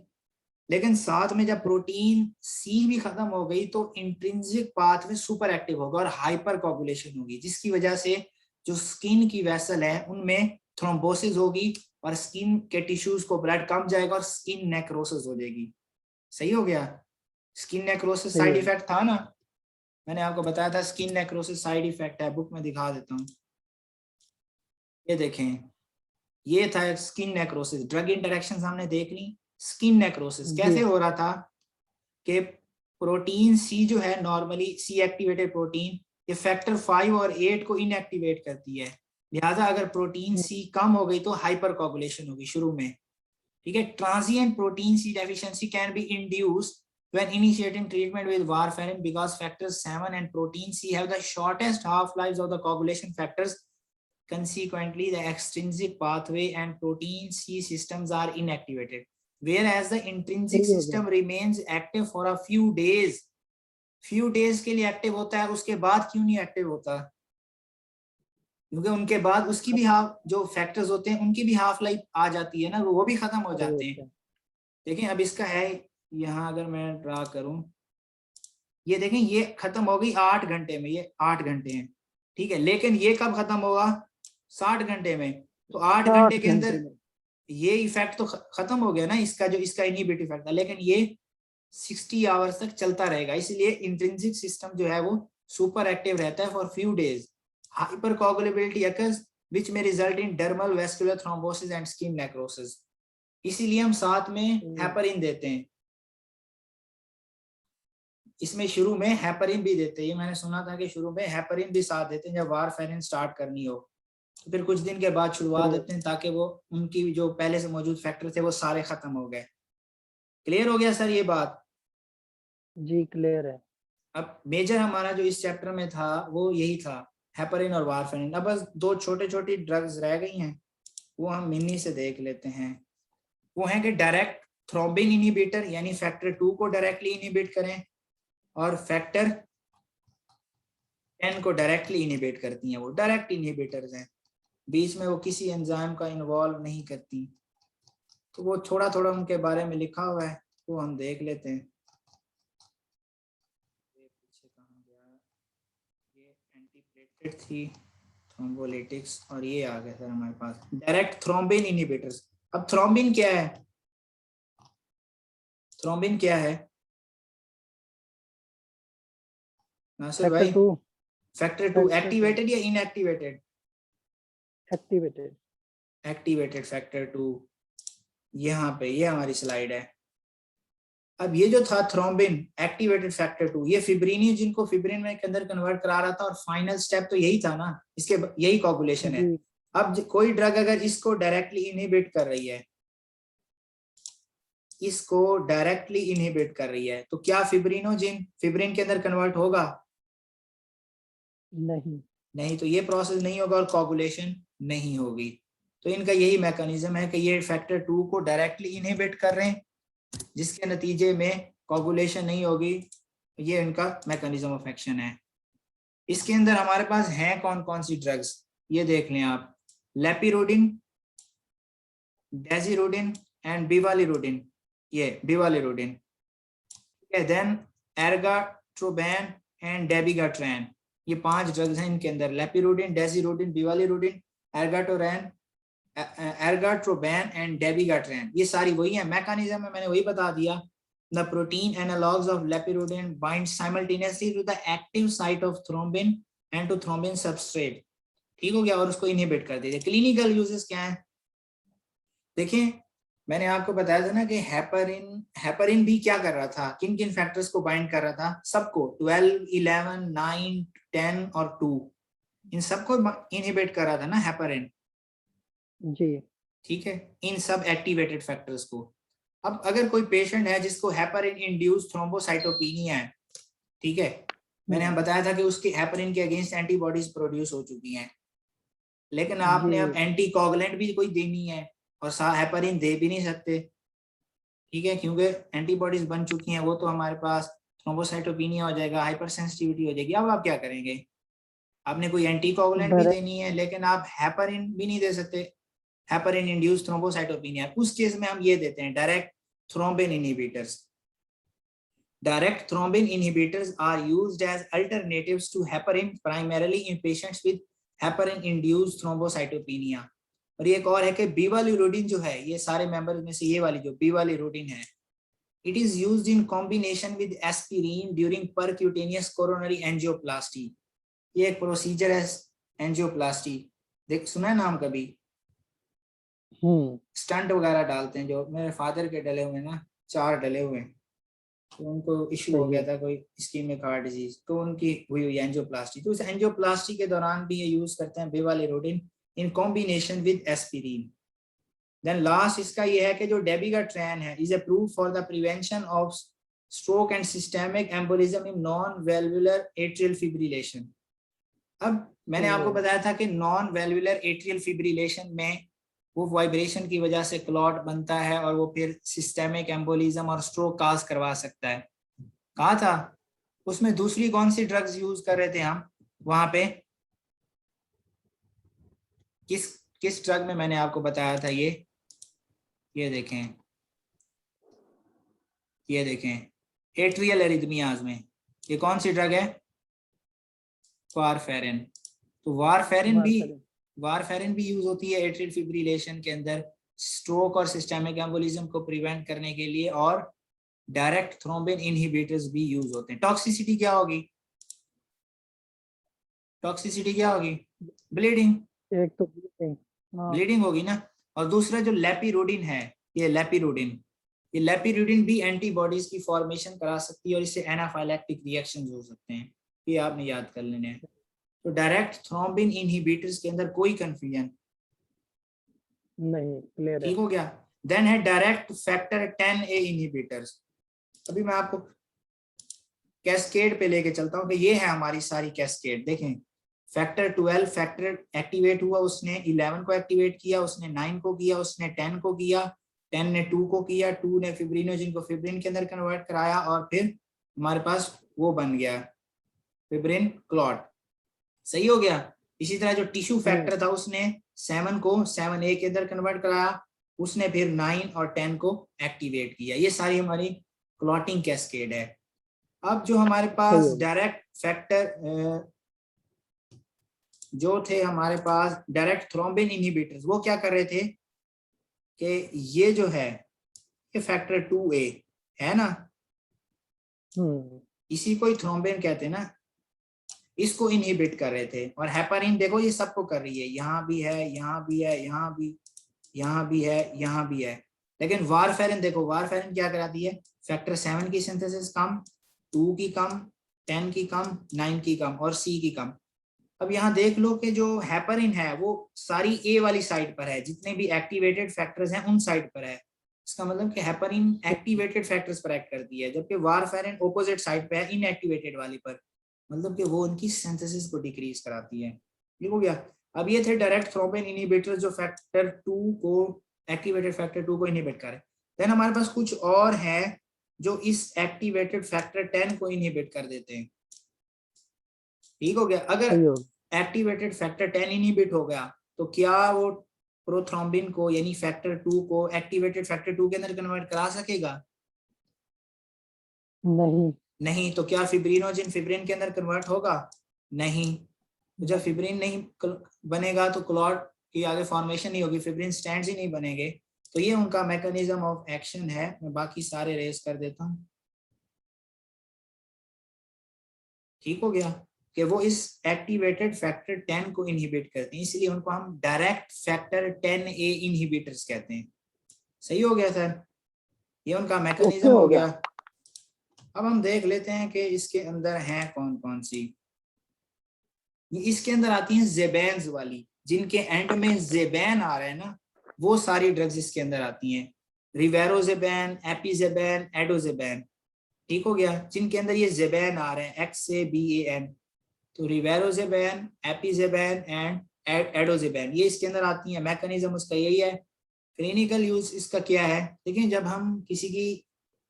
लेकिन साथ में जब प्रोटीन सी भी खत्म हो गई तो इंट्रिंसिक पाथवे सुपर एक्टिव होगा और हाइपर कोगुलेशन होगी, जिसकी वजह से जो स्किन की वेसल है उनमें थ्रोम्बोसिस होगी और स्किन के टिश्यूज को ब्लड कम जाएगा और स्किन नेक्रोसिस हो जाएगी। सही हो गया। स्किन नेक्रोसिस साइड इफेक्ट था ना, मैंने आपको बताया था स्किन नेक्रोसिस साइड इफेक्ट है, बुक में दिखा देता हूँ। ये देखें, ये था स्किन नेक्रोसिस। ड्रग इंटरेक्शन हमने देख ली। स्किन नेक्रोसिस कैसे हो रहा था कि प्रोटीन सी जो है नॉर्मली सी एक्टिवेटेड प्रोटीन, ये फैक्टर 5 और 8 को इनएक्टिवेट करती है। लिहाजा अगर प्रोटीन सी कम हो गई तो हाइपर कोगुलेशन होगी शुरू में। ठीक है। Transient protein C deficiency can be induced when initiating treatment with warfarin because factors 7 and protein C have the shortest half-lives of the coagulation factors. Consequently, the extrinsic pathway and protein C systems are inactivated, whereas the intrinsic system remains active for a few days. Few days के लिए active होता है, उसके बाद क्यों नहीं active होता? क्योंकि उनके बाद उसकी भी हाफ, जो फैक्टर्स होते हैं उनकी भी हाफ लाइफ आ जाती है ना, वो भी खत्म हो जाते हैं। देखें अब इसका है, यहाँ अगर मैं ड्रा करूं, ये देखें ये खत्म हो गई 8 घंटे में, ये 8 घंटे हैं। ठीक है। लेकिन ये कब खत्म होगा, 60 घंटे में। तो 8 घंटे के अंदर ये इफेक्ट तो खत्म हो गया ना इसका, जो इसका इनहिबिट इफेक्ट था, लेकिन ये 60 आवर्स तक चलता रहेगा। इसलिए इंट्रिंसिक सिस्टम जो है वो सुपर एक्टिव रहता है for few days. Hyper coagulability occurs which में result in dermal vascular thrombosis and skin necrosis. इसीलिए हम साथ में हेपरिन देते हैं। इसमें शुरू में हेपरिन भी देते हैं, ये मैंने सुना था कि शुरू में हेपरिन भी साथ देते हैं जब वारफेरिन स्टार्ट करनी हो, तो फिर कुछ दिन के बाद छुड़वा तो देते हैं ताकि वो उनकी जो पहले से मौजूद फैक्टर थे वो सारे खत्म हो गए। क्लियर हो गया सर ये बात? जी क्लियर है। अब मेजर हमारा जो इस चैप्टर में था वो यही था, हेपरिन और वारफेरिन। अब बस दो छोटे छोटी ड्रग्स रह गई हैं, वो हम मिनी से देख लेते हैं। वो है कि डायरेक्ट थ्रोम्बिन इनहिबिटर, यानी फैक्टर 2 को डायरेक्टली इनहिबिट करें, और फैक्टर 10 को डायरेक्टली इनहिबिट करती हैं। वो डायरेक्ट इनहिबिटर्स हैं, बीच में वो किसी एंजाइम का इन्वॉल्व नहीं करती। तो वो थोड़ा थोड़ा उनके बारे में लिखा हुआ है, वो हम देख लेते हैं। पीछे कहाँ गया, ये एंटीप्लेटलेट थी, थ्रोम्बोलिटिक्स, और ये आ गया सर हमारे पास डायरेक्ट थ्रोम्बिन इनहिबिटर्स। अब थ्रोम्बिन क्या है? थ्रोम्बिन क्या है नासिर फैक्टर भाई? 2 फैक्टर 2 एक्टिवेटेड या इनएक्टिवेटेड? एक्टिवेटेड। एक्टिवेटेड फैक्टर 2, यहाँ पे ये हमारी स्लाइड है। अब ये जो था थ्रोम्बिन एक्टिवेटेड फैक्टर 2, ये फिब्रिन जिनको फिब्रिन में के अंदर कन्वर्ट करा रहा था, और फाइनल स्टेप तो यही था ना, इसके यही कोगुलेशन है। जी अब कोई ड्रग अगर इसको डायरेक्टली इनहिबिट कर रही है, इसको डायरेक्टली इनहिबिट कर रही है, तो क्या फिब्रिनोजिन फिब्रिन के अंदर कन्वर्ट होगा? नहीं। नहीं, तो ये प्रोसेस नहीं होगा और कोगुलेशन नहीं होगी। तो इनका यही मैकेनिज्म है कि ये फैक्टर 2 को डायरेक्टली इनहिबिट कर रहे हैं, जिसके नतीजे में कोगुलेशन नहीं होगी। ये इनका मैकेनिज्म ऑफ एक्शन है। इसके अंदर हमारे पास हैं कौन कौन सी ड्रग्स, ये देख लें आप। लेपिरोडिन, डेजिरोडिन एंड बिवालिरोडिन, ये बिवालिरोडिन। देन एर्गाट्रोबैन एंड डेबिगाट्रैन, ये 5 ड्रग्स हैं इनके अंदर। लेपिरोडिन, डेजिरोडिन, बिवालिरोडिन, एर्गाटोरैन, एर्गाट्रोबैन एंड डेबिगाट्रैन, ये सारी वही है। मैकेनिज्म में मैंने वही बता दिया। The protein analogs of lepirodin bind simultaneously to the active site of thrombin and to thrombin substrate। ठीक हो गया, और उसको इनहिबिट कर दीजिए। क्लिनिकल यूजेस क्या है देखिए, मैंने आपको बताया था ना कि हेपरिन भी क्या कर रहा था, किन किन फैक्टर्स को बाइंड कर रहा था? सबको, 12, 11, 9, 10 और 2, इन सबको इनहिबिट कर रहा था ना हेपरिन। जी ठीक है, इन सब एक्टिवेटेड फैक्टर्स को। अब अगर कोई पेशेंट है जिसको हेपरिन इंड्यूस थ्रोम्बोसाइटोपिनिया है, ठीक है, मैंने बताया था कि उसकी हेपरिन के अगेंस्ट एंटीबॉडीज प्रोड्यूस हो चुकी हैं, लेकिन आपने अब जी एंटीकोगुलेंट भी कोई देनी है और हेपरिन दे भी नहीं सकते, ठीक है, क्योंकि एंटीबॉडीज बन चुकी हैं। वो तो हमारे पास थ्रोम्बोसाइटोपिनिया हो जाएगा, हाइपर सेंसिटिविटी हो जाएगी। अब आप क्या करेंगे? आपने कोई एंटीकोगुलेंट भी डायरेक्ट। देनी है, लेकिन आप हेपरिन भी नहीं दे सकते, हेपरिन इंड्यूस्ड थ्रोम्बोसाइटोपिनिया। उस केस में हम ये देते हैं direct thrombin inhibitors. Direct thrombin inhibitors are used as alternatives to heparin, primarily in patients with heparin-induced thrombocytopenia। और ये एक और है कि बिवालिरुडिन जो है, ये सारे मेंबर्स में से ये वाली जो बिवालिरुडिन है, it is used in combination with aspirin during percutaneous coronary angioplasty। ये एक प्रोसीजर है एंजियोप्लास्टी, देख सुना है नाम कभी? स्टंट वगैरह डालते हैं, जो मेरे फादर के डले हुए ना, 4 डले हुए, तो उनको इशू हो गया सही। था कोई इस्कीमिक हार्ट डिजीज, तो उनकी हुई हुई एंजियोप्लास्टी। तो उस एंजियोप्लास्टी के दौरान भी ये यूज करते हैं bivalirudin in combination with aspirin. Then last इसका ये है कि जो डेबिगाट्रैन है is approved for the prevention of stroke and systemic embolism in non valvular atrial fibrillation. अब मैंने आपको बताया था कि नॉन वेल्वुलर एट्रियल फिब्रिलेशन में वो वाइब्रेशन की वजह से क्लॉट बनता है और वो फिर सिस्टेमिक एम्बोलिज्म और स्ट्रोक काज करवा सकता है। कहा था उसमें दूसरी कौन सी ड्रग्स यूज कर रहे थे हम वहां पे? किस किस ड्रग में मैंने आपको बताया था? ये देखें, ये देखें एट्रियल एरिथमियाज में ये कौन सी ड्रग है? वारफेरिन। तो वारफेरिन भी यूज होती है एट्रियल फिब्रिलेशन के अंदर, स्ट्रोक और सिस्टेमिक एम्बोलिज्म को प्रिवेंट करने के लिए, और डायरेक्ट थ्रोम्बिन इनहिबिटर्स भी यूज होते हैं। टॉक्सिसिटी क्या होगी? टॉक्सिसिटी क्या होगी? ब्लीडिंग। एक तो ब्लीडिंग। हाँ ब्लीडिंग होगी ना। और दूसरा जो लेपिरोडिन है, ये लेपिरोडिन, ये लेपिड्यूडिन भी एंटीबॉडीज की फॉर्मेशन करा सकती है और इससे एनाफाइलैक्टिक रिएक्शंस हो सकते हैं, ये आपने याद कर लेने हैं। तो डायरेक्ट थ्रोम्बिन इनहिबिटर्स के अंदर कोई कंफ्यूजन नहीं, क्लियर है। ठीक हो गया। देन है डायरेक्ट फैक्टर 10A इनहिबिटर्स। अभी मैं आपको कैस्केड पे लेके चलता हूँ कि ये है हमारी सारी कैस्केड। देखें, फैक्टर 12 फैक्टर एक्टिवेट हुआ, उसने 11 को एक्टिवेट किया, उसने 9 को किया, उसने 10 को किया, 10 ने 2 को किया, 2 ने फिब्रिनोजिन को फिब्रिन के अंदर कन्वर्ट कराया और फिर हमारे पास वो बन गया फिब्रिन क्लॉट। सही हो गया। इसी तरह जो टिश्यू फैक्टर था उसने 7 को 7A के अंदर कन्वर्ट कराया, उसने फिर 9 और 10 को एक्टिवेट किया। ये सारी हमारी क्लॉटिंग कैस्केड है। अब जो हमारे पास डायरेक्ट फैक्टर जो थे हमारे पास डायरेक्ट थ्रोम्बिन इनहिबिटर्स, वो क्या कर रहे थे कि ये जो है ये फैक्टर 2A है ना, इसी को ही थ्रोम्बिन कहते हैं ना, इसको इनहिबिट कर रहे थे। और हेपारिन देखो ये सबको कर रही है, यहाँ भी है, यहाँ भी है, यहाँ भी है, यहाँ भी है। लेकिन वारफेरिन देखो, वारफेरिन क्या कराती है, फैक्टर 7 की सिंथेसिस कम, 2 की कम, 10 की कम, 9 की कम और C की कम। अब यहाँ देख लो कि जो हेपारिन है वो सारी A वाली साइड पर है, जितने भी एक्टिवेटेड फैक्टर्स हैं उन साइड पर है। इसका मतलब कि हेपारिन एक्टिवेटेड फैक्टर्स पर एक्ट करती है, जबकि वारफेरिन ऑपोजिट साइड पे है, इनएक्टिवेटेड वाली पर, मतलब कि वो उनकी सिंथेसिस को डिक्रीज कराती है। ठीक हो गया। अब ये थे डायरेक्ट थ्रोम्बिन इनहिबिटर जो फैक्टर 2 को एक्टिवेटेड फैक्टर 2 को इनहिबिट करे। देन हमारे पास कुछ और है जो इस एक्टिवेटेड फैक्टर 10 को इनहिबिट कर देते हैं। ठीक हो गया। अगर एक्टिवेटेड फैक्टर 10 इनहिबिट हो गया तो क्या वो प्रोथ्रोम्बिन को यानी फैक्टर 2 को एक्टिवेटेड फैक्टर 2 के अंदर कन्वर्ट करा सकेगा? नहीं। तो क्या फिब्रिनोजिन फिब्रिन के अंदर कन्वर्ट होगा? नहीं। तो जब फिब्रिन नहीं बनेगा तो क्लॉट की आगे फॉर्मेशन नहीं होगी, फिब्रिन स्टैंड्स ही नहीं बनेंगे। तो ये उनका मैकेनिज्म ऑफ एक्शन है। मैं बाकी सारे रेस कर देता हूँ। ठीक हो गया कि वो इस एक्टिवेटेड फैक्टर 10 को इनहिबिट करते हैं, इसलिए उनको हम डायरेक्ट फैक्टर 10A इनहिबिटर्स कहते हैं। सही हो गया सर, ये उनका मैकेनिज्म हो गया। अब हम देख लेते हैं कि इसके अंदर हैं कौन कौन सी। इसके अंदर आती हैं ज़ेबैन्स वाली, जिनके एंड में ज़ेबैन आ रहा है ना, वो सारी ड्रग्स इसके अंदर आती हैं। रिवेरोज़ेबैन, एपिज़ेबैन, एडोज़ेबैन। ठीक हो गया। जिनके अंदर ये ज़ेबैन आ रहे हैं, XABAN, तो रिवेरोज़ेबैन, एपिज़ेबैन एंड एडोज़ेबैन, ये इसके अंदर आती हैं। मैकेनिज्म उसका यही है। क्लिनिकल यूज इसका क्या है, देखिए जब हम किसी की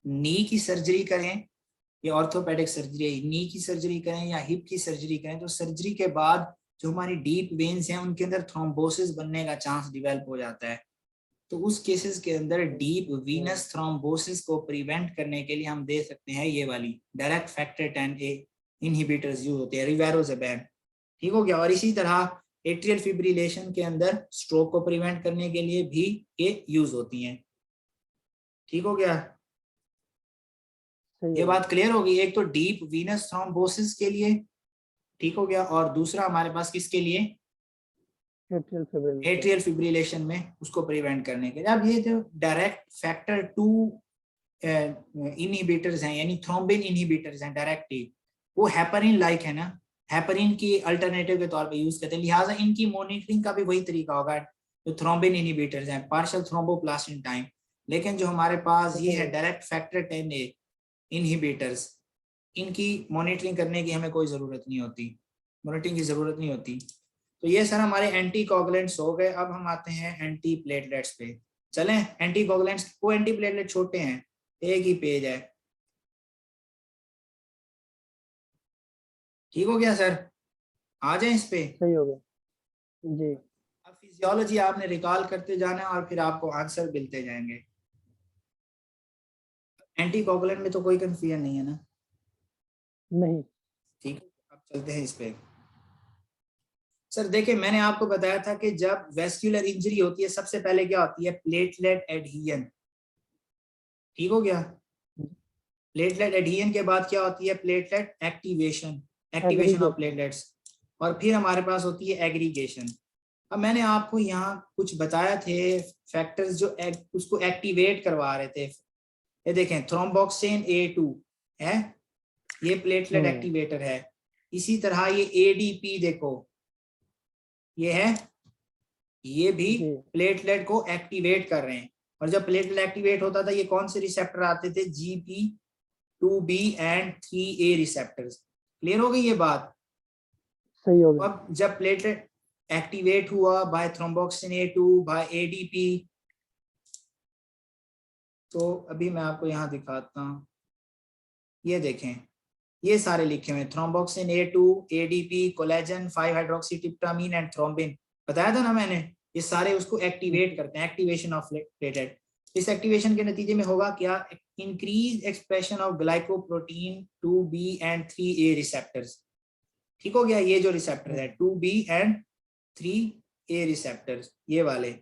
नी की सर्जरी करें या ऑर्थोपेडिक सर्जरी, नी की सर्जरी करें या हिप की सर्जरी करें, तो सर्जरी के बाद जो हमारी डीप वेन्स हैं उनके अंदर थ्रोम्बोसिस बनने का चांस डिवेल्प हो जाता है। तो उस केसेस के अंदर डीप वीनस थ्रोम्बोसिस को प्रिवेंट करने के लिए हम दे सकते हैं ये वाली direct factor 10A inhibitors use होते हैं, रिवेरोज़ेबैन। ठीक हो गया। और इसी तरह एट्रियल फिब्रिलेशन के अंदर स्ट्रोक को प्रिवेंट करने के लिए भी ये यूज होती हैं। ठीक हो गया। ये बात क्लियर होगी। एक तो डीप वीनस थ्रोम्बोसिस के लिए, ठीक हो गया, और दूसरा हमारे पास किसके लिए, एट्रियल फिब्रिलेशन में उसको प्रिवेंट करने के लिए। अब ये जो डायरेक्ट फैक्टर 2 इनहिबिटर्स हैं यानी थ्रोम्बिन इनहिबिटर्स हैं डायरेक्टली, वो हेपारिन लाइक है ना, हेपारिन की अल्टरनेटिव के तौर पे यूज करते हैं, लिहाजा इनकी मॉनिटरिंग का भी वही तरीका होगा जो थ्रोम्बिन इनहिबिटर्स हैं, पार्शियल थ्रोम्बोप्लास्ट इन टाइम। लेकिन जो हमारे पास ये है डायरेक्ट फैक्टर 10A इनहिबिटर्स, इनकी मॉनिटरिंग करने की हमें कोई जरूरत नहीं होती, मॉनिटरिंग की जरूरत नहीं होती। तो ये सर हमारे एंटी कोगुलेंट्स हो गए। अब हम आते हैं एंटी प्लेटलेट्स पे। चलें, एंटी कोगुलेंट्स, वो एंटी प्लेटलेट छोटे हैं, एक ही पेज है। ठीक हो गया सर, आ जाए इस पे। सही हो गया जी। अब फिजियोलॉजी आपने रिकॉल करते जाना है और फिर आपको आंसर मिलते जाएंगे। एंटी कोगुलेंट में तो कोई कंफ्यूजन नहीं है ना? नहीं। ठीक, अब चलते हैं इस पे। सर देखिए, मैंने आपको बताया था कि जब वेस्क्यूलर इंजरी होती है सबसे पहले क्या होती है, प्लेटलेट एडहियन। ठीक हो गया। प्लेटलेट एडहियन के बाद क्या होती है, platelet activation, activation of platelets, और फिर हमारे पास होती है एग्रीगेशन। अब मैंने आपको यहाँ कुछ बताया थे फैक्टर्स जो उसको एक्टिवेट करवा रहे थे, ये देखें थ्रोम्बोक्सिन A2 है, ये प्लेटलेट एक्टिवेटर है। इसी तरह ये ADP देखो, ये है, ये भी प्लेटलेट को एक्टिवेट कर रहे हैं। और जब प्लेटलेट एक्टिवेट होता था, ये कौन से रिसेप्टर आते थे? GP2B and 3A receptors. Clear हो गई ये बात? सही हो गया। अब जब प्लेटलेट एक्टिवेट हुआ by thromboxane A2 by ADP, तो अभी मैं आपको यहाँ दिखाता हूँ, ये देखें, ये सारे लिखे हुए thromboxane A2, ADP, collagen, 5 hydroxytryptamine and thrombin. बताया था ना मैंने, ये सारे उसको एक्टिवेट करते हैं, एक्टिवेशन ऑफ प्लेटलेट। इस एक्टिवेशन के नतीजे में होगा क्या? Increase expression of glycoprotein 2B and 3A receptors. ठीक हो गया? ये जो रिसेप्टर है 2B एंड 3A रिसेप्टर्स, ये वाले,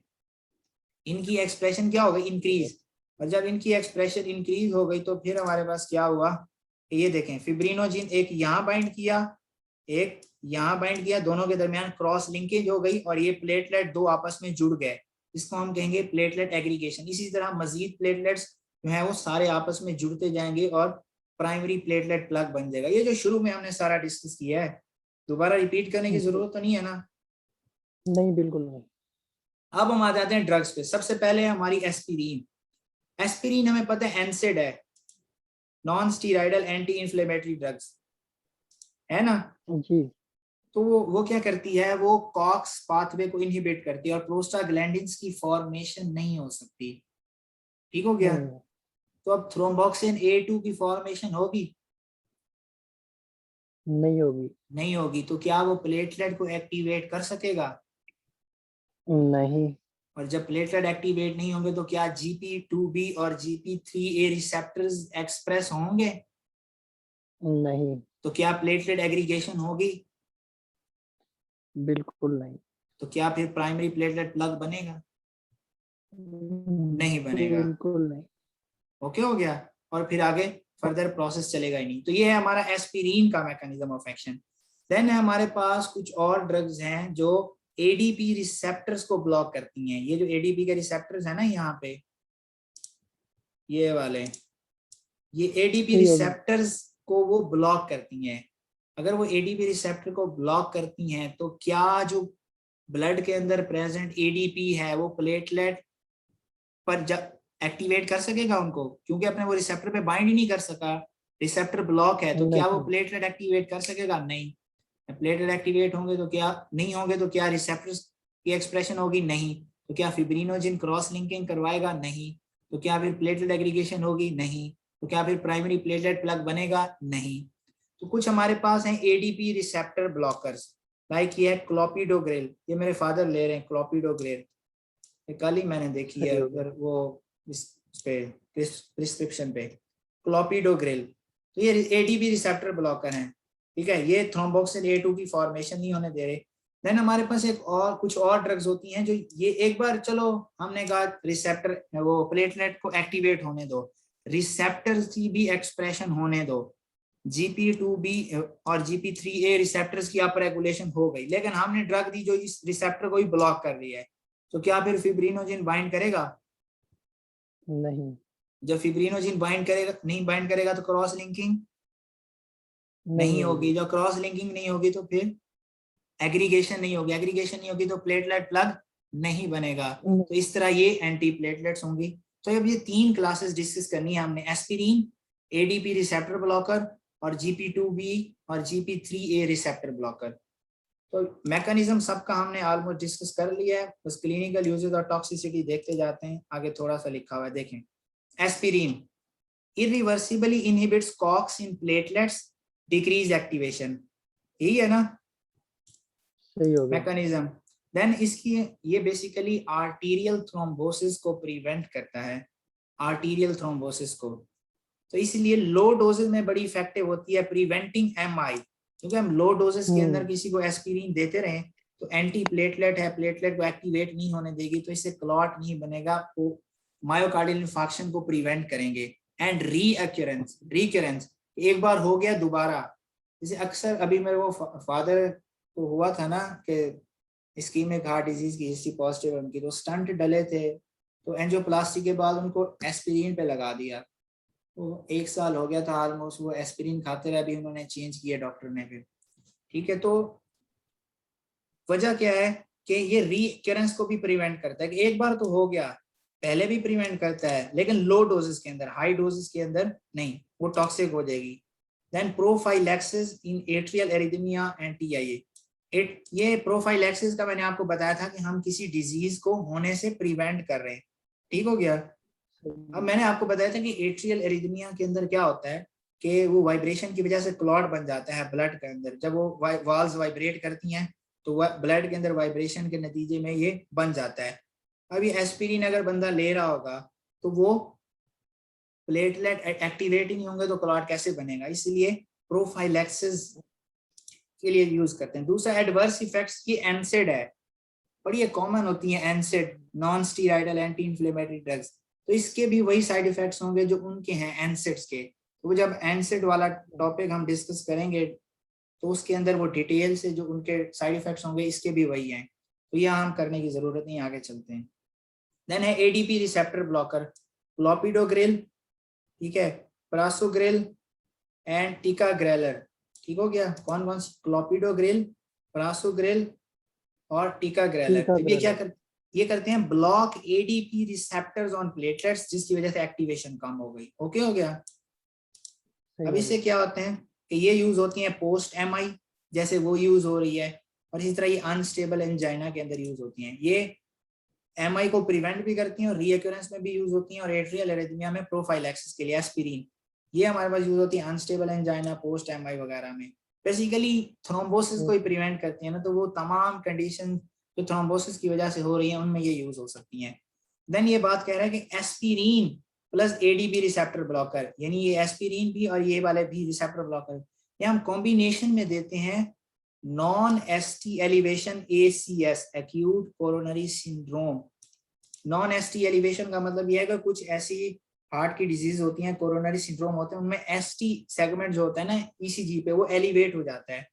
इनकी एक्सप्रेशन क्या हो गई? इंक्रीज। और जब इनकी एक्सप्रेशन इंक्रीज हो गई तो फिर हमारे पास क्या हुआ? ये देखें, फिब्रिनोजिन एक यहाँ बाइंड किया, एक यहाँ बाइंड किया, दोनों के दरमियान क्रॉस लिंकेज हो गई और ये प्लेटलेट दो आपस में जुड़ गए, इसको हम कहेंगे प्लेटलेट एग्रीगेशन। इसी तरह मजीद प्लेटलेट्स जो है वो सारे आपस में जुड़ते जाएंगे और प्राइमरी प्लेटलेट प्लग बन जाएगा। ये जो शुरू में हमने सारा डिस्कस किया है, दोबारा रिपीट करने की जरूरत तो नहीं है ना? नहीं, बिल्कुल नहीं। अब हम आ जाते हैं ड्रग्स पे। सबसे पहले हमारी एस्पिरिन। एस्पिरिन हमें पता है एनसेड है, non steroidal anti inflammatory drugs, है ना? जी। तो वो क्या करती है? वो कॉक्स पाथवे को इनहिबिट करती है और प्रोस्टाग्लैंडिन्स की फॉर्मेशन नहीं हो सकती। ठीक हो गया? तो अब थ्रोम्बोक्सिन A2 की फॉर्मेशन होगी? नहीं होगी। नहीं होगी। तो क्या वो प्लेटलेट को एक्टिवेट कर सकेगा? नहीं। और जब प्लेटलेट एक्टिवेट नहीं होंगे तो क्या GP2B और GP3A रिसेप्टर्स एक्सप्रेस होंगे? नहीं। तो क्या प्लेटलेट एग्रीगेशन होगी? बिल्कुल नहीं। तो क्या फिर प्राइमरी प्लेटलेट प्लग बनेगा? नहीं बनेगा। बिल्कुल नहीं। ओके हो गया? और फिर आगे फर्दर प्रोसेस चलेगा ही नहीं। तो ये है हमारा एस्पिरिन का मैकेनिज्म ऑफ एक्शन। देन हमारे पास कुछ और ड्रग्स हैं जो ADP रिसेप्टर्स को ब्लॉक करती हैं। ये जो ADP के रिसेप्टर्स है ना, यहाँ पे ये वाले, ये ADP रिसेप्टर्स को वो ब्लॉक करती हैं। अगर वो ADP रिसेप्टर को ब्लॉक करती हैं तो क्या जो ब्लड के अंदर प्रेजेंट ADP है वो प्लेटलेट पर जब एक्टिवेट कर सकेगा उनको? क्योंकि अपने वो रिसेप्टर पे बाइंड ही नहीं कर सका, रिसेप्टर ब्लॉक है, तो क्या वो प्लेटलेट एक्टिवेट कर सकेगा? नहीं। प्लेटलेट एक्टिवेट होंगे तो क्या, नहीं होंगे तो क्या रिसेप्टर्स की एक्सप्रेशन होगी? नहीं। तो क्या फिब्रिनोजिन क्रॉस लिंकिंग करवाएगा? नहीं। तो क्या फिर प्लेटलेट एग्रीगेशन होगी? नहीं। तो क्या फिर प्राइमरी प्लेटलेट प्लग बनेगा? नहीं। तो कुछ हमारे पास हैं ADP रिसेप्टर ब्लॉकर्स, लाइक ये है क्लोपिडोग्रेल। ये मेरे फादर ले रहे हैं क्लोपिडोग्रेल, कल ही मैंने देखी है उधर वो इस पे प्रिस्क्रिप्शन पे, क्लोपिडोग्रेल। तो ये ADP रिसेप्टर ब्लॉकर हैं। ठीक है, ये थ्रोम्बोक्सिन A2 की फॉर्मेशन नहीं होने दे रहे। देन हमारे पास एक और कुछ और ड्रग्स होती हैं जो ये एक बार, चलो हमने कहा रिसेप्टर वो प्लेटलेट को एक्टिवेट होने दो, रिसेप्टर की भी एक्सप्रेशन होने दो, GP2B और GP3A रिसेप्टर्स की अप रेगुलेशन हो गई, लेकिन हमने ड्रग दी जो इस रिसेप्टर को ही ब्लॉक कर रही है, तो क्या फिर फिब्रिनोजिन बाइंड करेगा? नहीं। जब फिब्रिनोजिन बाइंड करेगा, नहीं बाइंड करेगा तो क्रॉस लिंकिंग नहीं होगी। जब क्रॉस लिंकिंग नहीं होगी तो फिर एग्रीगेशन नहीं होगी, एग्रीगेशन नहीं होगी तो प्लेटलेट प्लग नहीं बनेगा। तो इस तरह ये एंटी प्लेटलेट्स होंगी। तो अब ये तीन क्लासेस डिस्कस करनी है हमने, एस्पिरिन, ADP रिसेप्टर ब्लॉकर और GP2B और GP3A रिसेप्टर ब्लॉकर। तो मैकेनिज्म सबका हमने ऑलमोस्ट डिस्कस कर लिया है, बस क्लिनिकल यूजेस और टॉक्सिसिटी देखते जाते हैं। आगे थोड़ा सा लिखा हुआ है, देखें। Aspirin irreversibly inhibits COX in platelets, decrease activation, यही है ना सही हो गया। मैकेनिज्म। देन इसकी ये बेसिकली आर्टीरियल थ्रोम्बोसिस को प्रिवेंट करता है, आर्टीरियल थ्रोम्बोसिस को। तो इसलिए लो डोजेस में बड़ी इफेक्टिव होती है प्रिवेंटिंग MI, क्योंकि हम लो डोजेस के अंदर किसी को एस्पिरिन देते रहे तो एंटी प्लेटलेट है, प्लेटलेट को एक्टिवेट नहीं होने देगी, तो इससे क्लॉट नहीं बनेगा, तो मायोकार्डियल इंफार्क्शन को प्रिवेंट करेंगे। एंड रिकरेंस, एक बार हो गया दोबारा, जैसे अक्सर अभी मेरे वो फादर को हुआ था ना कि इस्कीमिक हार्ट डिजीज की हिस्ट्री पॉजिटिव उनकी, तो स्टंट डले थे, तो एंजियोप्लास्टी के बाद उनको एस्पिरिन पे लगा दिया, वो 1 साल हो गया था ऑलमोस्ट, वो एस्पिरिन खाते रहे, अभी उन्होंने चेंज किया डॉक्टर ने फिर। ठीक है, तो वजह क्या है कि ये रीकरेंस को भी प्रिवेंट करता है, कि एक बार तो हो गया, पहले भी प्रिवेंट करता है, लेकिन लो डोजेस के अंदर, हाई डोजेस के अंदर नहीं, वो टॉक्सिक हो जाएगी। Then prophylaxis in atrial arrhythmia and TIA. ये प्रोफाइलैक्सिस का मैंने आपको बताया था कि हम किसी डिजीज को होने से प्रिवेंट कर रहे हैं। ठीक हो गया। अब मैंने आपको बताया था कि एट्रियल एरिथमिया के अंदर क्या होता है कि वो वाइब्रेशन की वजह से क्लॉट बन जाता है ब्लड के अंदर। जब वो वाल्स वाइब्रेट करती हैं तो ब्लड के अंदर वाइब्रेशन के नतीजे में ये बन जाता है। अब ये एस्पिरिन अगर बंदा ले रहा होगा तो वो प्लेटलेट एक्टिवेट ही नहीं होंगे तो क्लॉट कैसे बनेगा, इसलिए प्रोफाइलैक्सिस के लिए यूज करते हैं। दूसरा एडवर्स इफेक्ट्स की एनसेड है, बड़ी कॉमन होती है एनसेड, non steroidal anti inflammatory drugs. तो इसके भी वही साइड इफेक्ट्स होंगे जो उनके हैं एनसेड्स के। तो जब एनसेड वाला टॉपिक हम डिस्कस करेंगे तो उसके अंदर वो डिटेल से जो उनके साइड इफेक्ट्स होंगे इसके भी वही हैं, तो यह हम करने की जरूरत नहीं, आगे चलते हैं। देन है एडीपी रिसेप्टर ब्लॉकर, क्लोपिडोग्रिल, ठीक है, प्रासोग्रिल एंड टिकाग्रेलर। ठीक हो गया। कौन कौन सी? क्लोपिडोग्रिल, प्रासोग्रिल और टिकाग्रेलर। तो ये करते हैं block ADP receptors on platelets, जिसकी वजह से एक्टिवेशन कम हो गई। ओके हो गया। अब इससे क्या होते हैं कि ये यूज होती है पोस्ट एमआई, जैसे वो यूज हो रही है, और इसी तरह ये अनस्टेबल एंजाइना के अंदर यूज होती हैं। ये एमआई को प्रिवेंट भी करती हैं और रीअक्यूरेंस में भी यूज होती हैं, और एट्रियल एरिथमिया में प्रोफाइलैक्सिस के लिए एस्पिरिन, ये हमारे पास यूज होती है अनस्टेबल एंजाइना, पोस्ट एमआई वगैरह में। बेसिकली थ्रोम्बोसिस को ही प्रिवेंट करती है ना, तो वो तमाम कंडीशन जो थ्रोम्बोसिस की वजह से हो रही है उनमें ये यूज हो सकती हैं। देन ये बात कह रहा है कि aspirin plus ADB receptor blocker, यानी ये एस्पिरिन भी और ये वाले भी रिसेप्टर ब्लॉकर, ये हम कॉम्बिनेशन में देते हैं non ST elevation ACS, acute coronary syndrome. Non ST elevation का मतलब यह है कि कुछ ऐसी हार्ट की डिजीज होती हैं, कोरोनरी सिंड्रोम होते हैं, उनमें एसटी सेगमेंट जो होता है ना ईसीजी पे, वो एलिवेट हो जाता है,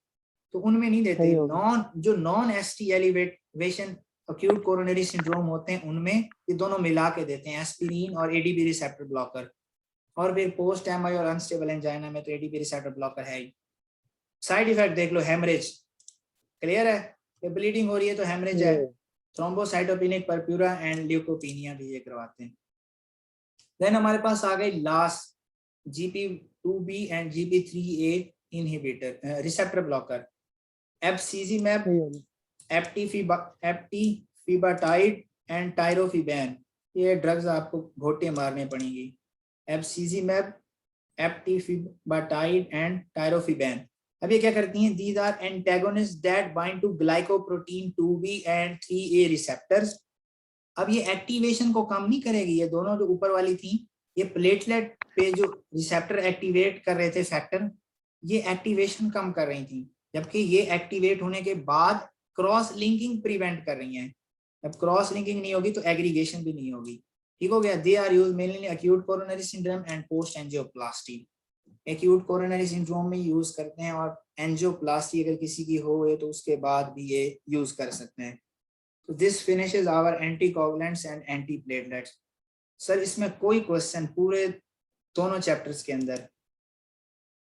तो उनमें नहीं देते। Non ST elevation acute coronary syndrome होते हैं उनमें ये दोनों मिला के देते हैं, एस्पिरिन और एडीबी रिसेप्टर ब्लॉकर। और फिर पोस्ट एमआई और अनस्टेबल एंजाइना में तो एडीबी रिसेप्टर ब्लॉकर है ही। साइड इफेक्ट देख लो, हेमरेज, क्लियर है, ब्लीडिंग हो रही है तो हेमरेज है। थ्रोम्बोसाइटोपेनिक परप्यूरा एंड ल्यूकोपेनिया भी ये करवाते हैं। देन हमारे पास आ गई last GP2B and GP3A inhibitor receptor blocker, abciximab, eptifibatide and tirofiban. ये ड्रग्स आपको घोटे मारने पड़ेंगी, एफसीजीमैब, एप्टीफिबाटाइड एंड टाइरोफिबैन। अब ये क्या करती हैं? These are antagonist that bind to glycoprotein 2B and 3A receptors. अब ये एक्टिवेशन को कम नहीं करेगी, ये दोनों जो ऊपर वाली थी, ये प्लेटलेट पे जो रिसेप्टर एक्टिवेट कर रहे थे फैक्टर, ये एक्टिवेशन कम कर रही थी, जबकि ये एक्टिवेट होने के बाद क्रॉस लिंकिंग प्रिवेंट कर रही हैं। अब क्रॉस लिंकिंग नहीं होगी तो एग्रीगेशन भी नहीं होगी। ठीक हो गया। They are used mainly in acute coronary syndrome and post angioplasty. Acute coronary syndrome में यूज करते हैं, और एंजियोप्लास्टी अगर किसी की हो तो उसके बाद भी ये यूज कर सकते हैं। तो this finishes our anticoagulants and antiplatelets. Sir इसमें कोई क्वेश्चन पूरे दोनों चैप्टर्स के अंदर?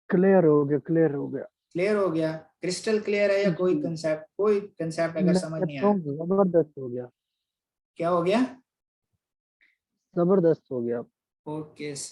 क्लियर हो गया, क्लियर हो गया। क्लियर हो गया, क्रिस्टल क्लियर है, या कोई जी, कंसेप्ट अगर समझ नहीं आया? जबरदस्त हो गया, क्या हो गया? जबरदस्त हो गया। Okay sir.